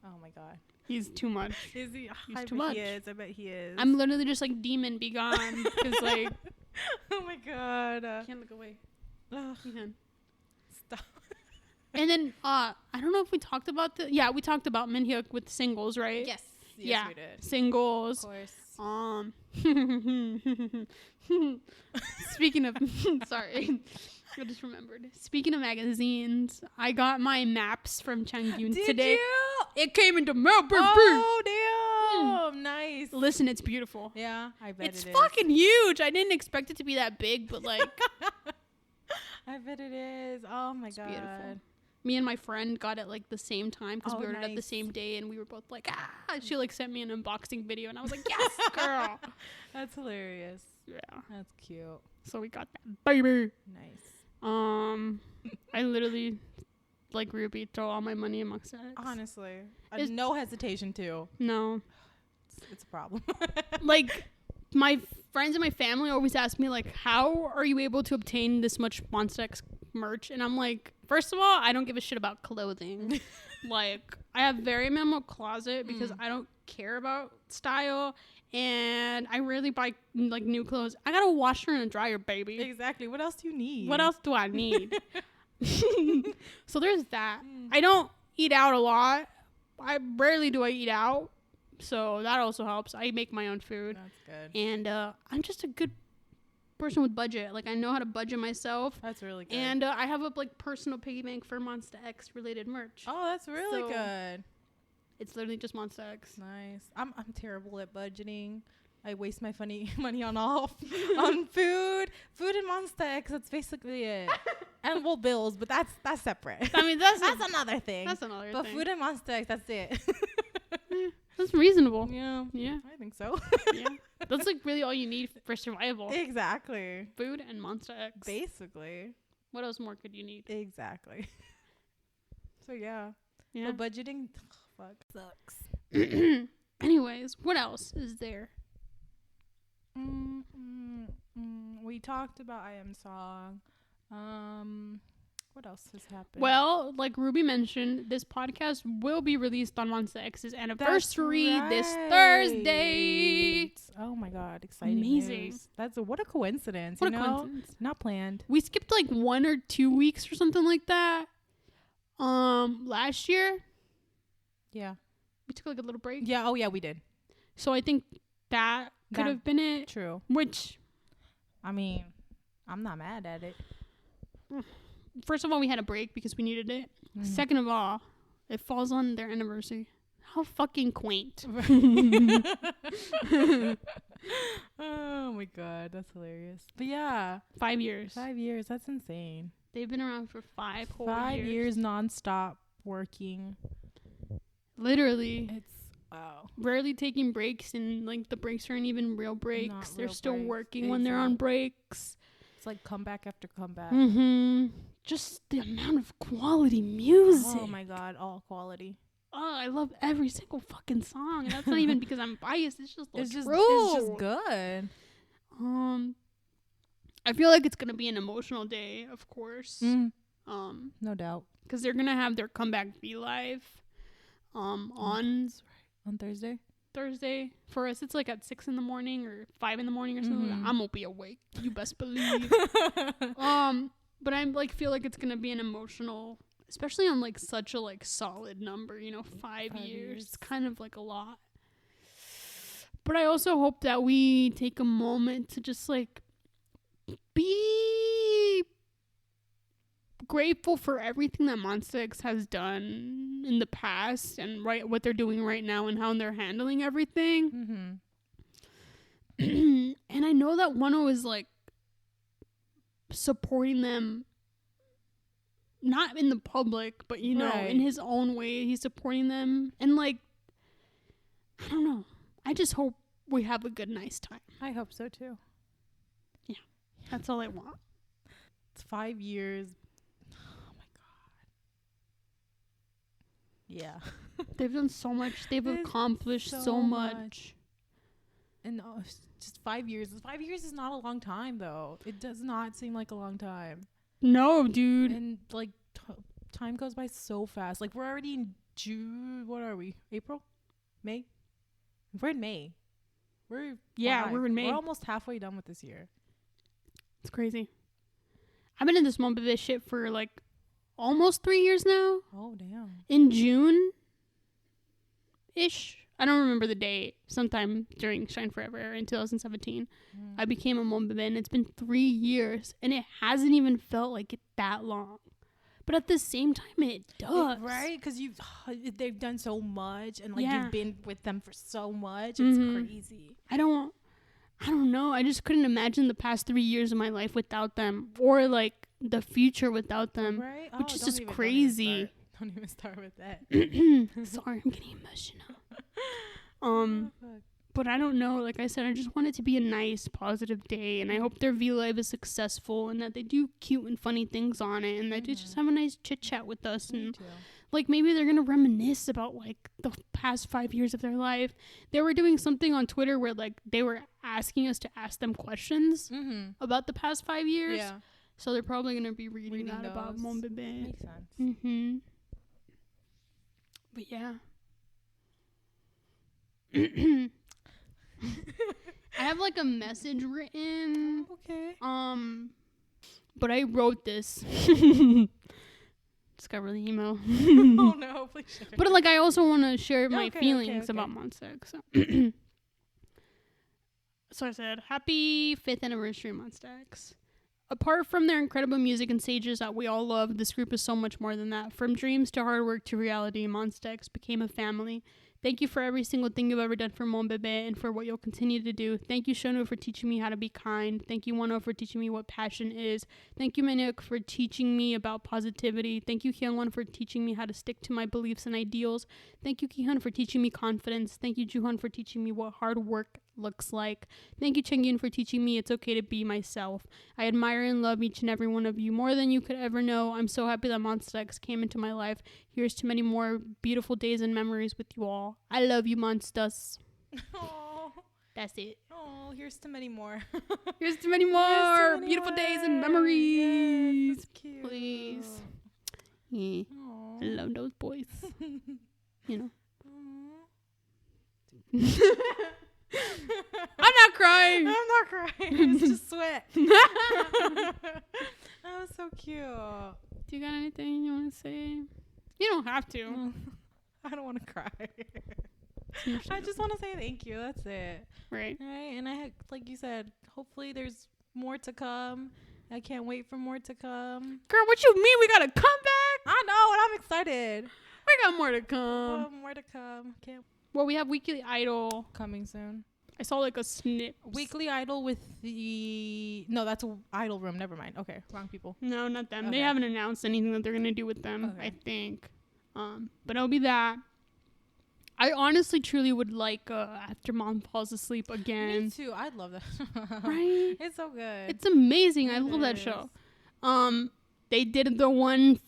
Oh my god. He's too much. Is he? He's I too bet much. he is. I bet he is. I'm literally just like, demon be gone, because like Oh my god. can't look away. Ugh, Keon. stop. And then I don't know if we talked about we talked about Minhyuk with singles, right? Yes. Yes, yeah, we did. singles. Of course. Speaking of, sorry, I just remembered. Speaking of magazines, I got my maps from Changyun Did today. you? It came into mail, baby. Oh damn! Nice. Listen, it's beautiful. Yeah, I bet It's it is. fucking huge. I didn't expect it to be that big, but like, I bet it is. Oh my god. beautiful. Me and my friend got it like the same time because we Oh, ordered it the nice. same day, and we were both like, ah. She like sent me an unboxing video, and I was like, yes, girl. That's hilarious. Yeah. That's cute. So we got that baby. Nice. I literally like Ruby throw all my money amongst it. Honestly, Is- no hesitation too. No, It's a problem. like my friends and my family always ask me like, how are you able to obtain this much Monsta X merch? And I'm like, first of all, I don't give a shit about clothing. Like, I have very minimal closet because I don't care about style, and I rarely buy like new clothes. I got a washer and a dryer, baby. Exactly. What else do you need? What else do I need? So there's that. I don't eat out a lot. I rarely do I eat out, so that also helps. I make my own food, That's good. and I'm just a good person with budget. Like, I know how to budget myself, That's really good. and I have a like personal piggy bank for Monsta X related merch. oh, that's really So- good. It's literally just Monsta X. Nice. I'm terrible at budgeting. I waste my money on on food and Monsta X. That's basically it. And well, bills, but that's separate. I mean, that's another thing. that's another But thing. food and Monsta X, that's it. That's reasonable. Yeah, Yeah, I think so. yeah. That's like really all you need for survival. Exactly. Food and Monsta X. Basically. What else more could you need? Exactly. So yeah. Yeah. But budgeting, fuck, sucks. Anyways, what else is there? We talked about I Am Song. What else has happened? Well, like Ruby mentioned, this podcast will be released on Monsta X's anniversary this Thursday. Oh my god, exciting. Amazing. News. What a coincidence. What a coincidence. Not planned. We skipped like 1 or 2 weeks or something like that. Last year. Yeah. We took like a little break. Yeah, oh yeah, we did. So I think that could have been it. True. Which, I mean, I'm not mad at it. First of all, we had a break because we needed it. Second of all, it falls on their anniversary. How fucking quaint. Oh my god, that's hilarious. But yeah. 5 years. 5 years, that's insane. They've been around for 5 whole 5 years nonstop working. Literally. It's wow. Rarely taking breaks, and like the breaks aren't even real breaks. Not They're real still breaks. working when they're on breaks. It's like comeback after comeback. Just the amount of quality music. Oh my god, all quality. Oh, I love every single fucking song, and that's not even because I'm biased. It's just It's just good. I feel like it's gonna be an emotional day, of course. No doubt. Because they're gonna have their comeback be live, on Thursday. Thursday. For us, it's like at 6 a.m. or 5 a.m. or something. Like that. I'm gonna be awake. You best believe. But I'm like feel like it's gonna be an emotional, especially on like such a like solid number. 5 years. It's kind of like a lot. But I also hope that we take a moment to just like be grateful for everything that Monsta X has done in the past and what they're doing right now and how they're handling everything. And I know that Wano is like supporting them, not in the public, but in his own way, he's supporting them. And like, I don't know. I just hope we have a good, nice time. I hope so too. Yeah, that's all I want. It's 5 years. Oh my god. Yeah. They've done so much. They've accomplished so much. And just 5 years. 5 years is not a long time, though. It does not seem like a long time. No, dude. And like time goes by so fast. Like we're already in June. What are we? April? May? We're in May. We're in May. We're almost halfway done with this year. It's crazy. I've been in this moment of this shit for like almost 3 years now. Oh damn. In June-ish. I don't remember the date. Sometime during Shine Forever in 2017, I became a Monbebe. It's been 3 years, and it hasn't even felt like it that long. But at the same time, it does. Right? Because they've done so much, and like you've been with them for so much. It's crazy. I don't know. I just couldn't imagine the past 3 years of my life without them, or like the future without them, right? Which is just crazy. Don't even start with that. Sorry, I'm getting emotional. But I don't know. Like I said, I just want it to be a nice, positive day, and I hope their V Live is successful, and that they do cute and funny things on it, and that they just have a nice chit chat with us, and like maybe they're gonna reminisce about like the past 5 years of their life. They were doing something on Twitter where like they were asking us to ask them questions about the past 5 years. Yeah. So they're probably gonna be reading that those. About Monbebe. Makes sense. But yeah. I have like a message written. Okay. But I wrote this. Just got really emo. Oh no, please share. But like I also want to share my feelings about Monsta X. So I said, happy 5th anniversary Monsta X. Apart from their incredible music and stages that we all love, this group is so much more than that. From dreams to hard work to reality, Monsta X became a family. Thank you for every single thing you've ever done for Monbebe and for what you'll continue to do. Thank you, Shonu, for teaching me how to be kind. Thank you, Wano, for teaching me what passion is. Thank you, Manuk, for teaching me about positivity. Thank you, Hyungwon, for teaching me how to stick to my beliefs and ideals. Thank you, Kihyun, for teaching me confidence. Thank you, Juhon, for teaching me what hard work looks like. Thank you, Changyun, for teaching me it's okay to be myself. I admire and love each and every one of you more than you could ever know. I'm so happy that Monsta X came into my life. Here's to many more beautiful days and memories with you all. I love you, Monstas. That's it. Oh, here's to many more. Here's to many more beautiful days and memories. Yes, that's cute. Please. Yeah. I love those boys. You know. I'm not crying. I'm not crying. It's just sweat. That was so cute. Do you got anything you want to say? You don't have to. I don't want to cry. I just want to say thank you. That's it. Right. Right. And like you said, hopefully there's more to come. I can't wait for more to come. Girl, what you mean? We got to come back? I know, and I'm excited. We got more to come. More to come. Can't. Well, we have Weekly Idol Coming soon. I saw like a snip. Weekly Idol with the... No, that's a Idol Room. Never mind. Okay, wrong people. No, not them. Okay. They haven't announced anything that they're going to do with them, Okay. I think. But it'll be that. I honestly, truly would like After Mom Falls Asleep again. Me too. I'd love that. Right? It's so good. It's amazing. I It love that is. show. They did the one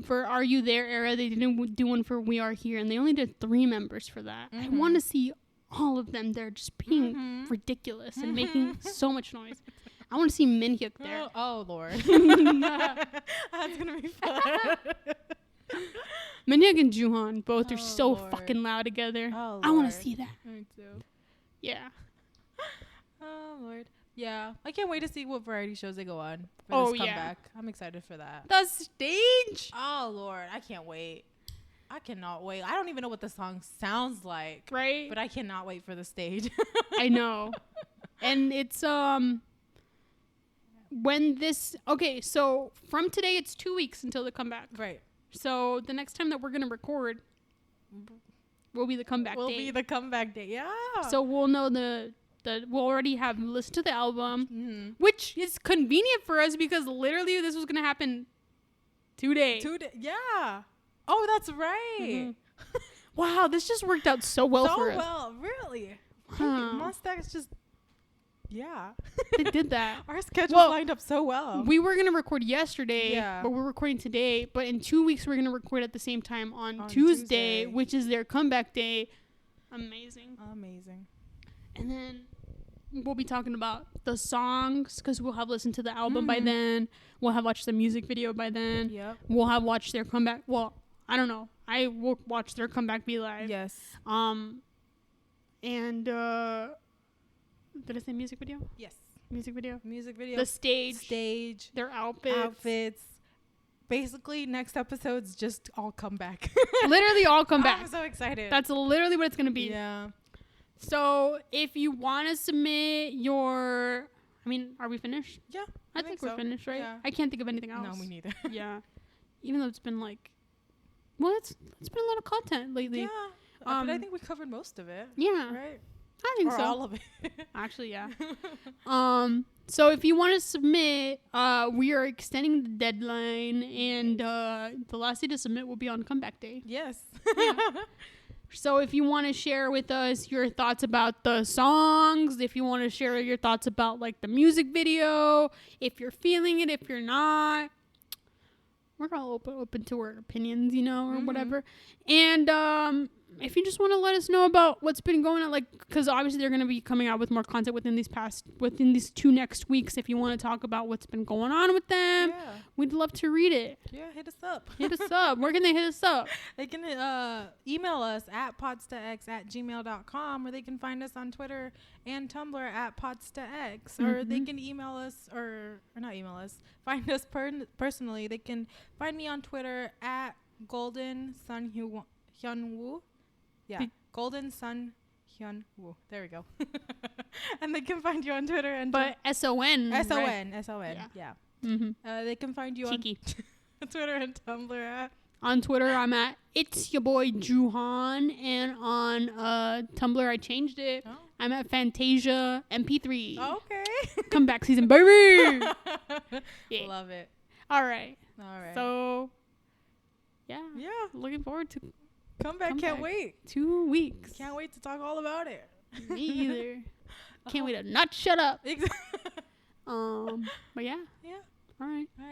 for Are You There era. They didn't do one for We Are Here, and they only did 3 members for that. I Mhm. want to see all of them there just being Mhm. ridiculous and making so much noise. I want to see Minhyuk there. Oh Lord. That's gonna be fun. Minhyuk and Juhan both are Oh, so Lord. fucking loud together. Oh, I want to Lord. see that. Me too. Yeah. Oh Lord. Yeah, I can't wait to see what variety shows they go on for Oh, this yeah. comeback. I'm excited for that. The stage. Oh Lord, I can't wait. I cannot wait. I don't even know what the song sounds like, Right? but I cannot wait for the stage. I know. And it's when this okay, so from today it's 2 weeks until the comeback. Right. So the next time that we're gonna record will be the comeback Will day. be the comeback day. Yeah. So we'll know we'll already have listened to the album, Mhm. which is convenient for us because literally this was gonna happen today. Yeah. Oh, that's right. Mhm. Wow, this just worked out so well so for us. well, really. Huh. Mustache just. Yeah. They did that. Our schedule Well, lined up so well. We were gonna record yesterday, Yeah. but we're recording today. But in 2 weeks, we're gonna record at the same time on On Tuesday, Tuesday. which is their comeback day. Amazing. Amazing. And then we'll be talking about the songs because we'll have listened to the album by then. We'll have watched the music video by then. Yep. We'll have watched their comeback. Well, I don't know. I will watch their comeback be live. Yes. And did I say music video? Yes. Music video. Music video. The stage. Stage. Their outfits. Basically, next episode's just all come back. Literally all come back. I'm so excited. That's literally what it's going to be. Yeah. So if you want to submit your... I mean, are we finished? Yeah. I think we're so. finished, right? Yeah. I can't think of anything else. No, me neither. Yeah. Even though it's been like... Well, it's been a lot of content lately. Yeah. But I Um, think we covered most of it. Yeah. Right? I think or so. all of it. Actually, yeah. So if you want to submit, we are extending the deadline, and the last day to submit will be on comeback day. Yes. So if you want to share with us your thoughts about the songs, if you want to share your thoughts about like the music video, if you're feeling it, if you're not, we're all open to our opinions, you know, or whatever. And if you just want to let us know about what's been going on, like, because obviously they're going to be coming out with more content within these 2 next weeks. If you want to talk about what's been going on with them, Yeah. we'd love to read it. Yeah, hit us up. Hit us up. Where can they hit us up? They can email us at podstax@gmail.com, or they can find us on Twitter and Tumblr at podstax, or they can email us, or not email us, find us personally. They can find me on Twitter at Golden Sun Hyunwoo. Yeah, Golden Sun Hyunwoo. There we go. And they can find you on Twitter and But S-O-N. S-O-N. Yeah. Mm-hmm. They can find you Cheeky. on Twitter and Tumblr at. On Twitter, I'm at It's Your Boy Juhan, and on Tumblr, I changed it. Oh. I'm at Fantasia MP3. Okay. Comeback season, baby. Yeah. Love it. All right. All right. So, yeah. Yeah. Looking forward to Come back. Come Can't back. wait. 2 weeks. Can't wait to talk all about it. Me either. Can't wait to not shut up. Exactly. But yeah. Yeah. All right. All